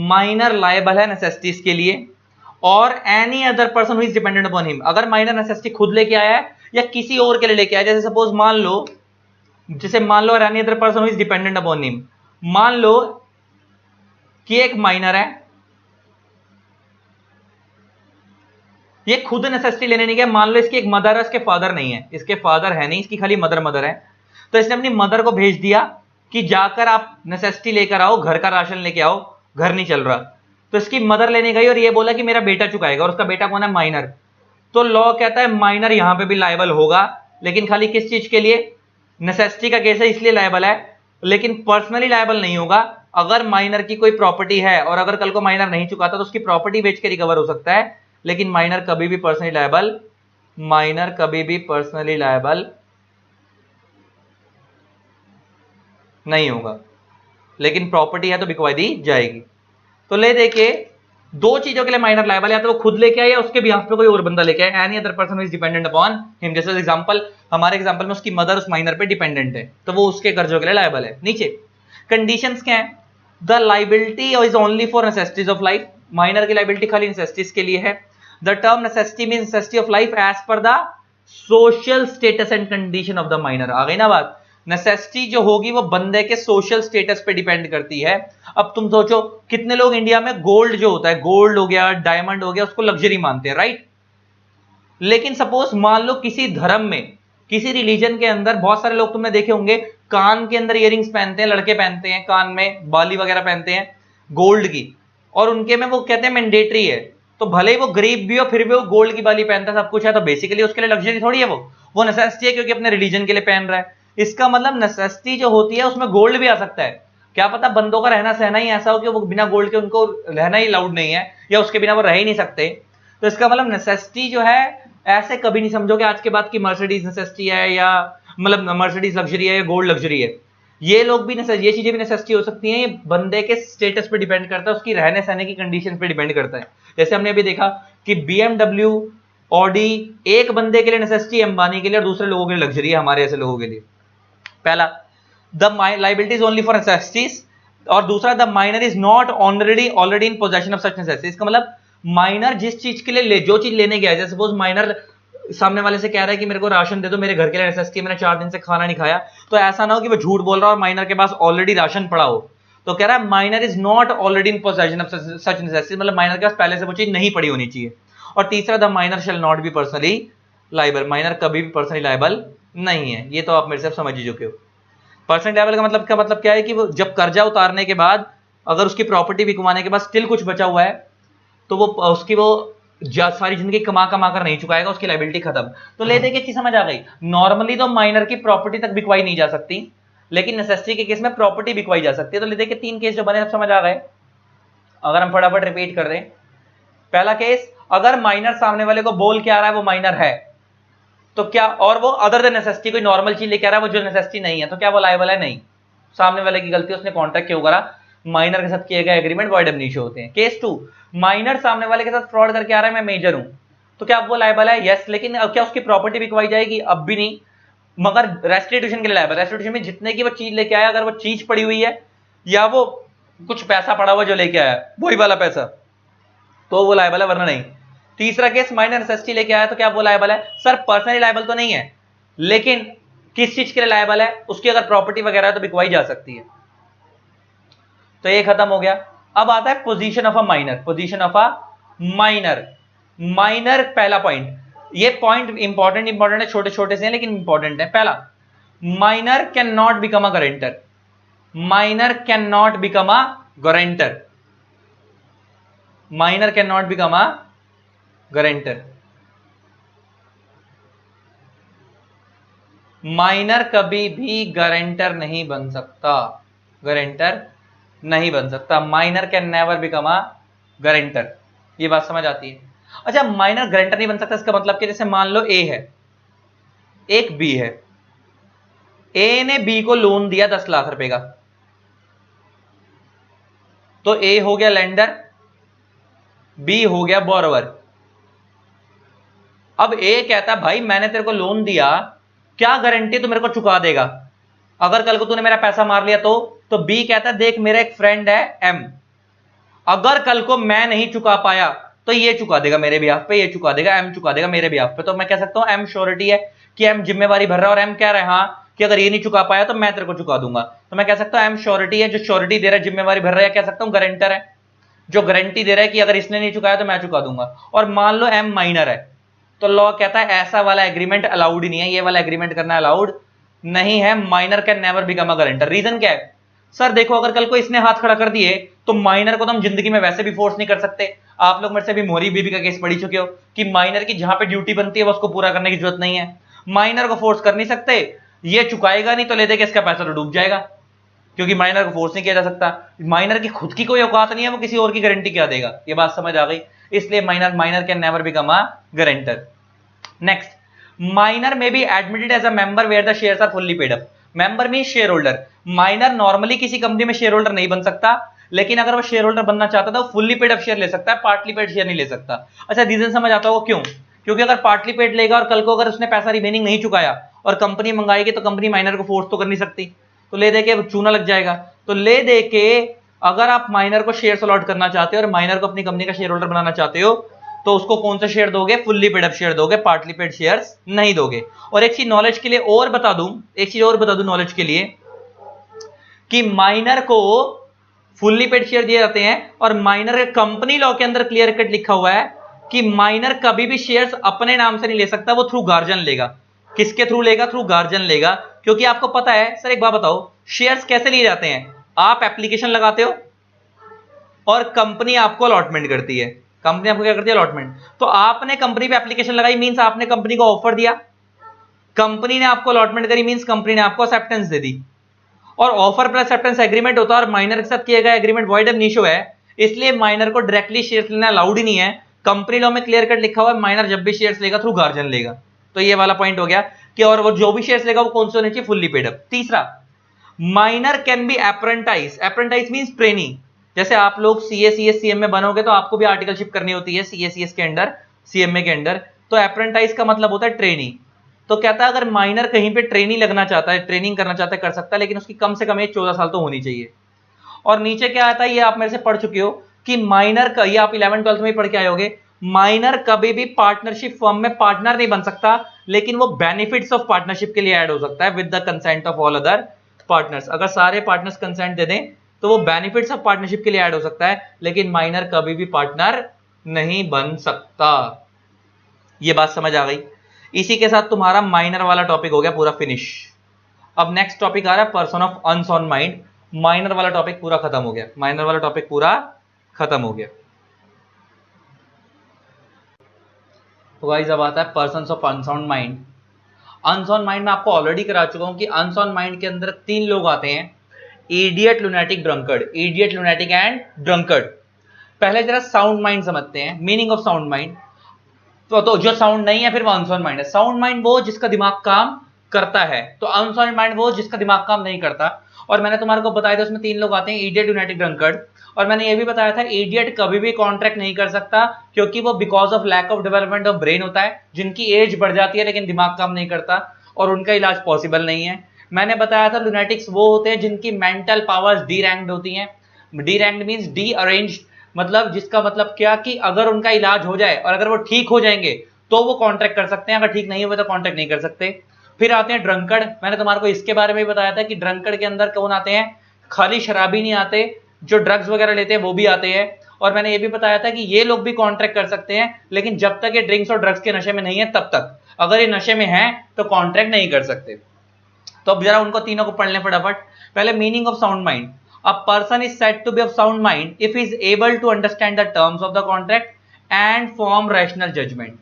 Minor liable है नेसेसिटीज के लिए और any other person who is dependent upon him. अगर माइनर नेसेसिटी खुद लेके आया है या किसी और के लिए लेके आया, जैसे सपोज मान लो any other person who is dependent upon him, मान लो कि एक माइनर है, ये खुद नेसेसिटी लेने नहीं गया, मान लो इसकी एक मदर है, इसके फादर नहीं है, इसके फादर है नहीं, इसकी खाली मदर है, तो इसने अपनी मदर को भेज दिया कि जाकर आप नेसेसिटी लेकर आओ, घर का राशन लेके आओ, घर नहीं चल रहा। तो इसकी मदर लेने गई और ये बोला कि मेरा बेटा चुकाएगा, और उसका बेटा कौन है? माइनर। तो लॉ कहता है माइनर यहां पे भी लायबल होगा, लेकिन खाली किस चीज के लिए? नेसेसिटी का केस है इसलिए लायबल है, लेकिन पर्सनली लायबल नहीं होगा, अगर माइनर की कोई प्रॉपर्टी है और अगर कल को माइनर नहीं चुकाता तो उसकी प्रॉपर्टी बेच के रिकवर हो सकता है, लेकिन माइनर कभी भी पर्सनली लायबल नहीं होगा, लेकिन प्रॉपर्टी है तो बिकवा दी जाएगी। तो ले देखिए, दो चीजों के लिए माइनर लायबल, या तो वो खुद लेके आए या उसके बिहाफ पे कोई और बंदा लेके आए, any other person is dependent upon him. जैसे एग्जांपल, हमारे एग्जांपल में उसकी मदर उस माइनर पे डिपेंडेंट है, तो वो उसके कर्जों के लिए लायबल है। नीचे कंडीशंस क्या है, the liability is only for necessities of life, minor की लाइबिलिटी खाली नेसेसिटीज के लिए है। The term necessity means necessity of life as per the social status and condition of the minor. आ गई ना बात, नेसेसिटी जो होगी वो बंदे के सोशल स्टेटस पे डिपेंड करती है। अब तुम सोचो, कितने लोग इंडिया में गोल्ड जो होता है, गोल्ड हो गया, डायमंड हो गया, उसको लग्जरी मानते हैं, राइट। लेकिन सपोज मान लो किसी धर्म में, किसी रिलीजन के अंदर बहुत सारे लोग तुमने देखे होंगे कान के अंदर इयरिंग्स पहनते हैं, लड़के पहनते हैं, कान में बाली वगैरह पहनते हैं गोल्ड की, और उनके में वो कहते हैं मैंडेटरी है। तो भले ही वो गरीब भी हो फिर भी वो गोल्ड की बाली पहनता है, सब कुछ है, तो बेसिकली उसके लिए लग्जरी थोड़ी है, वो नेसेसिटी है क्योंकि अपने रिलीजन के लिए पहन रहा है। इसका मतलब नेसेसिटी जो होती है उसमें गोल्ड भी आ सकता है। क्या पता बंदों का रहना सहना ही ऐसा हो कि वो बिना गोल्ड के उनको रहना ही अलाउड नहीं है, या उसके बिना वो रह ही नहीं सकते। तो इसका मतलब नेसेसिटी जो है, ऐसे कभी नहीं समझो कि आज के बाद की मर्सिडीज नेसेसिटी है, या मतलब मर्सिडीज लग्जरी है या गोल्ड लग्जरी है। ये लोग भी ये चीजें भी नेसेसिटी हो सकती हैं, ये बंदे के स्टेटस पे डिपेंड करता है, उसकी रहने सहने की कंडीशन पे डिपेंड करता है। जैसे हमने अभी देखा कि BMW, ऑडी एक बंदे के लिए नेसेसिटी, अंबानी के लिए, और दूसरे लोगों के लिए लग्जरी है, हमारे ऐसे लोगों के लिए। पहला, the liability is only for necessities, और दूसरा the minor is not already in possession of such necessities. इसका मतलब माइनर जिस चीज के लिए जो चीज लेने गया है, जैसे सपोज माइनर सामने वाले से कह रहा है कि मेरे को राशन दे दो, मेरे घर के लिए नेसेसिटी, मैंने 4 दिन से खाना नहीं खाया, तो ऐसा ना हो कि वो झूठ बोल रहा है और माइनर के पास ऑलरेडी राशन पड़ा हो। तो कह रहा है minor is not already in possession of such necessities, मतलब माइनर के पास पहले से वो चीज नहीं पड़ी होनी चाहिए। और तीसरा, the minor shall not be personally liable, minor कभी भी पर्सनली लायबल नहीं है। ये तो आप मेरे से समझ ही चुके हो। पर्सनल लायबल का मतलब क्या है कि वो जब कर्जा उतारने के बाद अगर उसकी प्रॉपर्टी बिकवाने के बाद स्टिल कुछ बचा हुआ है, तो वो उसकी वो सारी जिंदगी कमा कर नहीं चुकाएगा, उसकी लायबिलिटी खत्म। तो ले दे के चीज समझ आ गई। नॉर्मली तो माइनर की प्रॉपर्टी तक बिकवाई नहीं जा सकती, लेकिन नेसेसिटी के केस में प्रॉपर्टी बिकवाई जा सकती है। तो ले दे के 3 केस जो बने सब समझ आ गए। अगर हम फटाफट रिपीट कर दें, पहला केस, अगर माइनर सामने वाले को बोल के आ रहा है वो माइनर है, तो क्या, और वो अदर देन नेसेसिटी कोई नॉर्मल चीज लेके आ रहा है वो जो नेसेसिटी नहीं है, तो क्या वो लायबल है? नहीं। सामने वाले की गलती, उसने कॉन्ट्रैक्ट क्यों करा, माइनर के साथ किए गए एग्रीमेंट वॉइड एब इनिशियो होते हैं। केस 2, माइनर सामने वाले के साथ फ्रॉड करके आ रहा है, मैं मेजर हूं, तो क्या वो लायबल है? यस। लेकिन अब क्या उसकी प्रॉपर्टी बिकवाई जाएगी? अब भी नहीं, मगर रेस्टिट्यूशन के लिए लायबल। रेस्टिट्यूशन में जितने की वो चीज लेके आया, अगर वो चीज पड़ी हुई है या वो कुछ पैसा पड़ा हुआ जो लेके आया वही वाला पैसा, तो वो लायबल है, वरना नहीं। तीसरा केस, माइनर नेसेसिटी लेके आया, तो क्या वो लायबल है? सर पर्सनली लायबल तो नहीं है, लेकिन किस चीज के लिए लायबल है? उसकी अगर प्रॉपर्टी वगैरह है तो बिकवाई जा सकती है। तो ये खत्म हो गया। अब आता है position of a minor. Position of a minor, minor पहला पॉइंट, ये पॉइंट इंपॉर्टेंट है, छोटे छोटे से हैं लेकिन इंपॉर्टेंट है। पहला, minor can not become a guarantor, minor can not become a guarantor, minor can not become a guarantor. Minor कभी भी गारंटर नहीं बन सकता, गारंटर नहीं बन सकता। Minor can never become a guarantor. ये बात समझ आती है? अच्छा, माइनर गारंटर नहीं बन सकता, इसका मतलब कि जैसे मान लो ए है, एक बी है, ए ने बी को लोन दिया 10 लाख रुपए का, तो ए हो गया लेंडर, बी हो गया बोरोवर। अब ए कहता भाई मैंने तेरे को लोन दिया, क्या गारंटी तू मेरे को चुका देगा, अगर कल को तूने मेरा पैसा मार लिया तो बी कहता देख मेरा एक फ्रेंड है एम, अगर कल को मैं नहीं चुका पाया तो ये चुका देगा मेरे बिहाफ पे, ये चुका देगा, एम चुका देगा मेरे बिहाफ पे। तो मैं कह सकता हूं एम श्योरिटी है कि एम जिम्मेवारी भर रहा है, और एम कह रहा है हाँ कि अगर ये नहीं चुका पाया तो मैं तेरे को चुका दूंगा। तो मैं कह सकता हूं एम श्योरिटी है, जो श्योरिटी दे रहा है, जिम्मेवारी भर रहा है, कह सकता हूं गारंटर है, जो गारंटी दे रहा है कि अगर इसने नहीं चुकाया तो मैं चुका दूंगा। और मान लो एम माइनर है, तो लॉ कहता है ऐसा वाला एग्रीमेंट अलाउड ही नहीं है, ये वाला एग्रीमेंट करना अलाउड नहीं है। Minor can never become a guarantor. Reason क्या है? सर देखो, अगर कल को इसने हाथ खड़ा कर दिए तो माइनर को तो हम जिंदगी में वैसे भी फोर्स नहीं कर सकते। आप लोग मेरे से भी मोहरी बीबी का केस पढ़ी चुके हो कि माइनर की जहां पे ड्यूटी बनती है वो उसको पूरा करने की जरूरत नहीं है, माइनर को फोर्स कर नहीं सकते, ये चुकाएगा नहीं तो ले दे के इसका पैसा तो डूब जाएगा। क्योंकि माइनर को फोर्स नहीं किया जा सकता, माइनर की खुद की कोई औकात नहीं है, वो किसी और की गारंटी क्या देगा, ये बात समझ आ गई। इसलिए minor can never become a guarantor. Next, minor may be admitted as a member where the shares are fully paid up. Member mean share holder. Minor normally किसी कंपनी में शेयर होल्डर नहीं बन सकता, लेकिन अगर वो शेयर होल्डर बनना चाहता था वो फुल्ली पेड अप शेयर ले सकता है, पार्टली पेड शेयर नहीं ले सकता। अच्छा, रीजन समझ आता होगा क्यों? क्योंकि अगर पार्टली पेड लेगा और कल को अगर उसने पैसा रिमेनिंग नहीं चुकाया और कंपनी मंगाएगी तो कंपनी माइनर को फोर्स तो कर नहीं सकती, तो ले दे के चूना लग जाएगा। तो ले दे के अगर आप माइनर को शेयर अलॉट करना चाहते हो और माइनर को अपनी कंपनी का शेयर होल्डर बनाना चाहते हो तो उसको कौन सा शेयर दोगे? फुल्ली पेड अप शेयर दोगे, पार्टली पेड शेयर्स नहीं दोगे। और एक चीज नॉलेज के लिए और बता दूं, नॉलेज के लिए, कि माइनर को फुल्ली पेड शेयर दिए जाते हैं और माइनर के कंपनी लॉ के अंदर क्लियर कट लिखा हुआ है कि माइनर कभी भी शेयर्स अपने नाम से नहीं ले सकता, वो थ्रू गार्जियन लेगा। किसके थ्रू लेगा? थ्रू गार्जियन लेगा। क्योंकि आपको पता है, सर एक बात बताओ, शेयर्स कैसे लिए जाते हैं? आप एप्लीकेशन लगाते हो और कंपनी आपको अलॉटमेंट करती है। कंपनी आपको क्या करती है? अलॉटमेंट। तो आपने कंपनी पे एप्लीकेशन लगाई, मींस आपने कंपनी को ऑफर दिया, कंपनी ने आपको अलॉटमेंट करी, मींस कंपनी ने आपको एक्सेप्टेंस दे दी। और ऑफर प्लस एक्सेप्टेंस एग्रीमेंट होता है और माइनर के साथ किया गया एग्रीमेंट वॉइड एब इनिशियो है, इसलिए माइनर को डायरेक्टली शेयर्स लेना अलाउड ही नहीं है। कंपनी लॉ में क्लियर कट लिखा हुआ है माइनर जब भी शेयर्स लेगा थ्रू गार्जियन लेगा। तो ये वाला पॉइंट हो गया कि और वो जो भी शेयर्स लेगा वो कौन से होने चाहिए? Fully paid up. तीसरा, minor can be apprentice. Apprentice means trainee. जैसे आप लोग सीए सीएस सीएम में बनोगे तो आपको भी आर्टिकलशिप करनी होती है सीए सीएस के अंडर, सीएमए के अंडर। तो अप्रेंटाइज का मतलब होता है ट्रेनी। तो कहता है अगर माइनर कहीं पे ट्रेनी लगना चाहता है, ट्रेनिंग करना चाहता है, कर सकता है, लेकिन उसकी कम से कम एज 14 साल तो होनी चाहिए। और नीचे क्या आता है, ये आप मेरे से पढ़ चुके हो कि माइनर का, ये आप 11 12 में ही पढ़ के आए होगे, माइनर कभी भी पार्टनरशिप फर्म में पार्टनर नहीं बन सकता, लेकिन वो बेनिफिट्स ऑफ पार्टनरशिप के लिए ऐड हो सकता है with the consent of all other partners. अगर सारे पार्टनर्स कंसेंट दे दें तो वो बेनिफिट्स ऑफ पार्टनरशिप के लिए ऐड हो सकता है, लेकिन माइनर कभी भी पार्टनर नहीं बन सकता। ये बात समझ आ गई? इसी के साथ तुम्हारा माइनर वाला टॉपिक हो गया पूरा फिनिश। अब नेक्स्ट टॉपिक आ रहा है person of unsound mind. Minor वाला टॉपिक पूरा खत्म हो गया, माइनर वाला टॉपिक पूरा खत्म हो गया। तो गाइस अब आता है persons of unsound mind. Unsound mind में आपको ऑलरेडी करा चुका हूं कि अनसाउंड माइंड के अंदर 3 लोग आते हैं, idiot, lunatic, drunkard. Idiot, lunatic and drunkard. पहले जरा साउंड माइंड समझते हैं, मीनिंग ऑफ साउंड माइंड। तो जो साउंड नहीं है फिर वो अनसाउंड माइंड है। साउंड माइंड वो जिसका दिमाग काम करता है, तो अनसाउंड माइंड वो जिसका दिमाग काम नहीं करता। और मैंने तुम्हारे को बताया था उसमें 3 लोग आते हैं, इडियट, लुनेटिक, ड्रंकर्ड। और मैंने ये भी बताया था इडियट कभी भी कॉन्ट्रैक्ट नहीं कर सकता, क्योंकि वो because of lack of development of brain होता है, जिनकी एज बढ़ जाती है लेकिन दिमाग काम नहीं करता और उनका इलाज पॉसिबल नहीं है। मैंने बताया था लुनेटिक्स वो होते हैं जिनकी मेंटल पावर्स डी रैंक्ड होती हैं। D ranked means D arranged, मतलब जिसका मतलब क्या कि अगर उनका इलाज हो जाए और अगर वो ठीक हो जाएंगे तो वो कॉन्ट्रैक्ट कर सकते हैं, अगर ठीक नहीं हुए तो कॉन्ट्रैक्ट नहीं कर सकते। फिर आते हैं ड्रंकर्ड। मैंने तुम्हारे को इसके बारे में बताया था कि ड्रंकर्ड के अंदर कौन आते हैं? खाली शराबी नहीं आते, जो ड्रग्स वगैरह लेते हैं वो भी आते हैं। और मैंने ये भी बताया था कि ये लोग भी कॉन्ट्रैक्ट कर सकते हैं, लेकिन जब तक ये ड्रिंक्स और ड्रग्स के नशे में नहीं है तब तक। अगर ये नशे में है तो कॉन्ट्रैक्ट नहीं कर सकते। तो अब जरा उनको तीनों को पढ़ लें फटाफट। पहले meaning of sound mind. A person is said to be of sound mind if he is able to understand the terms of the contract and form rational judgment.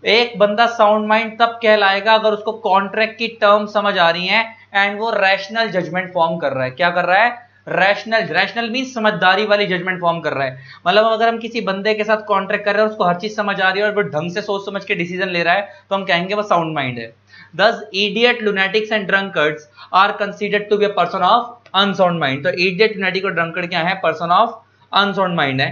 एक बंदा साउंड माइंड तब कहलाएगा अगर उसको कॉन्ट्रैक्ट की टर्म समझ आ रही है एंड वो रैशनल जजमेंट फॉर्म कर रहा है। क्या कर रहा है? रैशनल मीन समझदारी वाली जजमेंट फॉर्म कर रहा है। मतलब अगर हम किसी बंदे के साथ कॉन्ट्रैक्ट कर रहे हैं, उसको हर चीज समझ आ रही है और वो ढंग से सोच समझ के डिसीजन ले रहा है, तो हम कहेंगे वो साउंड माइंड है। Thus, idiot, lunatics and drunkards are considered to be a person of unsound mind. तो idiot, lunatic और drunkard क्या है? Person of unsound mind है।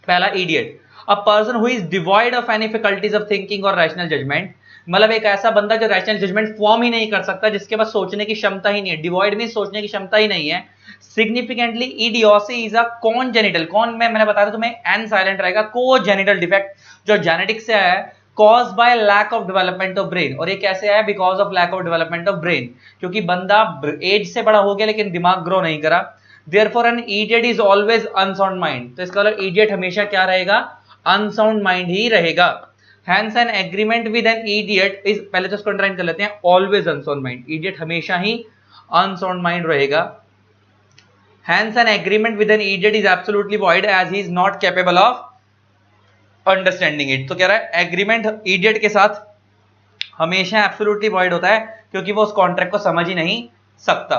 पहला idiot, a person who is devoid of any faculties of thinking or rational judgment। मतलब एक ऐसा बंदा जो रैशनल जजमेंट फॉर्म ही नहीं कर सकता, जिसके पास सोचने की क्षमता ही नहीं है। डिवॉइड में सोचने की क्षमता ही नहीं है। Significantly idiocy is a congenital, कौन में मैंने बताया तुम्हें एन साइलेंट रहेगा, कोजेनिटल डिफेक्ट जो जेनेटिक से आया है, cause by lack of development of brain. और ये कैसे आया? Because of lack of development of brain, क्योंकि बंदा एज से बड़ा हो गया लेकिन दिमाग ग्रो नहीं करा। Therefore an idiot is always unsound mind. तो इसका मतलब इडियट हमेशा क्या रहेगा? अनसाउंड माइंड ही रहेगा। Hence an agreement with an idiot is, पहले तो इसको अंडरलाइन कर लेते हैं, always unsound mind। idiot हमेशा ही unsound mind रहेगा। Hence an agreement with an idiot is absolutely void as he is not capable of understanding it। तो कह रहा है एग्रीमेंट idiot के साथ हमेशा absolutely void होता है, क्योंकि वो उस कॉन्ट्रैक्ट को समझ ही नहीं सकता।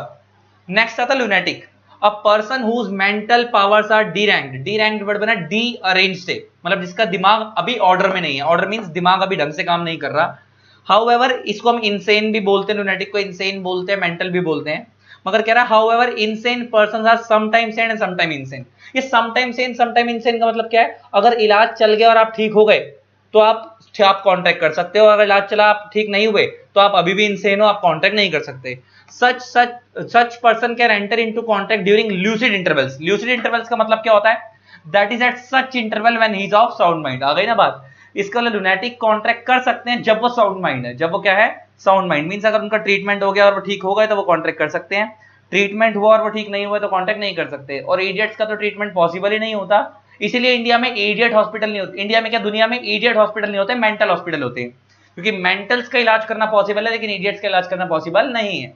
नेक्स्ट आता lunatic, a person whose mental powers are deranged. Deranged word बना डी अरेंज से, मतलब जिसका दिमाग अभी ऑर्डर में नहीं है। ऑर्डर मींस दिमाग अभी ढंग से काम नहीं कर रहा। हाउएवर इसको हम इंसेन भी बोलते हैं, लुनेटिक को इंसेन बोलते हैं, मेंटल भी बोलते हैं। मगर कह रहा है however insane persons are sometime sane and sometime insane. ये समटाइम सेन समटाइम इंसेन का मतलब क्या है? अगर इलाज चल गया और आप ठीक हो गए तो आप कॉन्ट्रैक्ट कर सकते हो, अगर इलाज चला आप ठीक नहीं हुए तो आप अभी भी इंसेन हो, आप कॉन्ट्रैक्ट नहीं कर सकते। Such person can enter into contract during lucid intervals. Lucid intervals का मतलब क्या होता है? That is at such interval when he is of sound mind. आ गई ना बात? इसका मतलब लुनेटिक कॉन्ट्रैक्ट कर सकते हैं जब वो साउंड माइंड है। जब वो क्या है? Sound mind. मींस अगर उनका ट्रीटमेंट हो गया और वो ठीक हो गए तो वो कॉन्ट्रैक्ट कर सकते हैं। ट्रीटमेंट हुआ और वो ठीक नहीं हुआ तो कॉन्ट्रैक्ट नहीं कर सकते। और इडियट्स का तो ट्रीटमेंट पॉसिबल ही नहीं होता, इसीलिए इंडिया में इडियट हॉस्पिटल नहीं होते। इंडिया में क्या, दुनिया में इडियट हॉस्पिटल नहीं होते, मेंटल हॉस्पिटल होते हैं। क्योंकि मेंटल्स का इलाज करना पॉसिबल है लेकिन इडियट्स का इलाज करना पॉसिबल नहीं है।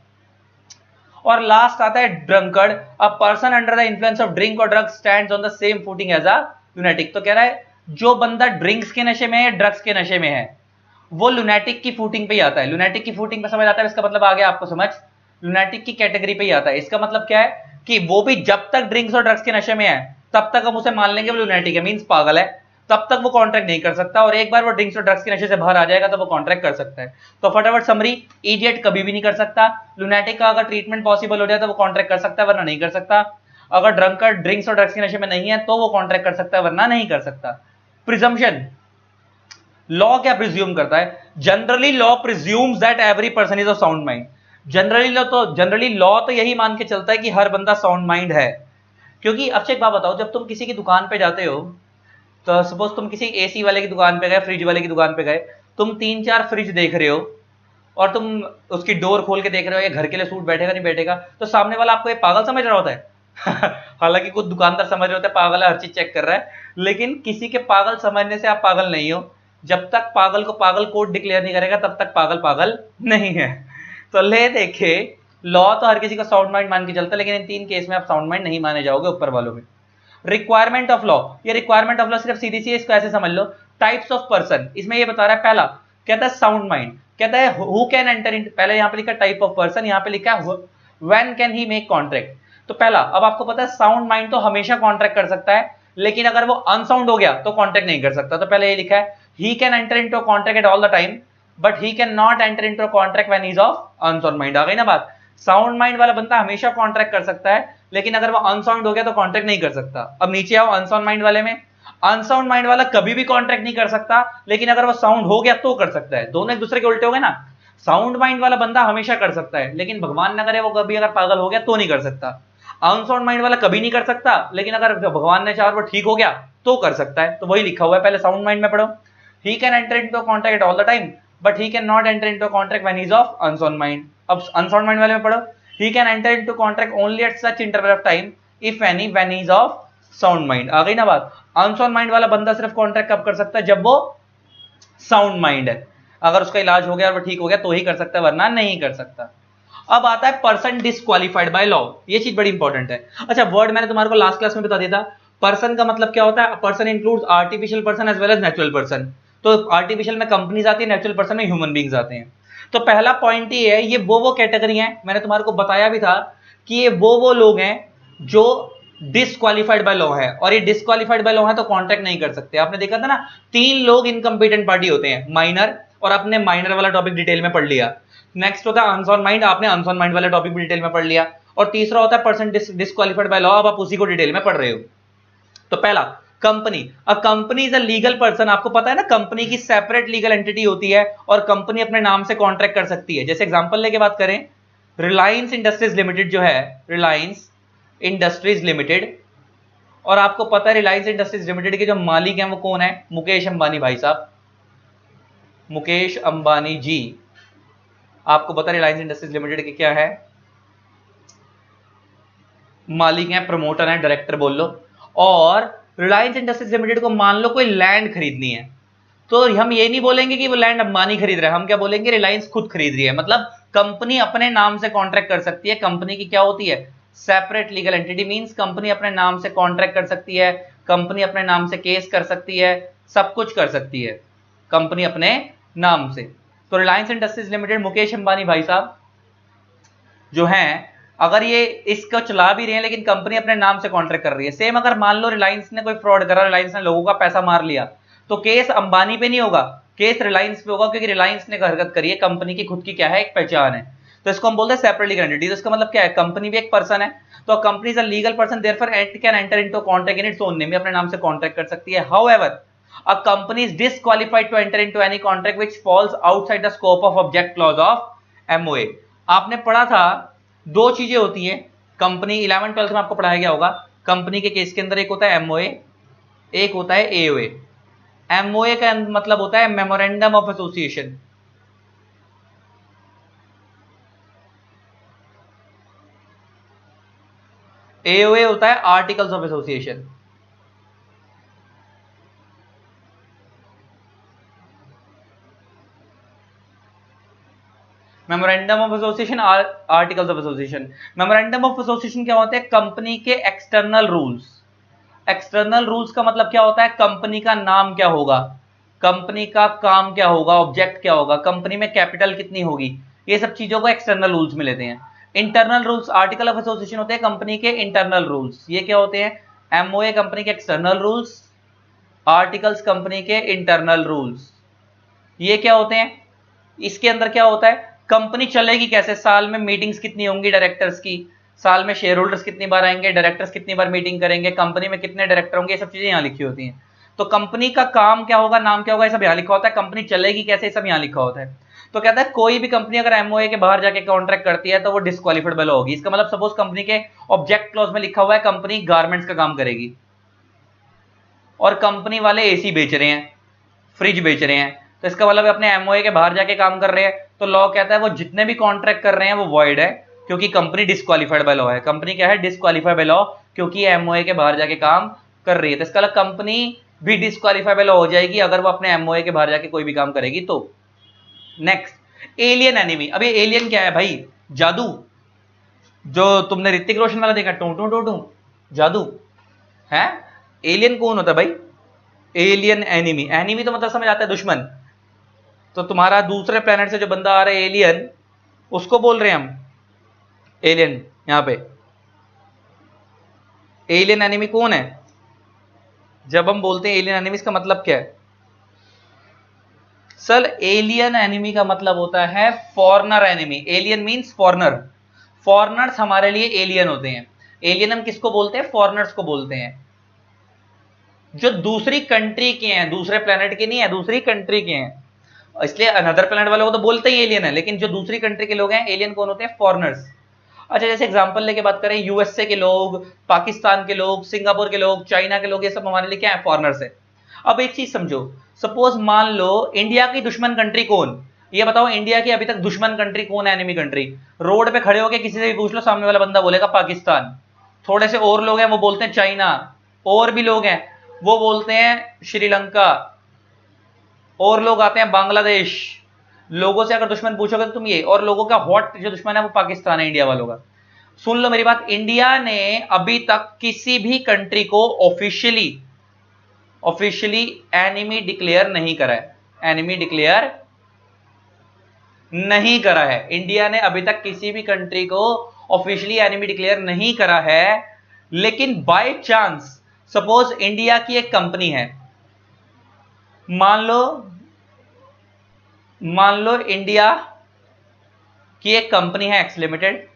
और लास्ट आता है drunkard, a person under the influence of drink और drugs stands on the same footing as a lunatic. तो कह रहा है जो बंदा ड्रिंक्स के नशे में है, ड्रग्स के नशे में है, वो लुनेटिक की फुटिंग पे ही आता है। लुनेटिक की फुटिंग पे समझ आता है? इसका मतलब आ गया आपको समझ, लुनेटिक की कैटेगरी पे ही आता है। इसका मतलब क्या है कि वो भी जब तक ड्रिंक्स और ड्रग्स के नशे में है तब तक हम उसे मान लेंगे वो लुनेटिक है, मींस पागल है, तब तक वो कॉन्ट्रैक्ट नहीं कर सकता। और एक बार वो ड्रिंक्स और ड्रग्स के नशे से बाहर आ जाएगा तो वो कॉन्ट्रैक्ट कर सकता है। तो फटाफट समरी, इडियट कभी भी नहीं कर सकता। लुनेटिक का अगर ट्रीटमेंट पॉसिबल हो जाए तो वो कॉन्ट्रैक्ट कर सकता है, वरना नहीं कर सकता। अगर ड्रंकर ड्रिंक्स और ड्रग्स के नशे में नहीं है तो वो कॉन्ट्रैक्ट कर सकता है, वरना नहीं कर सकता। प्रिजम्पशन, लॉ क्या प्रिज्यूम करता है? Generally law presumes that every person is of sound mind. Generally law तो यही मान के चलता है कि हर बंदा साउंड माइंड है। क्योंकि अब से एक बात बताओ, जब तुम किसी की दुकान पे जाते हो, तो सपोज तुम किसी एसी वाले की दुकान पे गए, फ्रिज वाले की दुकान पे गए, तुम 3-4 फ्रिज देख रहे हो और तुम उसकी डोर खोल के देख रहे हो ये घर के लिए सूट बैठेगा नहीं बैठेगा, तो सामने वाला आपको ये पागल समझ रहा होता है। हालांकि कुछ दुकानदार समझ रहे होते हैं पागल है, हर चीज चेक कर रहा है, लेकिन किसी के पागल समझने से आप पागल नहीं हो। जब तक पागल को पागल कोर्ट डिक्लेयर नहीं करेगा तब तक पागल पागल नहीं है। तो ले देखे, लॉ तो हर किसी को साउंड माइंड मान के चलता है, लेकिन इन 3 केस में आप साउंड माइंड नहीं माने जाओगे ऊपर वालों में। रिक्वायरमेंट ऑफ लॉ, ये रिक्वायरमेंट ऑफ लॉ सिर्फ सीधी सी, इसको ऐसे समझ लो, टाइप्स ऑफ पर्सन। इसमें ये बता रहा है, पहला कहता है साउंड माइंड, कहता है हु कैन एंटर इन, पहले यहां पे लिखा टाइप ऑफ पर्सन, यहां पे लिखा है when can he make contract. तो पहला, अब आपको पता है साउंड माइंड तो हमेशा कॉन्ट्रैक्ट कर सकता है, लेकिन अगर वो अनसाउंड हो गया तो कॉन्ट्रैक्ट नहीं कर सकता। तो पहले ये लिखा है he can enter into contract at all the time but he can not enter into contract when he is of unsound mind. आ गई ना बात? साउंड माइंड वाला बंदा हमेशा कॉन्ट्रैक्ट कर सकता है, लेकिन अगर वो अनसाउंड हो गया तो कॉन्ट्रैक्ट नहीं कर सकता। अब नीचे आओ अनसाउंड माइंड वाले में, अनसाउंड माइंड वाला कभी भी कॉन्ट्रैक्ट नहीं कर सकता, लेकिन अगर वो साउंड हो गया तो कर सकता है। दोनों एक दूसरे के उल्टे हो गए ना। साउंड माइंड वाला बंदा हमेशा कर सकता है, लेकिन भगवान न करे वो कभी अगर पागल हो गया तो नहीं कर सकता। अनसाउंड माइंड वाला कभी नहीं कर सकता, लेकिन अगर भगवान ने चाहा वो ठीक हो गया तो कर सकता है। तो वही लिखा हुआ है, पहले साउंड माइंड में पढ़ो, ही can enter into contract at all the time but he can not enter into contract when he is of unsound mind. अब अनसाउंड माइंड वाले में पढ़ो, he can enter into contract only at such interval of time if any when he is of sound mind। आ गई ना बात? अनसाउंड माइंड वाला बंदा सिर्फ कॉन्ट्रैक्ट कब कर सकता है? जब वो साउंड माइंड है। अगर उसका इलाज हो गया और वो ठीक हो गया तो ही कर सकता है, वरना नहीं कर सकता। अब आता है पर्सन डिस्क्वालिफाइड बाय लॉ, ये चीज बड़ी इंपॉर्टेंट है। अच्छा, वर्ड मैंने तुम्हारे को लास्ट क्लास में बता दिया था, पर्सन का मतलब क्या होता है? Person includes artificial person as well as natural person. तो आर्टिफिशियल में कंपनीज आती है, नेचुरल पर्सन में ह्यूमन बींग्स आते हैं। तो पहला पॉइंट ये है, ये वो कैटेगरी है, मैंने तुम्हारे को बताया भी था कि ये वो लोग हैं जो डिस्क्वालिफाइड बाय लॉ है, और ये डिस्क्वालिफाइड बाय लॉ है तो कॉन्ट्रैक्ट नहीं कर सकते। आपने देखा था ना, 3 लोग इनकम्पिटेंट पार्टी होते हैं, माइनर, और आपने माइनर वाला टॉपिक डिटेल में पढ़ लिया। नेक्स्ट होता है अनसाउंड माइंड, आपने अनसाउंड माइंड वाला टॉपिक भी डिटेल में पढ़ लिया। और तीसरा होता है पर्सन डिस्क्वालिफाइड बाय लॉ, अब आप उसी को डिटेल में पढ़ रहे हो। तो पहला company, a company is a legal person. आपको पता है ना, कंपनी की सेपरेट लीगल एंटिटी होती है और कंपनी अपने नाम से कॉन्ट्रैक्ट कर सकती है। जैसे एग्जांपल लेके बात करें, रिलायंस इंडस्ट्रीज लिमिटेड जो है, रिलायंस इंडस्ट्रीज लिमिटेड, और आपको पता है रिलायंस इंडस्ट्रीज लिमिटेड के जो मालिक हैं वो कौन है? मुकेश अंबानी भाई साहब, मुकेश अंबानी जी। आपको पता है रिलायंस इंडस्ट्रीज लिमिटेड के क्या है? मालिक हैं, प्रमोटर हैं, डायरेक्टर बोल लो। और रिलायंस इंडस्ट्रीज लिमिटेड को मान लो कोई लैंड खरीदनी है, तो हम ये नहीं बोलेंगे कि वो लैंड अंबानी खरीद रहा है, हम क्या बोलेंगे? रिलायंस खुद खरीद रही है। मतलब कंपनी अपने नाम से कॉन्ट्रैक्ट कर सकती है। कंपनी की क्या होती है? Separate legal entity, means company अपने नाम से कॉन्ट्रैक्ट कर सकती है, कंपनी अपने नाम से केस कर सकती है, सब कुछ कर सकती है कंपनी अपने नाम से। तो रिलायंस इंडस्ट्रीज लिमिटेड, मुकेश अंबानी भाई साहब जो हैं, अगर ये इसको चला भी रहे हैं लेकिन कंपनी अपने नाम से कॉन्ट्रैक्ट कर रही है। सेम अगर मान लो रिलायंस ने कोई फ्रॉड करा, रिलायंस ने लोगों का पैसा मार लिया, तो केस अंबानी पे नहीं होगा, केस रिलायंस पे होगा, क्योंकि रिलायंस ने हरकत करी है, कंपनी की खुद की क्या है, एक पहचान है। तो इसको हम बोलते हैं सेपरेटली एंटिटी। तो इसका मतलब क्या है, कंपनी भी एक पर्सन है, तो company is a legal person, therefore it can enter into contract in its own name, अपने नाम से कॉन्ट्रैक्ट कर सकती है। However a company is disqualified to enter into any contract which falls outside the scope of object clause of MOA। आपने पढ़ा था दो चीजें होती हैं कंपनी, 11 12 में आपको पढ़ाया गया होगा। कंपनी के केस के अंदर एक होता है MOA, एक होता है AOA। MOA का मतलब होता है मेमोरेंडम ऑफ एसोसिएशन, AOA होता है articles of association. Memorandum of association, articles of association. Memorandum of association क्या होते हैं, कंपनी के एक्सटर्नल रूल्स। एक्सटर्नल रूल्स का मतलब क्या होता है, कंपनी का नाम क्या होगा, कंपनी का काम क्या होगा, ऑब्जेक्ट क्या होगा, कंपनी में कैपिटल कितनी होगी, ये सब चीजों को एक्सटर्नल रूल्स में लेते हैं। Internal rules, article of association होते हैं कंपनी के इंटरनल रूल्स। ये क्या होते हैं, एमओए कंपनी के एक्सटर्नल रूल्स, आर्टिकल्स कंपनी के इंटरनल रूल्स। ये क्या होते हैं, इसके अंदर क्या होता है, कंपनी चलेगी कैसे, साल में मीटिंग्स कितनी होंगी डायरेक्टर्स की, साल में शेयर होल्डर्स कितनी बार आएंगे, डायरेक्टर्स कितनी बार मीटिंग करेंगे, कंपनी में कितने डायरेक्टर होंगे, ये सब चीजें यहाँ लिखी होती हैं। तो कंपनी का काम क्या होगा, नाम क्या होगा, ये सब यहाँ लिखा होता है। कंपनी चलेगी कैसे, ये सब यहाँ लिखा होता है। तो कहता है कोई भी कंपनी अगर एमओए के बाहर जाके कॉन्ट्रैक्ट करती है तो वो डिस्क्वालिफाइड होगी। इसका मतलब सपोज कंपनी के ऑब्जेक्ट क्लॉज में लिखा हुआ है कंपनी गारमेंट्स का काम करेगी, और कंपनी वाले एसी बेच रहे हैं, फ्रिज बेच रहे हैं, तो इसका मतलब अपने एमओए के बाहर जाके काम कर रहे हैं, तो लॉ कहता है वो जितने भी कॉन्ट्रैक्ट कर रहे हैं वो वॉइड है, क्योंकि कंपनी डिस्क्वालिफाइड बाय लॉ है। कंपनी क्या है, डिस्क्वालिफाइड बाय लॉ, क्योंकि एमओए के बाहर जाके काम कर रही है। तो इसका मतलब कंपनी भी डिस्क्वालिफाइड बाय लॉ हो जाएगी अगर वो अपने एमओए के बाहर जाके कोई भी काम करेगी तो। Next, alien enemy. अब ये एलियन क्या है भाई, जादू, जो तुमने ऋतिक रोशन वाला देखा, टू टू टू टू जादू है। एलियन कौन होता है भाई, एलियन एनिमी, एनिमी तो मतलब समझ आता है दुश्मन। तो तुम्हारा दूसरे प्लेनेट से जो बंदा आ रहा है एलियन, उसको बोल रहे हैं हम एलियन। यहां पे एलियन एनिमी कौन है, जब हम बोलते हैं एलियन एनिमी इसका मतलब क्या है, सर एलियन एनिमी का मतलब होता है foreigner enemy. Alien means foreigner, foreigners हमारे लिए एलियन होते हैं। एलियन हम किसको बोलते हैं, फॉरेनर्स को बोलते हैं, जो दूसरी कंट्री के हैं, दूसरे प्लेनेट के नहीं है, दूसरी कंट्री के हैं। इसलिए अनदर प्लेनेट वालों को तो बोलते ही एलियन है, लेकिन जो दूसरी कंट्री के लोग हैं एलियन कौन होते हैं, फॉरेनर्स। अच्छा, जैसे एग्जांपल लेके बात करें, यूएसए के लोग, पाकिस्तान के लोग, सिंगापुर के लोग, चाइना के लोग, ये सब हमारे लिए क्या है, फॉरेनर्स है। अब एक चीज समझो, सपोज मान लो इंडिया की दुश्मन कंट्री कौन, ये बताओ इंडिया की अभी तक दुश्मन कंट्री कौन है, एनिमी कंट्री। रोड पे खड़े होके किसी से भी पूछ लो, सामने वाला बंदा बोलेगा पाकिस्तान। थोड़े से और लोग हैं वो बोलते हैं चाइना, और भी लोग हैं वो बोलते हैं श्रीलंका, और लोग आते हैं बांग्लादेश। लोगों से अगर दुश्मन पूछोगे तो तुम ये, और लोगों का हॉट जो दुश्मन है वो पाकिस्तान है इंडिया वालों का। सुन लो मेरी बात, इंडिया ने अभी तक किसी भी कंट्री को ऑफिशियली एनिमी डिक्लेयर नहीं करा है, एनिमी डिक्लेयर नहीं करा है। इंडिया ने अभी तक किसी भी कंट्री को ऑफिशियली एनिमी डिक्लेयर नहीं करा है। लेकिन बाय चांस सपोज इंडिया की एक कंपनी है, मान लो इंडिया की एक कंपनी है एक्स लिमिटेड,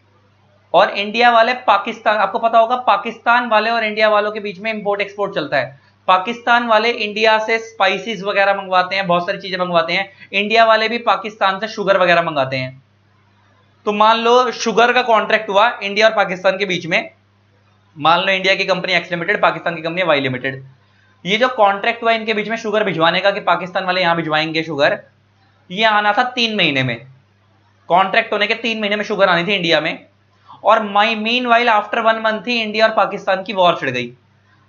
और इंडिया वाले पाकिस्तान, आपको पता होगा पाकिस्तान वाले और इंडिया वालों के बीच में इंपोर्ट एक्सपोर्ट चलता है। पाकिस्तान वाले इंडिया से स्पाइसेस वगैरह मंगवाते हैं, बहुत सारी चीजें मंगवाते हैं, इंडिया वाले भी पाकिस्तान से शुगर वगैरह मंगाते हैं। तो मान लो शुगर का कॉन्ट्रैक्ट हुआ इंडिया और पाकिस्तान के बीच में, मान लो इंडिया की कंपनी एक्स लिमिटेड, पाकिस्तान की कंपनी वाई लिमिटेड। ये जो कॉन्ट्रैक्ट हुआ इनके बीच में शुगर भिजवाने का, कि पाकिस्तान वाले यहां भिजवाएंगे शुगर, ये आना था 3 महीने में, कॉन्ट्रैक्ट होने के 3 महीने में शुगर आनी थी इंडिया में। और मीन वाइल आफ्टर 1 मंथ ही इंडिया और पाकिस्तान की वॉर छिड़ गई।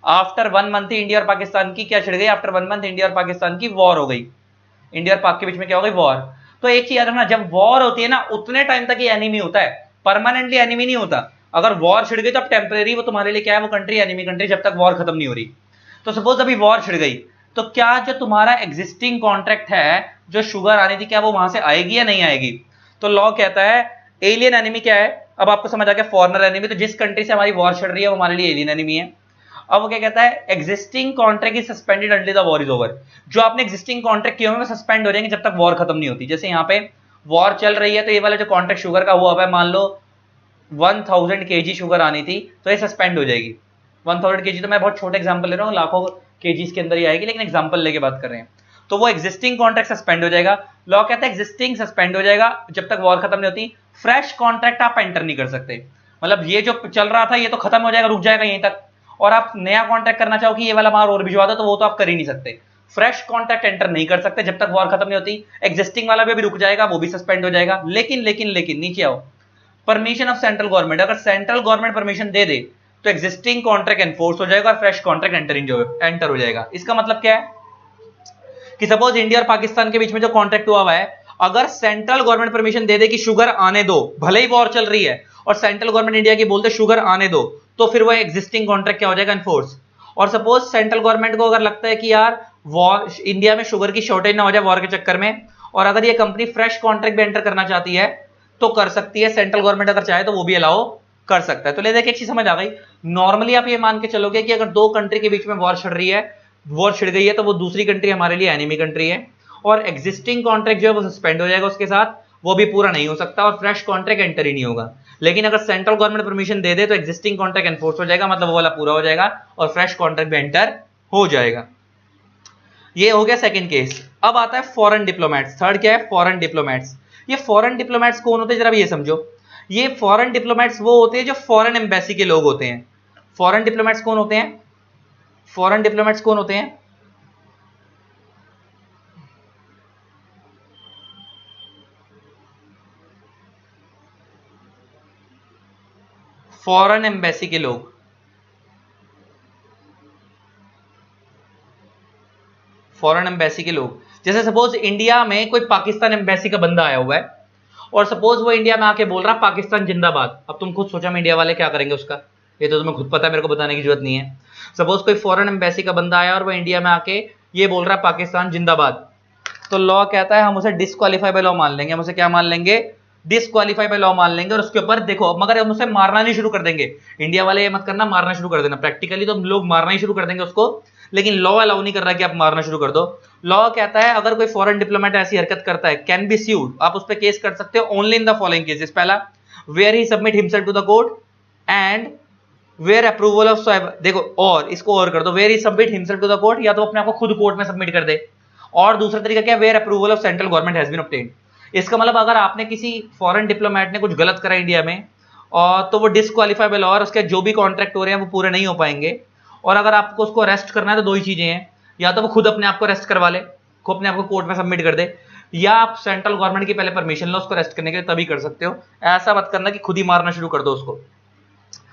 आफ्टर 1 मंथ ही इंडिया और पाकिस्तान की क्या छिड़ गई, आफ्टर 1 मंथ इंडिया और पाकिस्तान की वॉर हो गई। इंडिया और पाक के बीच में क्या हो गई, वॉर। तो एक चीज याद रखना, जब वॉर होती है ना उतने टाइम तक ये एनिमी होता है, परमानेंटली एनिमी नहीं होता। अगर वॉर छिड़ गई तो अब टेम्परेरी वो तुम्हारे लिए क्या है, वो कंट्री एनिमी कंट्री, जब तक वॉर खत्म नहीं हो रही। तो सपोज अभी वॉर छिड़ गई, तो क्या जो तुम्हारा एग्जिस्टिंग कॉन्ट्रैक्ट है, जो शुगर आनी थी, क्या वो वहां से आएगी या नहीं आएगी। तो लॉ कहता है एलियन एनिमी क्या है, अब आपको समझ आ गया, फॉरेनर एनिमी, तो जिस कंट्री से हमारी वॉर चल रही है वो हमारे लिए एलियन एनिमी है। अब वो क्या कहता है, existing contract is suspended until the war is over, जो आपने एग्जिस्टिंग कॉन्ट्रैक्ट किए हुए वो सस्पेंड हो जाएंगे जब तक वॉर खत्म नहीं होती। जैसे यहाँ पे वॉर चल रही है तो ये वाला जो कॉन्ट्रैक्ट शुगर का हुआ है, मान लो 1000 kg शुगर आनी थी तो ये सस्पेंड हो जाएगी। 1000 kg तो मैं बहुत छोटे एग्जांपल ले रहा हूँ, लाखों केजीज के अंदर ही आएगी, लेकिन एग्जांपल लेके बात कर रहे हैं। तो वो एग्जिस्टिंग कॉन्ट्रैक्ट सस्पेंड हो जाएगा। लॉ कहता है एग्जिस्टिंग सस्पेंड हो जाएगा जब तक वॉर खत्म नहीं होती, फ्रेश कॉन्ट्रैक्ट आप एंटर नहीं कर सकते। मतलब ये जो चल रहा था ये तो खत्म हो जाएगा, रुक जाएगा यहीं तक, और आप नया कॉन्ट्रैक्ट करना चाहो कि ये वाला मार और भिजवा दो तो वो तो आप कर ही नहीं सकते। फ्रेश कॉन्ट्रैक्ट एंटर नहीं कर सकते जब तक वॉर खत्म नहीं होती। एग्जिस्टिंग वाला भी अभी रुक जाएगा, वो भी सस्पेंड हो जाएगा। लेकिन लेकिन लेकिन नीचे आओ, परमिशन ऑफ सेंट्रल गवर्नमेंट, अगर सेंट्रल गवर्नमेंट परमिशन दे दे तो एग्जिस्टिंग कॉन्ट्रैक्ट एनफोर्स हो जाएगा और फ्रेश कॉन्ट्रैक्ट एंटर हो जाएगा। इसका मतलब क्या है कि सपोज इंडिया और पाकिस्तान के बीच में जो कॉन्ट्रैक्ट हुआ है, अगर सेंट्रल गवर्नमेंट परमिशन दे दे कि शुगर आने दो, भले ही वॉर चल रही है और सेंट्रल गवर्नमेंट इंडिया की बोलते शुगर आने दो, तो फिर वो एग्जिस्टिंग कॉन्ट्रैक्ट क्या हो जाएगा, एनफोर्स। और सपोज सेंट्रल गवर्नमेंट को अगर लगता है कि यार वॉर, इंडिया में शुगर की शॉर्टेज ना हो जाए वॉर के चक्कर में, और अगर ये कंपनी फ्रेश कॉन्ट्रैक्ट भी एंटर करना चाहती है तो कर सकती है। सेंट्रल गवर्नमेंट अगर चाहे तो वो भी अलाउ कर सकता है। तो ले देखिए एक चीज समझ आ गई, नॉर्मली आप ये मान के चलोगे कि अगर दो कंट्री के बीच में वॉर छिड़ रही है, वॉर छिड़ गई है, तो वो दूसरी कंट्री हमारे लिए एनिमी कंट्री है, और एग्जिस्टिंग कॉन्ट्रैक्ट जो है वो सस्पेंड हो जाएगा उसके साथ, वो भी पूरा नहीं हो सकता और फ्रेश कॉन्ट्रैक्ट एंटर ही नहीं होगा। लेकिन अगर सेंट्रल गवर्नमेंट परमिशन दे दे तो एग्जिस्टिंग कॉन्ट्रैक्ट एनफोर्स हो जाएगा, मतलब वो वाला पूरा हो जाएगा और फ्रेश कॉन्ट्रैक्ट भी एंटर हो जाएगा। ये हो गया सेकंड केस। अब आता है फॉरेन डिप्लोमेट्स। थर्ड क्या है, फॉरेन डिप्लोमेट्स। ये फॉरेन डिप्लोमेट्स कौन होते हैं जरा ये समझो। ये फॉरेन डिप्लोमेट्स वो होते हैं जो फॉरेन एम्बेसी के लोग होते हैं। फॉरेन डिप्लोमेट्स कौन होते हैं, फॉरेन डिप्लोमेट्स कौन होते हैं, फॉरेन एम्बेसी के लोग। फॉरेन एम्बेसी के लोग, जैसे सपोज इंडिया में कोई पाकिस्तान एम्बेसी का बंदा आया हुआ है और सपोज वो इंडिया में आके बोल रहा पाकिस्तान जिंदाबाद। अब तुम खुद सोचा हम इंडिया वाले क्या करेंगे उसका, ये तो तुम्हें खुद पता है, मेरे को बताने की जरूरत नहीं है। सपोज कोई फॉरेन एम्बेसी का बंदा आया और वो इंडिया में आके ये बोल रहा है पाकिस्तान जिंदाबाद, तो लॉ कहता है हम उसे डिस्क्वालीफाई बाय लॉ मान लेंगे। हम उसे क्या मान लेंगे, डिस्क्वालीफाई बाय लॉ मान लेंगे। और उसके ऊपर देखो, मगर हम उसे मारना नहीं शुरू कर देंगे। इंडिया वाले ये मत करना मारना शुरू कर देना, प्रैक्टिकली तो हम लोग मारना ही शुरू कर देंगे उसको, लेकिन लॉ अलाउ नहीं कर रहा कि आप मारना शुरू कर दो। लॉ कहता है अगर कोई फॉरेन डिप्लोमेट ऐसी हरकत करता है, कैन बी स्यूड, आप उस पर केस कर सकते हो only in the following cases. पहला, where he submit himself to the court and where approval of, देखो और इसको और कर दो, where he submit himself to the court, या तो अपने आप को खुद कोर्ट में सबमिट कर दे, और दूसरा तरीका क्या, where approval of central government has been obtained. इसका मतलब अगर आपने किसी फॉरेन डिप्लोमेट ने कुछ गलत करा इंडिया में और तो वो डिस्क्वालीफाई बाय लॉ, और उसके जो भी कॉन्ट्रैक्ट हो रहे हैं वो पूरे नहीं हो पाएंगे। और अगर आपको उसको अरेस्ट करना है तो दो ही चीजें हैं, या तो वो खुद अपने आप को अरेस्ट करवा ले, खुद अपने आप को कोर्ट में सबमिट कर दे, या आप सेंट्रल गवर्नमेंट की पहले परमिशन लो उसको अरेस्ट करने के लिए, तभी कर सकते हो। ऐसा मत करना कि खुद ही मारना शुरू कर दो उसको।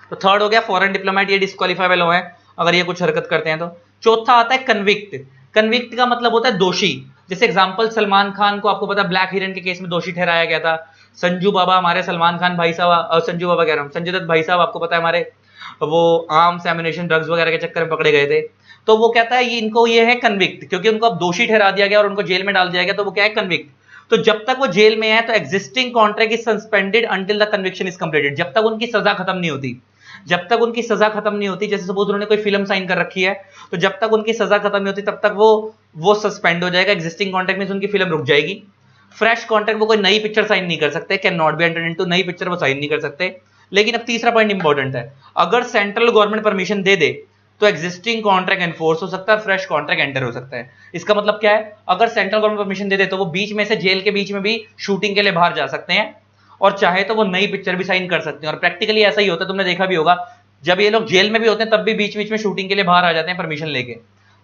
तो थर्ड हो गया फॉरेन डिप्लोमेट, ये डिस्क्वालीफाई बाय लॉ है अगर ये कुछ हरकत करते हैं तो। चौथा आता है कन्विक्ट। कन्विक्ट का मतलब होता है दोषी। जैसे एग्जांपल, सलमान खान को आपको पता है ब्लैक हिरन के केस में दोषी ठहराया गया था। संजू बाबा, हमारे सलमान खान भाई साहब, संजू बाबा कह रहा हूँ, संजय दत्त भाई साहब, आपको पता है हमारे वो आर्म्स एम्युनिशन ड्रग्स वगैरह के चक्कर में पकड़े गए थे। तो वो कहता है ये इनको ये है कन्विक्ट, क्योंकि उनको अब दोषी ठहरा दिया गया और उनको जेल में डाल दिया गया, तो वो क्या है, कन्विक्ट। तो जब तक वो जेल में है तो existing contract is suspended until the conviction is completed, जब तक उनकी सजा खत्म नहीं होती। जब तक उनकी सजा खत्म नहीं होती, जैसे सपोज उन्होंने कोई फिल्म साइन कर रखी है, तो जब तक उनकी सजा खत्म नहीं होती तब तक वो सस्पेंड हो जाएगा। एग्जिस्टिंग कॉन्ट्रैक्ट में उनकी फिल्म रुक जाएगी। फ्रेश कॉन्ट्रैक्ट वो कोई नई पिक्चर साइन नहीं कर सकते, can not be entered into, नई पिक्चर वो साइन नहीं कर सकते। लेकिन अब तीसरा पॉइंट इंपॉर्टेंट है, अगर सेंट्रल गवर्नमेंट परमिशन दे दे तो एग्जिस्टिंग कॉन्ट्रैक्ट एनफोर्स हो सकता है, फ्रेश कॉन्ट्रैक्ट एंटर हो सकता है। इसका मतलब क्या है, अगर सेंट्रल गवर्नमेंट परमिशन दे दे तो वो बीच में से, जेल के बीच में भी शूटिंग के लिए बाहर जा सकते हैं, और चाहे तो वो नई पिक्चर भी साइन कर सकते हैं। और प्रैक्टिकली ऐसा ही होता है, तुमने देखा भी होगा, जब ये लोग जेल में भी होते हैं तब भी बीच बीच में शूटिंग के लिए बाहर आ जाते हैं परमिशन लेके।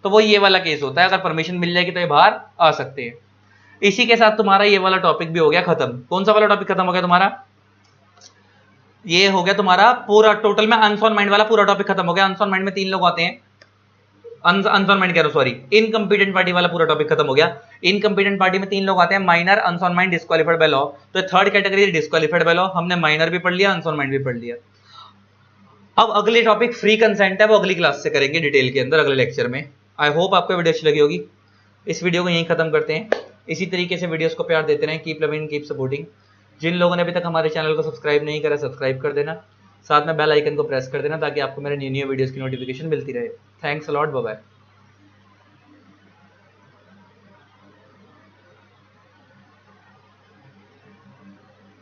तो वो ये वाला केस होता है, अगर परमिशन मिल जाएगी तो ये बाहर आ सकते हैं। इसी के साथ तुम्हारा ये वाला टॉपिक भी हो गया खत्म। कौन सा वाला टॉपिक खत्म हो गया तुम्हारा, ये हो गया तुम्हारा पूरा टोटल में अनसॉन माइंड वाला पूरा टॉपिक खत्म हो गया। अनसॉन माइंड में 3 लोग आते हैं, अनसॉन माइंड कह रहा हूं, सॉरी, इनकम्पिटेंट पार्टी वाला पूरा टॉपिक खत्म हो गया। इनकम्पिटेंट पार्टी में 3 लोग आते हैं, minor, unsound mind, disqualified by law. तो third category disqualified by law, हमने माइनर भी पढ़ लिया, अनसॉन माइंड भी पढ़ लिया। अब अगले टॉपिक फ्री कंसेंट है, वो अगली क्लास से करेंगे डिटेल के अंदर, अगले लेक्चर में। आई होप आपको वीडियो अच्छी लगी होगी। इस वीडियो को यहीं खत्म करते हैं। इसी तरीके से वीडियोस को प्यार देते रहें। Keep loving, keep supporting. जिन लोगों ने अभी तक हमारे चैनल को सब्सक्राइब नहीं करा, सब्सक्राइब कर देना, साथ में बेल आइकन को प्रेस कर देना ताकि आपको मेरे न्यू वीडियोस की नोटिफिकेशन मिलती रहे। Thanks a lot, bye bye.